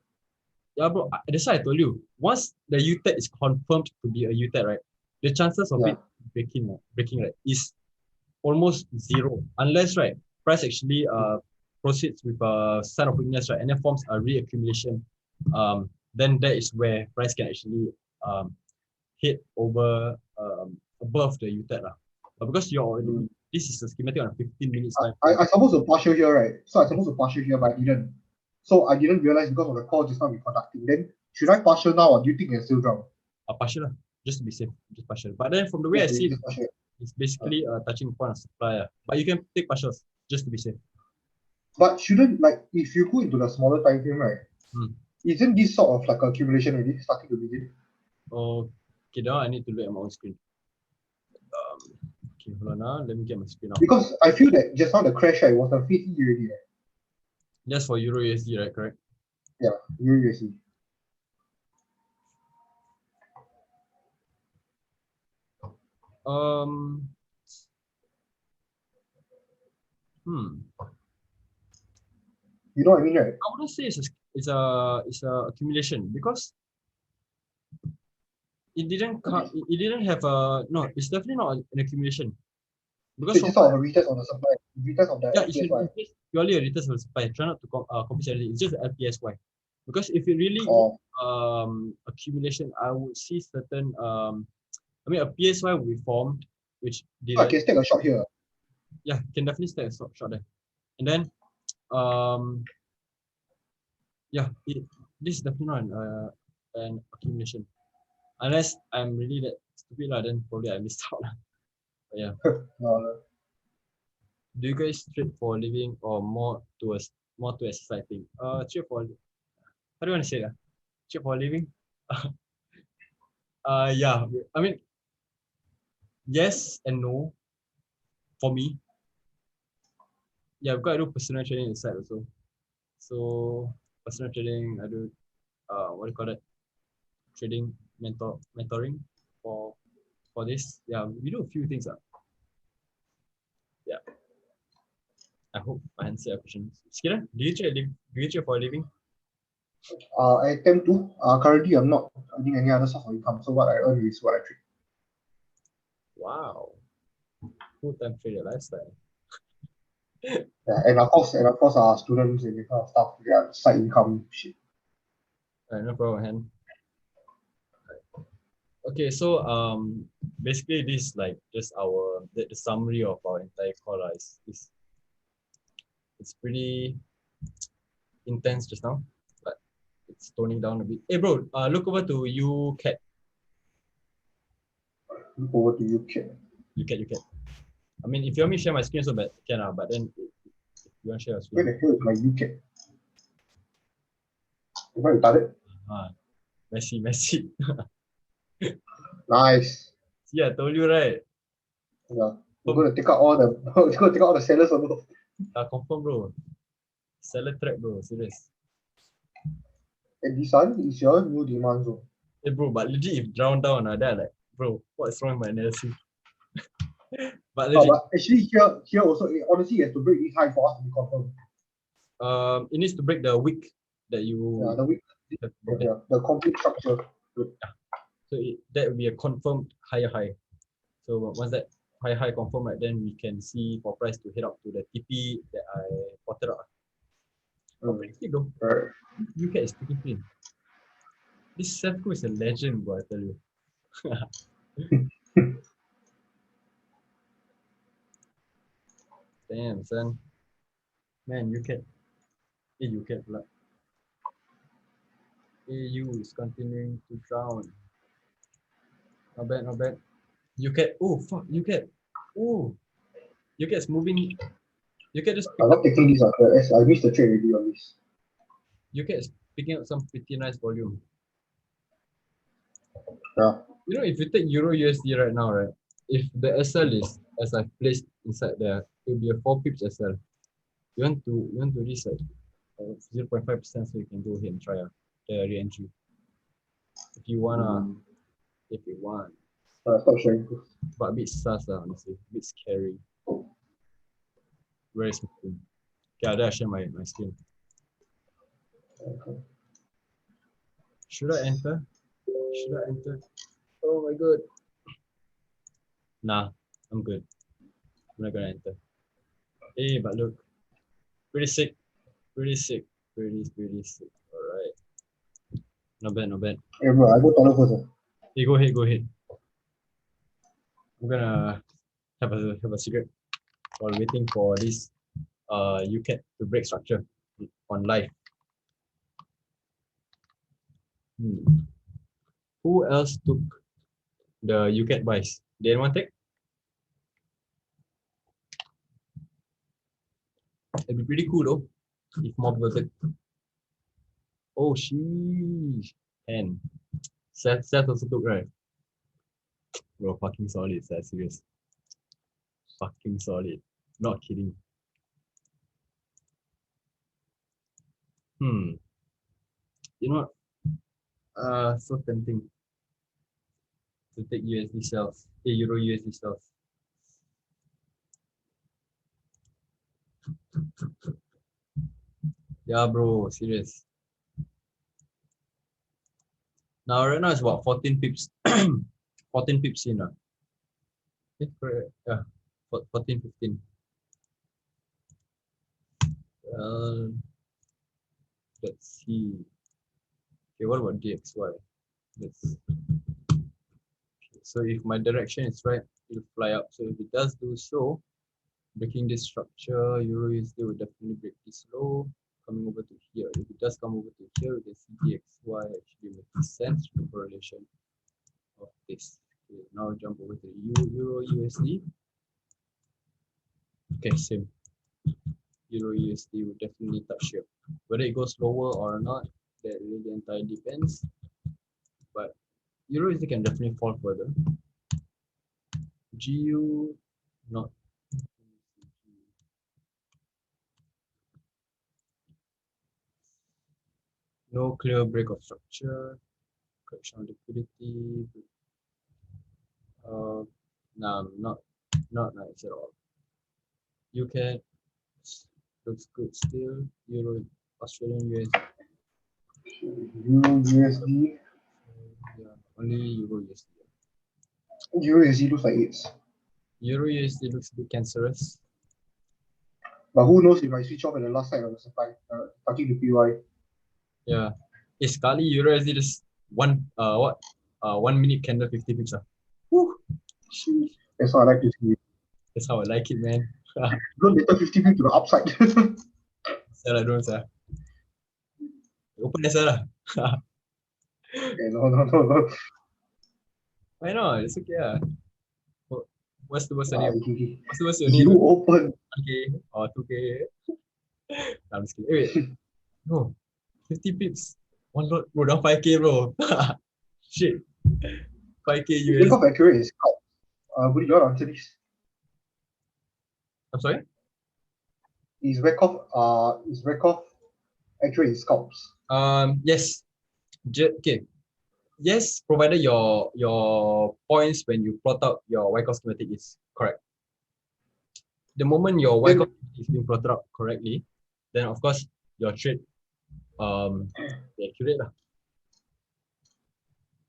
Yeah, bro. That's why I told you. Once the UTEC is confirmed to be a UTEC, right, the chances of it breaking right is almost zero, unless right price actually proceeds with a sign of weakness, right, and then forms a reaccumulation. Then that is where price can actually hit over above the UTEC lah. But because this is a schematic on a 15 minutes time. I supposed to partial here, right? So I supposed to partial here, but I didn't. So I didn't realize because of the call just now we conducting. Then should I partial now, or do you think it's still drop? Partial lah, just to be safe, just partial. But then from the way I see it, it's basically touching point of supply. But you can take partials just to be safe. But shouldn't, like, if you go into the smaller time frame, right? Isn't this sort of like accumulation already starting to begin? Okay, now I need to look at my own screen. Okay, hold on now. Let me get my screen up. Because I feel that just now the crash, right, was a phase E already. Right? That's for Euro USD, right? Correct? Yeah, Euro USD. You know what I mean, right? I wouldn't say it's a accumulation because it didn't have a it's definitely not an accumulation. Because it's just a retest on the supply, retest of the LPSY. It's purely a retest of the supply. Try not to compensate it. It's just the LPSY. Because if it really accumulation, I would see certain I mean a PSY will be formed, which I can take a shot here. Yeah, can definitely take a shot there. And then this is definitely not an accumulation. Unless I'm really that stupid, then probably I missed out. But yeah. Do you guys trade for a living or more to exciting? Trade for, how do you want to say that? Trade for a living? Yeah, I mean, yes and no for me. Yeah, because I do personal trading inside also. So personal trading, I do what do you call it? Trading mentoring for this. Yeah, we do a few things. Yeah. I hope I answered your question. Skira, do you trade for a living? I attempt to. Currently, I'm not earning any other source of income. So what I earn is what I trade. Wow. Full-time trader lifestyle. Yeah, and of course, our students and this kind of stuff, yeah, side income shit. Alright, no problem, Han. Okay, so basically this is like just the summary of our entire call. It's pretty intense just now, but it's toning down a bit. Hey bro, look over to you, cat. Look over to you, kid. You cat. I mean, if you want me to share my screen, so bad can but then if you want to share your Where screen, the hell is my UCAT? Am I retarded? messy. Nice. See, I told you right. Yeah. We're gonna take out all the we're gonna take out all the sellers on the Confirm bro. Seller trap bro, serious. and this one is your new demand zone. Hey bro, but legit if drown down, then I like, bro, what's wrong with my analysis? But No, legit, but actually here also honestly you have to break this high for us to be confirmed. it needs to break the wick that Yeah, you the week have broken. yeah, the complete structure. So that would be a confirmed higher high. So once that high confirm, right, then we can see for price to head up to the TP that I plotted out. Oh, pretty sick though. Right. UK is pretty clean. This Sefco is a legend, bro, I tell you. Damn, son. Man, UK. Hey, UK, blood. AU is continuing to drown. Not bad, not bad. UK. Oh, fuck, UK. Oh, UK is moving. UK just I'm picked not up. taking this as I missed the trade already on this. UK is picking up some pretty nice volume. Yeah. You know, if you take Euro USD right now, right? If the SL is as I've placed inside there, it will be a 4 pips SL. You want to reach like 0.5%, so you can go ahead and try the re-entry. If you wanna, if you want. Stop sharing this. But a bit sus, honestly. A bit scary. Very smooth. Okay, I'll share my screen. Okay. Should I enter? Should I enter? Oh my god. Nah, I'm good. I'm not gonna enter. Hey, but look. Pretty sick. Pretty sick. Pretty sick. Alright. Not bad, not bad. Hey bro, I go toilet first. Hey, go ahead, go ahead. I'm gonna have a cigarette while waiting for this UCAT to break structure on live. Who else took the UCAT buys? Did anyone take? It'd be pretty cool though if more people take. Oh sheesh. And Seth also took, right? Bro, fucking solid, Seth, serious. Fucking solid. Not kidding. You know what? So tempting to take USD shells, Euro USD shells. Yeah, bro, serious. Now, right now it's about 14 pips. 14 pips in. Correct. Yeah, 14, 15. Let's see. Okay, what about DXY? Let's. Okay, so if my direction is right, it'll fly up. So if it does do so, breaking this structure, Euro USD will definitely break this low, coming over to here. If it does come over to here, we can see DXY actually making sense for correlation of this. Okay, now jump over to Euro USD. Okay, same. Euro USD will definitely touch here. Whether it goes lower or not, that really entirely depends. But Euro USD can definitely fall further. GU, not. No clear break of structure, correction of liquidity. No, not nice at all. UK looks good still. Euro, Australian US, Euro USD. yeah, only Euro USD. Euro USD looks like it's Euro USD looks a bit cancerous. But who knows if I switch off at the last side of the supply, touching the PY. Yeah. It's Kali Euro USD just 1 minute candle 50 pips. Woo. Sheesh. That's what I like to see. That's how I like it, man. Go later 50 to the upside. Sell lah, don't sell. Open as lah. No. Why not? It's okay. What's the worst on it? What's the worst on You it? open. 1K or 2K? I'm just kidding. Wait. No. 50 pips. One lot. Bro, down 5K, bro. Shit. 5K Break US. off accurate is scalp. Would you want to answer this? I'm sorry? Is Rekoff accurate in scalps? Yes. Okay. Yes, provided your points when you plot out your Wyckoff schematic is correct. The moment your Wyckoff is being plotted out correctly, then of course your trade be accurate lah.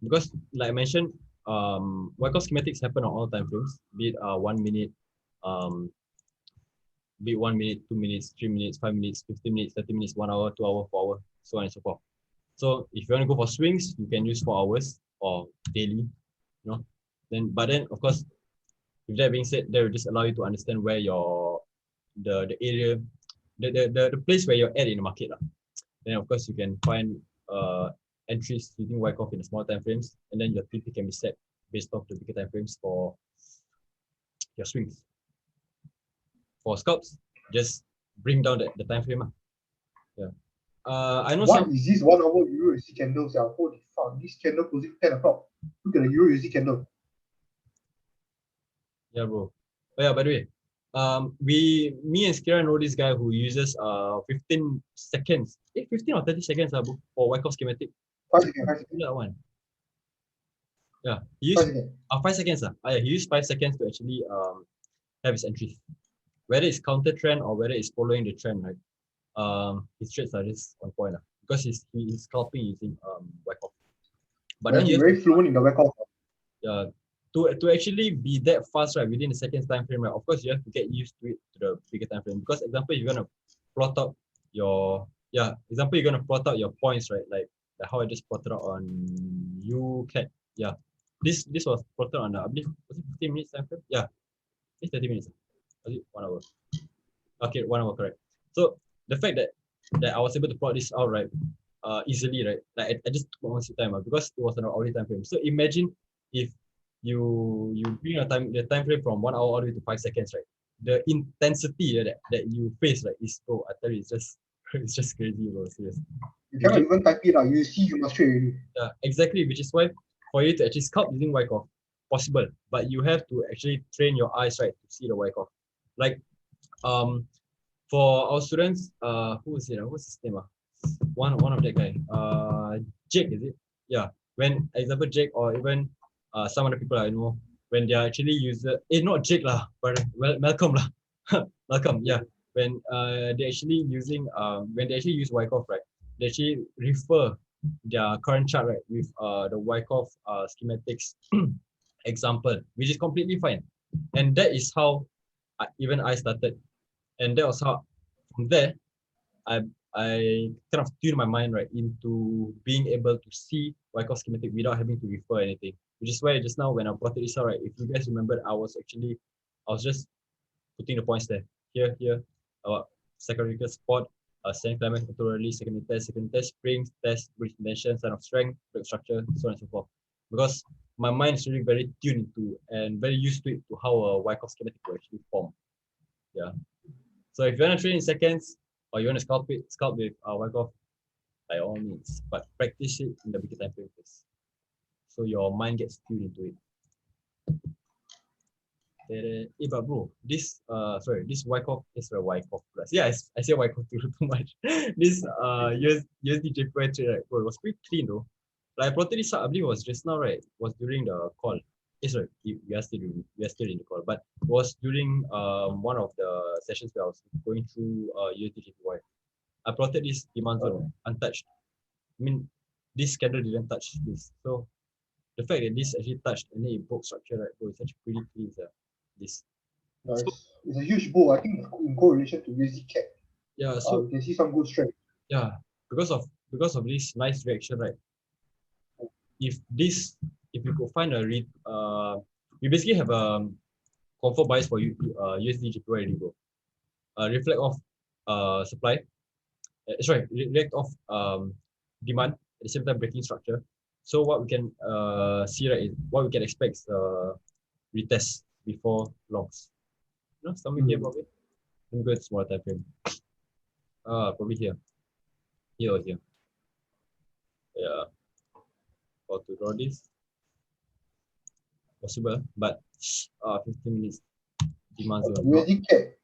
Because like I mentioned, Wyckoff schematics happen on all time frames, be it 1 minute, be it 1 minute, 2 minutes, 3 minutes, 5 minutes, 15 minutes, 30 minutes, 1 hour, 2 hour, 4 hour, so on and so forth. So if you want to go for swings, you can use 4 hours or daily, you know. But then of course, with that being said, that will just allow you to understand where your the area, the place where you're at in the market lah. Then of course you can find entries using Wyckoff in the small time frames, and then your TP can be set based off the bigger time frames for your swings. For scalps, just bring down the time frame lah. Yeah. I know What is this 1 hour Euro USD candles? Holy fuck, this candle closing 10 o'clock. Look at the Euro USD candle. Yeah, bro. Oh yeah, by the way, me and Skira know this guy who uses 15 seconds, 15 or 30 seconds for Wyckoff schematic. 5 seconds, 5 seconds. That one. Yeah, he 5 used seconds. 5 seconds. Yeah, he used 5 seconds to actually have his entries. Whether it's counter trend or whether it's following the trend, right? His trades are just on point because he's scalping using Wyckoff. But then He's you have very fluent in the Wyckoff. to actually be that fast, right, within the second time frame, right, of course you have to get used to it to the bigger time frame. Because example, you're gonna plot out your points, right? Like how I just plotted out on UCAT. Yeah. This was plotted on I believe, was it 15 minutes time frame? Yeah. It's 30 minutes. Was it 1 hour? Okay, 1 hour, correct. So the fact that I was able to plot this out, right, easily, right? Like I just took my own time because it was an hourly time frame. So imagine if you bring the time frame from 1 hour all the way to 5 seconds, right? The intensity that you face, right, is I tell you, it's just crazy, bro. Serious. You cannot even type it out. You see, you must trade already. Yeah, exactly. Which is why for you to actually scalp using Wyckoff, possible, but you have to actually train your eyes, right, to see the Wyckoff. Like for our students, who is it? What's his name? One of that guy. Jake, is it? Yeah. When example Jake or even some other people I know, when they are actually not Jake lah, but Malcolm lah. Malcolm, yeah. When they actually use Wyckoff, right? They actually refer their current chart, right, with the Wyckoff schematics example, which is completely fine. And that is how even I started. And that was how from there I kind of tuned my mind right into being able to see Wyckoff schematic without having to refer anything. Which is why just now when I plotted this out, right, if you guys remember, I was just putting the points there. Here, second spot, second climax, temporarily, second test, springs, test, bridge tension, sign of strength, break structure, so on and so forth. Because my mind is really very tuned into and very used to it to how a Wyckoff schematic will actually form. Yeah. So if you want to train in seconds or you want to scalp with Wyckoff, by all means, but practice it in the bigger time frame first, so your mind gets tuned into it. But bro, this Wyckoff is a Wyckoff plus. Yeah, I say Wyckoff too much. This USD JPY trade, right, bro, it was pretty clean though. Like I plotted this out, I believe it was just now, right? It was during the call. Sorry, we are still in the call, but it was during one of the sessions where I was going through USD JPY. I plotted this demand zone untouched. I mean, this candle didn't touch this. So the fact that this actually touched and then it broke structure, right, bro, it's actually pretty clean. This. So Nice. It's a huge bull. I think in correlation to USD CAD, yeah, so we can see some good strength. yeah, because of this nice reaction, right? If this if you could find we basically have a comfort bias for USD GPY already, bro. Reflect off supply, sorry, react off demand at the same time breaking structure. So what we can see, right, is what we can expect is retest before longs. You know, somewhere here probably. Let me go to smaller time frame. Probably here or here. Yeah, or to draw this possible, but 15 minutes demand zone. USD CAD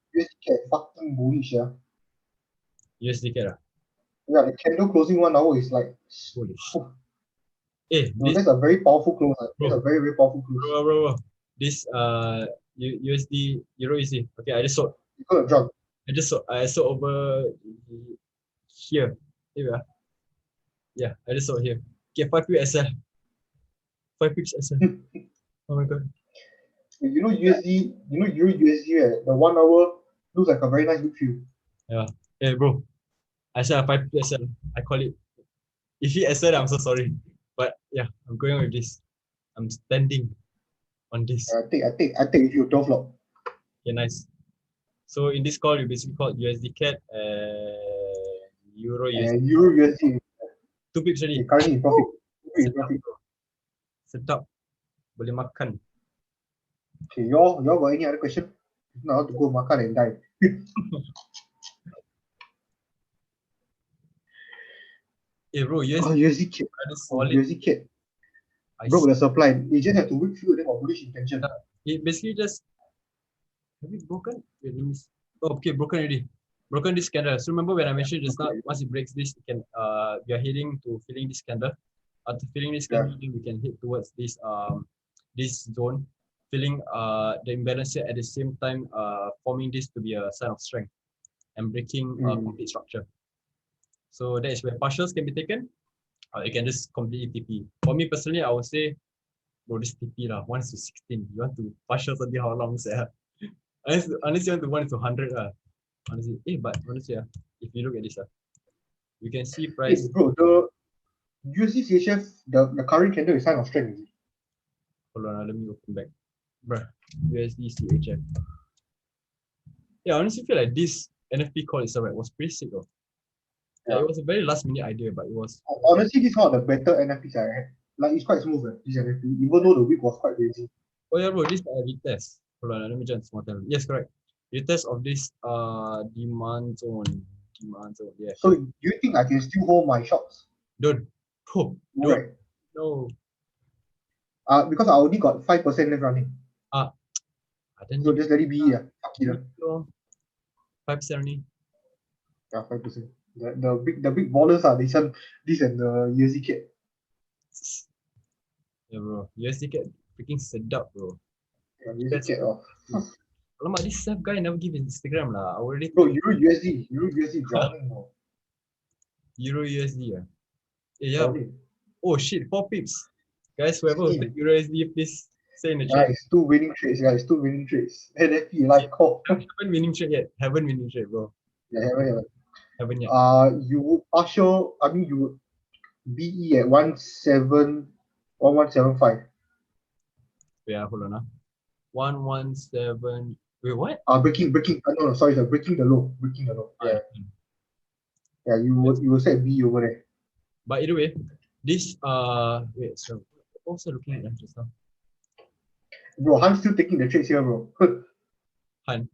fucking bullish, yeah. USD CAD. Yeah, the candle closing 1 hour is like, Holy shit. oh, no, This that's a very powerful close. That's bro, a very, very powerful close. bro. This USD Euro USD. Okay, You could have drunk. I saw over here. Here, yeah, I just saw here. Okay, 5 pips SL. 5 pips SL. Oh my god. You know Euro USD, right? The 1 hour looks like a very nice big field. Yeah. Hey bro, I said 5 pips SL. I call it. If he SL, I'm so sorry. But yeah, I'm going with this. I'm standing on this. I take with you 12 flop. Okay, nice. So in this call, you basically called USD CAD and Euro USD. And Euro USD 2 pips already. currently in profit. Sedap, bro. Sedap. Boleh makan. Okay, y'all got any other question? If not, how to go makan and die. Hey bro, Oh, USD USD CAD. kind of solid. USD CAD. Broke the supply. It just have to weak field then got bullish intention. It basically just have it broken? Wait, let me see. Oh, okay, broken already. Broken this candle. So remember when I mentioned just now, once it breaks this, it can we are heading to filling this candle. After filling this candle, then we can head towards this zone, filling the imbalance here at the same time forming this to be a sign of strength and breaking complete structure. So that is where partials can be taken. You can just completely TP. For me personally, I would say, bro, this TP lah, 1 to 16. You want to partials until how long, sir? Unless you want to 1 to 100 honestly. But honestly, if you look at this, you can see price. Hey, bro, the USD CHF, the current candle is sign of strength. Hold on, let me open back. Bruh, USD CHF. Yeah, I honestly feel like this NFP call itself was pretty sick though. Yeah, it was a very last minute idea, but it was. Honestly, this is one of the better NFPs I had. Like, it's quite smooth, this NFP, even though the week was quite crazy. Oh yeah, bro, this is a retest. Hold on, let me just small time. Yes, correct. Retest of this demand zone. Yeah. So do you think I can still hold my shots? Don't. Oh, don't. Right. No. Because I only got 5% left running. Then So just let it be. Fuck it. 5% only. Yeah, 5%. The big ballers are this and the USD CAD. Yeah, bro. USD CAD freaking sedap, bro. Yeah, USD CAD off. Alamak, this self guy never give Instagram lah. I already. Bro, Euro USD drowning, bro. Euro USD. Yeah. Drowning. Oh shit, 4 pips. Guys, whoever will take Euro USD, please say in the chat. Guys, 2 winning trades, guys. 2 winning trades. NFP live call. Haven't winning trade yet. Haven't winning trade, bro. Yeah, Haven't yet. You would you would BE at 1175. Yeah, hold on. 117. Wait, what? Breaking. No, sorry, sir. Breaking the low. Yeah. Yeah, you will set B over there. But either way, this wait, so also looking at that just now. Bro, I'm still taking the trades here, bro. Han.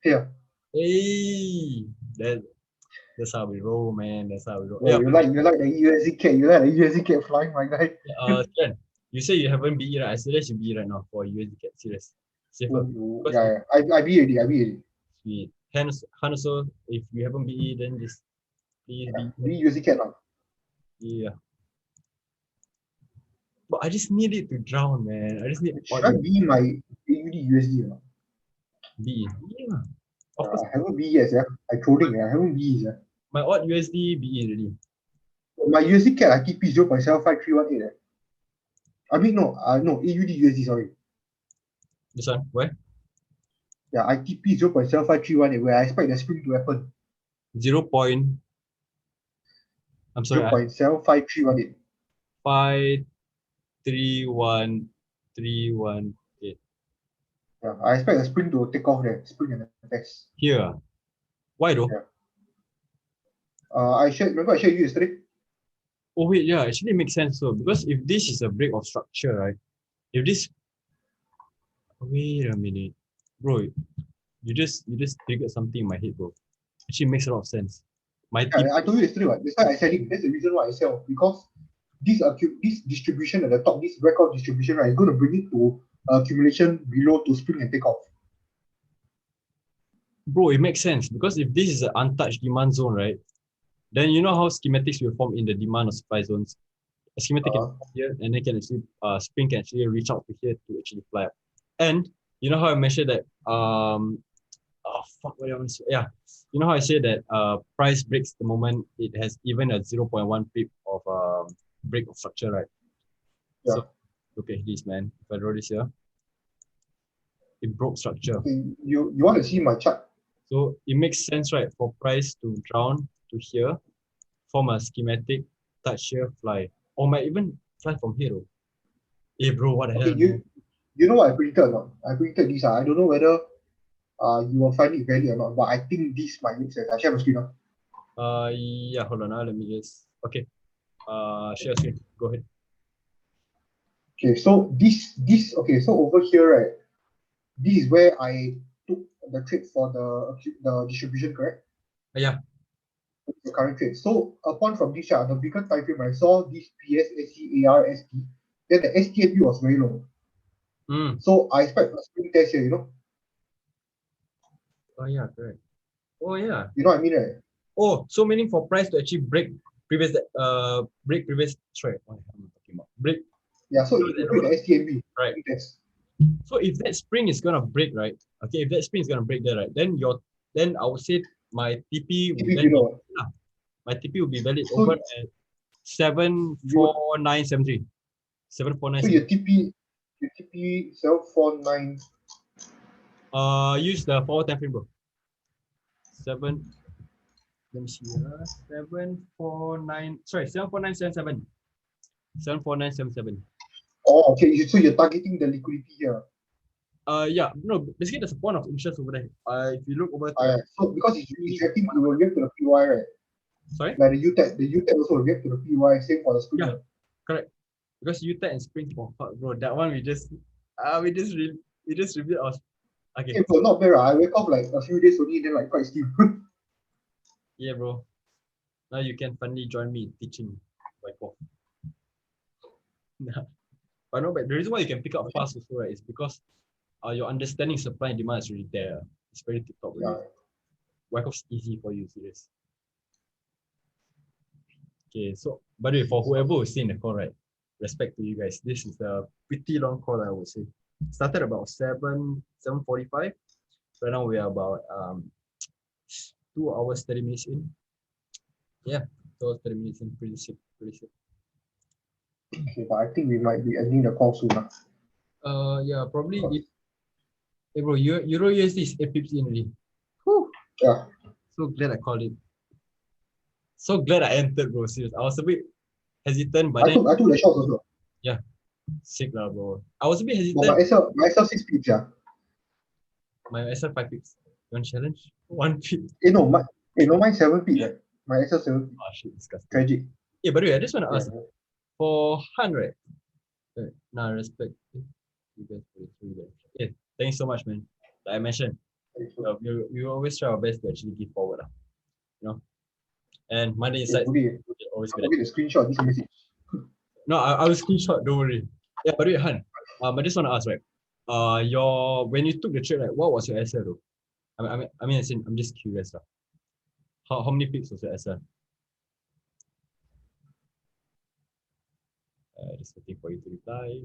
Here. Hey, that's how we roll, man. That's how we roll. Bro, Yeah, you like the USD CAD. You like the USD CAD flying, my guy. Ken, you say you haven't BE, right? I suggest you BE right now for USD CAD. Serious. Safer. Yeah. I be already. Sweet. Han also, if you haven't BE, then just please be USD CAD now. Yeah. But I just need it to drown, man. I just need. Should I be my AUD USD now? BE. Yeah. Of course. I haven't be yet, yeah. I coding, I haven't be yet. My odd USD BE already. My USD CAD I TP 0.75318. I mean no, AUD USD, sorry. This one, where? Yeah, ITP 0.7531 where I expect the spring to happen. 0. I'm sorry, 0.75318. 531318. Yeah, I expect the spring to take off there. Spring and the test. Here. Why though? Yeah. Remember I shared you yesterday? Oh wait, yeah, actually it makes sense. So because if this is a break of structure, right? If this, wait a minute, bro, you just triggered something in my head, bro. Actually, it makes a lot of sense. My Yeah, tip, I told you yesterday, right? That's why I said it. That's the reason why I sell. Because this distribution at the top, this record distribution, right, is going to bring it to accumulation below to spring and take off. bro, it makes sense because if this is an untouched demand zone, right? Then you know how schematics will form in the demand or supply zones. A schematic can form here, and then can actually spring can actually reach out to here to actually fly up. And you know how I mentioned that oh fuck, what do I want to say? Yeah, you know how I say that price breaks the moment it has even a 0.1 pip of break of structure, right? Yeah. So look at this, man. If I draw this here, it broke structure. Okay, you want to see my chart? So it makes sense, right, for price to drown to here, form a schematic, touch here, fly. Or might even fly from here though. Hey bro, what the Okay, hell, man? you know what I predicted or not? I predicted this. I don't know whether you will find it valid or not, but I think this might make sense. I share my screen now. Yeah, hold on, let me just, okay. Share screen, go ahead. Okay, so okay, so over here, right, this is where I took the trade for the distribution, correct? Yeah, The current trade. So upon from this chart, the bigger time frame, I saw this PS, SC, AR, ST. Then the STNP was very low. mm. So I expect a spring test here, Oh yeah, correct. Oh yeah. You know what I mean, right? Oh, so meaning for price to actually break previous, sorry, what am I talking about? Break, Yeah, so it will break the STNP. right. Spring test. So if that spring is gonna break, right? Okay, if that spring is gonna break there, right? Then I would say my TP will TP then be below. yeah, my TP will be valid So over at seven you four nine seven three. so 74973. your TP 749. Use the forward time frame, bro. Seven. Let me see. 749. Sorry, 74977. 74977. Oh, okay. So you're targeting the liquidity here. Yeah, no. Basically, there's a point of interest over there. If you look over to Yeah. the, So because it's reacting, it will react to the PY, right? sorry, Like the UTEP also will react to the PY. Same for the spring. yeah, correct. Because UTEC and Spring for fuck, bro. That one we just reviewed our. Okay, Okay, but not bad. I wake up like a few days only, then like quite steep. yeah, bro. Now you can finally join me in teaching like off. But no, but the reason why you can pick up fast also, right, is because your understanding supply and demand is really there. It's very tip top Yeah. already. Wyckoff's easy for you, serious. Okay, so by the way, for whoever who's staying in the call, right, respect to you guys. This is a pretty long call, I would say. Started about 7:45. Right now we are about 2 hours 30 minutes in. Yeah, 2 hours 30 minutes in, pretty sick, pretty sick. Okay, but I think we might be ending the call soon. Yeah, probably if hey bro, Euro USD is 8 pips in already. Whew. Yeah. So glad I called it. So glad I entered, bro. Serious. I was a bit hesitant, but then I took the shots also. yeah, sick lah, bro. I was a bit But hesitant. my SL 6 pips, yeah. My SL 5 pips. You want challenge? 1 pip. Mine 7 pips, right? My SL 7 pips. Oh shit, disgusting. Tragic. Yeah, by the way, I just want to Yeah. ask for Han, right? Nah, respect. You guys, yeah, thanks so much, man. Like I mentioned, we always try our best to actually give forward, you know. And money insights Today, will always I'm be like. going to screenshot this message. No, I will screenshot. Don't worry. Yeah, by the way, Han, I just want to ask, right? Your when you took the trade, right? What was your SL though? As in, I'm just curious, lah. How many pips was your SL? Just waiting for you to reply.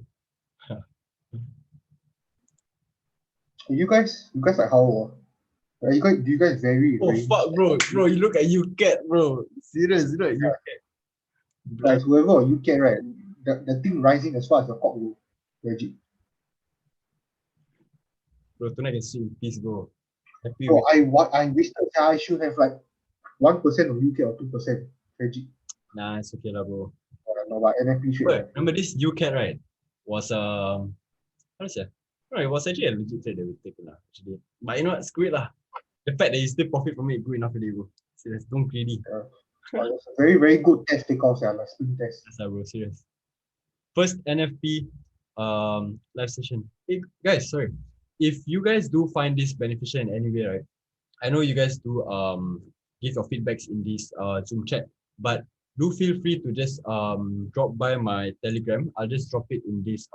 You guys like how old? Do you guys vary in Oh range? fuck, bro, you look at UCAT, bro. Serious, you look at UCAT. Guys, whoever you can, right? The thing rising as far as the cock will. Legit. Bro, tonight I can sleep in peace, bro. Happy So with I wasted. I should have like 1% of UK or 2%. Tragic. nah, it's okay lah, bro. No, but NFP trade. Remember this UCAT, right? Was how to say? No, it was actually a legit trade that we taken lah, actually. But you know what? Screw it lah. The fact that you still profit from it, good enough already, bro. Serious, don't greedy. But it was a very, very good test takeoff, yeah, like spin test. That's bro, serious. First NFP live session. Hey guys, sorry. If you guys do find this beneficial in any way, right? I know you guys do give your feedbacks in this Zoom chat, but do feel free to just drop by my Telegram. I'll just drop it in this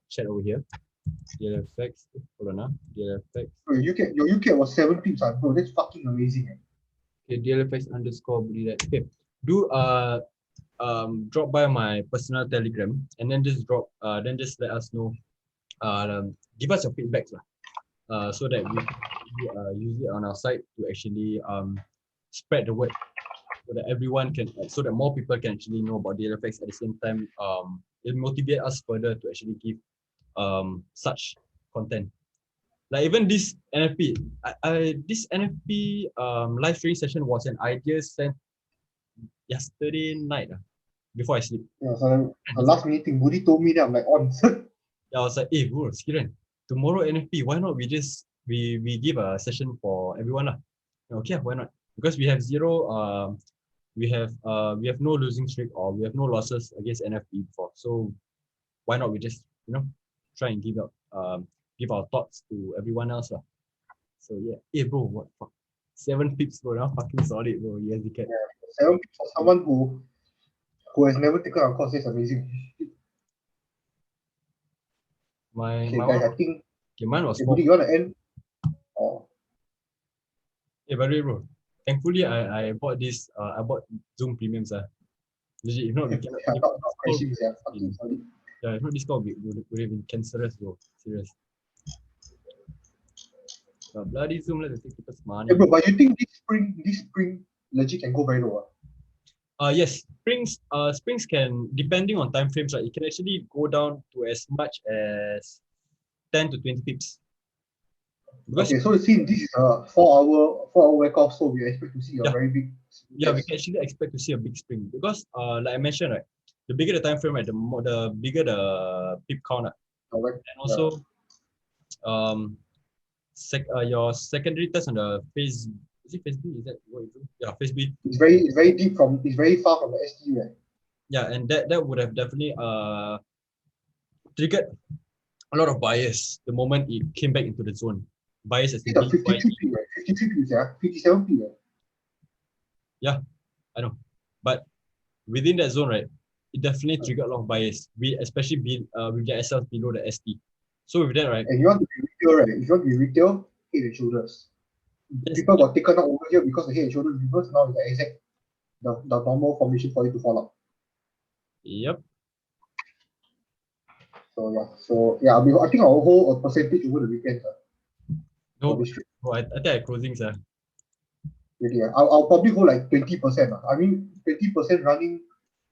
chat over here. DLFX, hold on, DLFX. Bro, your UK was 7 pips, bro. That's fucking amazing. Okay, DLFX underscore beli that. Okay, do drop by my personal Telegram and then just just let us know. Give us your feedbacks lah. So that we can use it on our site to actually spread the word so that everyone can, so that more people can actually know about DLFX. At the same time, it motivate us further to actually give such content. Like even this NFP, this NFP live streaming session was an idea sent yesterday night before I sleep. Yeah, so the last minute thing, Budi told me that I'm like on. I was like, hey bro, Skiran, tomorrow NFP, why not we give a session for everyone lah? Okay, why not? Because we have zero we have no losing streak or we have no losses against NFP before. So why not we just try and give our thoughts to everyone else lah. So yeah, hey bro, what fuck? 7 pips bro, now fucking solid bro. Yes, you can. Yeah, 7 pips for someone who has never taken a course. That's amazing. My Okay, my guys, one, I think. okay, mine was Okay, 4. Budi, you wanna end? Oh. Yeah, by the way, bro. Thankfully, I bought this. I bought Zoom premiums. Legit, if not, we cannot. Yeah, not crashing, yeah. Fucking solid. Yeah, if not, this call would have been cancerous, bro. Serious. Bloody Zoom, let's take people's money. Hey, bro, but you think this spring legit can go very low? Yes, springs can, depending on time frames, right? It can actually go down to as much as 10 to 20 pips. Because okay, so it seems this is a 4-hour wake off, so we expect to see a very big. Yeah, we can actually expect to see a big spring because, like I mentioned, right, the bigger the time frame, right, the bigger the pip count, and also, your secondary test on the phase, is it phase B? Is that what you do? Yeah, phase B. It's very deep it's very far from the ST, right? Yeah, and that would have definitely triggered a lot of bias the moment it came back into the zone. Bias as in It's a 53 P, right? 53 P, yeah, 57 P, right? Yeah, I know, but within that zone, right, it definitely triggered a lot of bias. Especially with the SL below the ST. So with that, right, And you want to be retail, right? If you want to be retail, head and shoulders. People got taken out over here because the head and shoulders reverse. Now it's the exact the normal formation for you to fall out. Yep. So yeah, I think I'll hold a percentage over the weekend. No, I think I closing, sir. Really, I'll probably hold like 20%. I mean, 20% running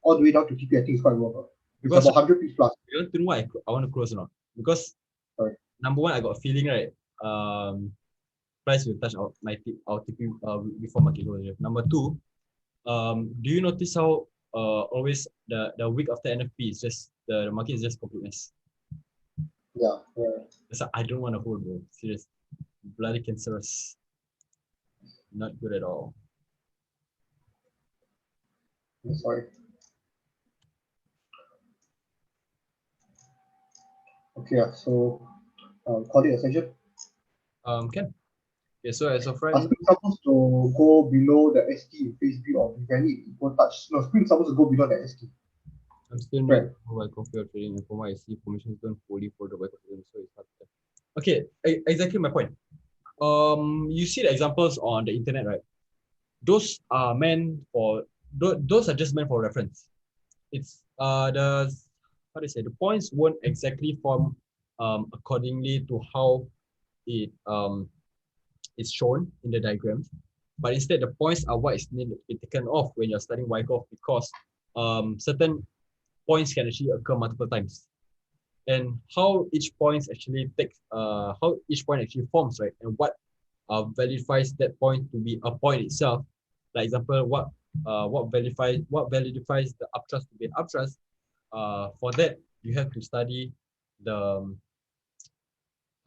all the way down to TP, I think it's quite worth. It's Because about 100 pips plus. you want to know why I want to close or not? Because number one, I got a feeling, right? Price will touch our TP before market close. Number two, do you notice how always the week after NFP is just the market is just complete mess. Yeah. So I don't want to hold, bro. Serious, bloody cancerous. Not good at all. Sorry. Okay, so call it a session. Can. Okay, so as of right now, Spring supposed to go below the ST in phase B or valid equal touch. No, Spring supposed to go below the ST. I'm still not by coffee or trading, and from what I see, formations don't fully follow the by coffee, so it's hard to tell. Okay, exactly my point. You see the examples on the internet, right? Those are meant for those are just meant for reference. It's the points won't exactly form accordingly to how it is shown in the diagrams, but instead the points are what is needed to be taken off when you're studying Wyckoff because certain points can actually occur multiple times. and how each point actually forms, right? And what verifies that point to be a point itself. Like example, what validifies the uptrust to be an uptrust. For that, you have to study the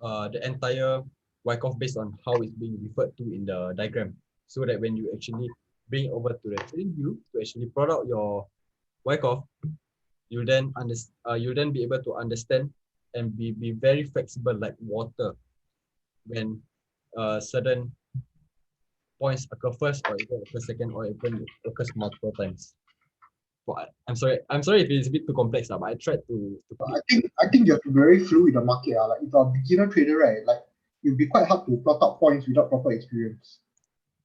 the entire Wyckoff based on how it's being referred to in the diagram, so that when you actually bring it over to the trading view to actually plot out your Wyckoff, you'll then be able to understand and be very flexible like water when certain points occur first or even occur second or even occurs multiple times. But I'm sorry if it's a bit too complex, but I tried to put it. I think you have to be very fluid in the market. Like if you're a beginner trader, right, like it'll be quite hard to plot out points without proper experience.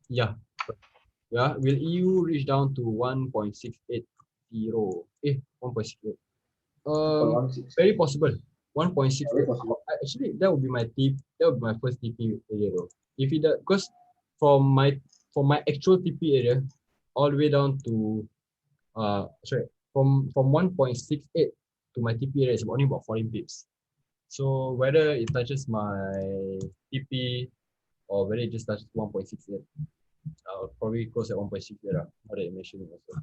Yeah. Yeah. Will EU reach down to 1.680? 1.68. One six. Very possible. 1.6. Very possible. Actually, that would be my first TP area though. If it does, because from my actual TP area all the way down to from 1.68 to my TP area is only about 14 pips. So whether it touches my TP or whether it just touches 1.68, I'll probably close at 1.6 there. Now that you mentioned it also.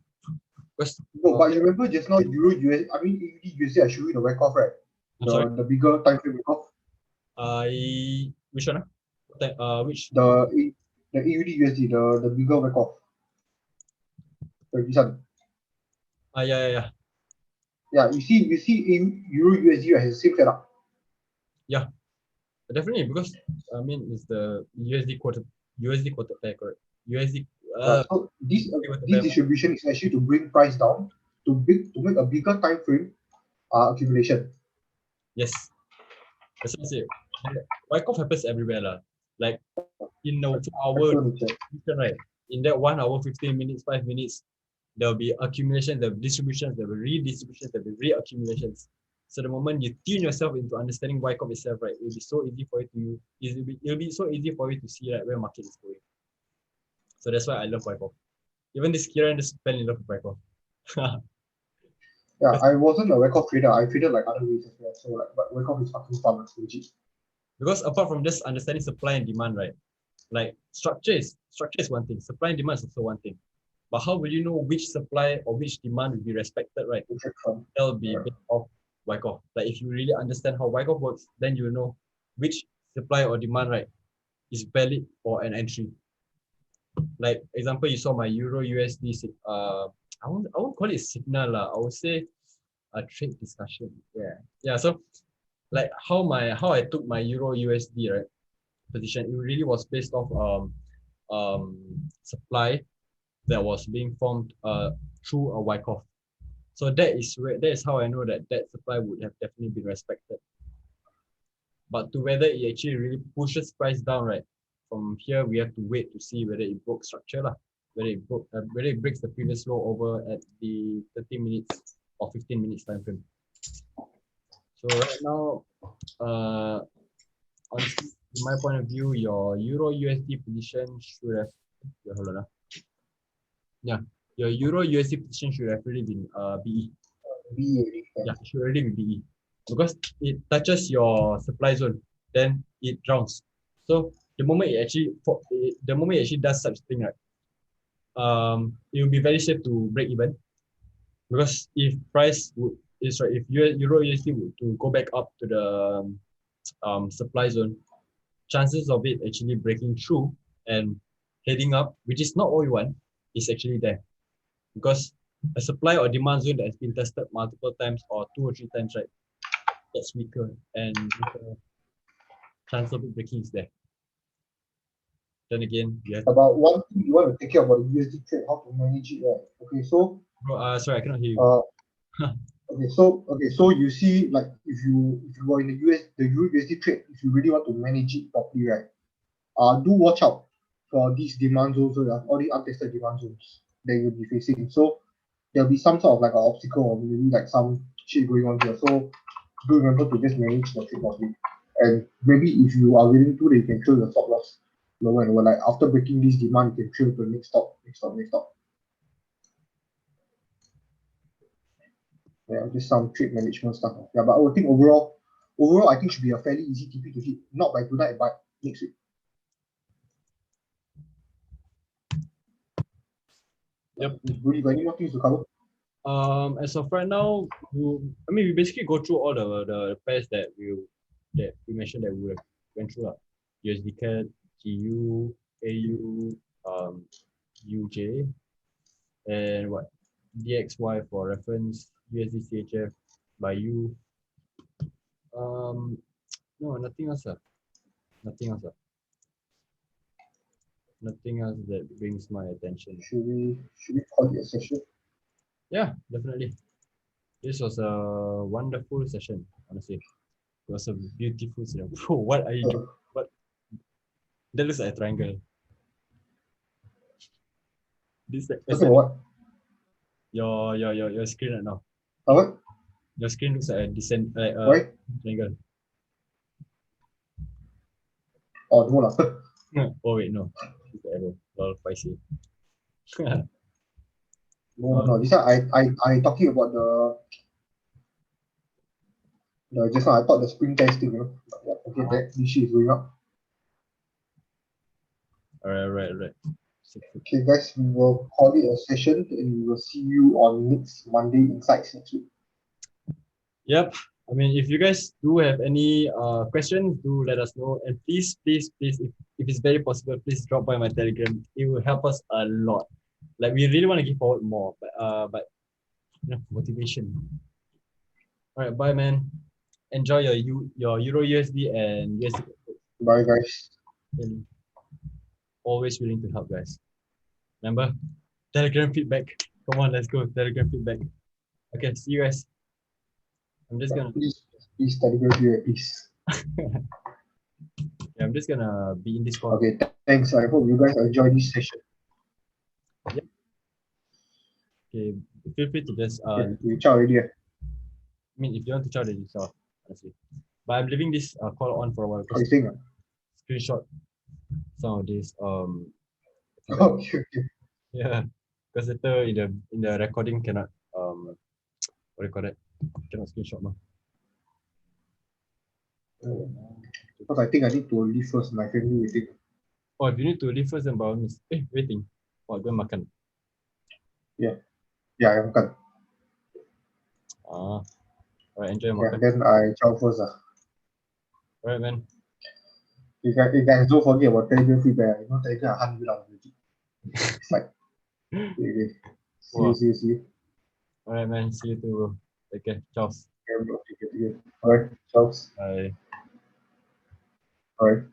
Because No, but you remember just now Euro US, I mean AUD USD, I showed you the Wyckoff, right? I'm sorry. The bigger time frame Wyckoff. Which one? Which? The AUD USD, the bigger Wyckoff. This one. Yeah. Yeah, you see Euro USD has the same setup. Yeah, definitely, because I mean it's the USD quoted pair, correct? USD. So this distribution is actually to bring price down to make a bigger time frame accumulation. Yes, that's what I say. Wyckoff happens everywhere, lah. Like in the 4 hour distribution, right? In that 1 hour, 15 minutes, 5 minutes, there'll be accumulation, there'll be distributions, there'll be redistributions, there'll be reaccumulations. So the moment you tune yourself into understanding Wyckoff itself, right, it'll be so easy for you to it'll be so easy for you to see like where market is going. So that's why I love Wyckoff. Even this Kiran just fell in love with Wyckoff. Yeah, I wasn't a Wyckoff trader. I traded like other ways as well. So like, but Wyckoff is fucking fun, it's legit. Because apart from just understanding supply and demand, right? Like structure is one thing, supply and demand is also one thing. But how will you know which supply or which demand will be respected, right? That'll be based off Wyckoff. Like if you really understand how Wyckoff works, then you know which supply or demand, right, is valid for an entry. Like example, you saw my Euro USD. I won't call it signal lah. I would say a trade discussion. Yeah. So like how I took my Euro USD, right, position, it really was based off supply that was being formed through a Wyckoff. So that is how I know that supply would have definitely been respected. But to whether it actually really pushes price down, right? From here we have to wait to see whether it broke structure lah, whether it breaks the previous low over at the 30 minutes or 15 minutes time frame. So right now, honestly, in my point of view, your Euro USD position should have your Euro USD position should have already been BE. Yeah, it should already be BE because it touches your supply zone, then it drowns. So the moment it actually does such thing, right, it will be very safe to break even because if Euro USD would to go back up to the supply zone, chances of it actually breaking through and heading up, which is not what we want, is actually there. Because a supply or demand zone that has been tested multiple times or 2 or 3 times, right, gets weaker and the chance of it breaking is there. Then again, you have about one thing you want to take care about the USD trade, how to manage it, right? Okay, so sorry, I cannot hear you. So you see, like if you are in the Euro USD trade, if you really want to manage it properly, right? Do watch out for these demand zones, all these untested demand zones that you'll be facing. So there'll be some sort of like an obstacle or maybe like some shit going on here. So do remember to just manage the trade properly. And maybe if you are willing to, you can trail the stop loss lower and lower. Like after breaking this demand, you can trail to the next stop. Yeah, just some trade management stuff. Yeah, but I would think overall, I think should be a fairly easy TP to hit. Not by tonight, but next week. Yep. Do you got any more things to cover? As of right now, we basically go through all the pairs that we mentioned that we went through. USD CAD, GU, AU, UJ, and what? DXY for reference, USD CHF by U. No, nothing else. Nothing else. Nothing else that brings my attention. Should we call it a session? Yeah, definitely. This was a wonderful session, honestly. It was a beautiful session. Bro, what are you doing? What? That looks like a triangle. This Talking about what? your screen right now. What? Your screen looks like a Why? triangle. Oh, no lah. Oh wait, no. It's the arrow. Lol, spicy. No. This one I talking about the just now I thought the spring testing, you know. But yeah, okay, that issue is going up. Alright. Okay, guys, we will call it a session and we will see you on next Monday Insights next week. Yep. I mean, if you guys do have any questions, do let us know. And please, if it's very possible, please drop by my Telegram. It will help us a lot. Like we really want to give forward more, but you know, motivation. All right, bye, man. Enjoy your Euro USD and USD. Bye, guys. And always willing to help, guys. Remember, Telegram feedback. Come on, let's go. Telegram feedback. Okay, see you guys. I'm just gonna. Please Telegram here, please. Yeah, I'm just gonna be in this call. Okay, thanks. I hope you guys enjoy this session. Okay, feel free to just We ciao already. I mean, if you want to chat, then you chat, honestly. But I'm leaving this call on for a while. What you saying? Screenshot some of this Okay. yeah, because later in the recording cannot what do you call that? Cannot screenshot now. Because I think I need to leave first. My family waiting. Oh, if you need to leave first, then by all means. Waiting. Oh, go and makan. Yeah, I makan. Alright, enjoy your Yeah, makan. then I ciao first. Alright, man. You guys don't forget about Telegram feedback. You know, Telegram 100 already. It's like, okay. See you. Alright, man. See you too, bro. Take care. Ciao. Yeah, bro. Take it. Alright, ciao. Bye. Alright.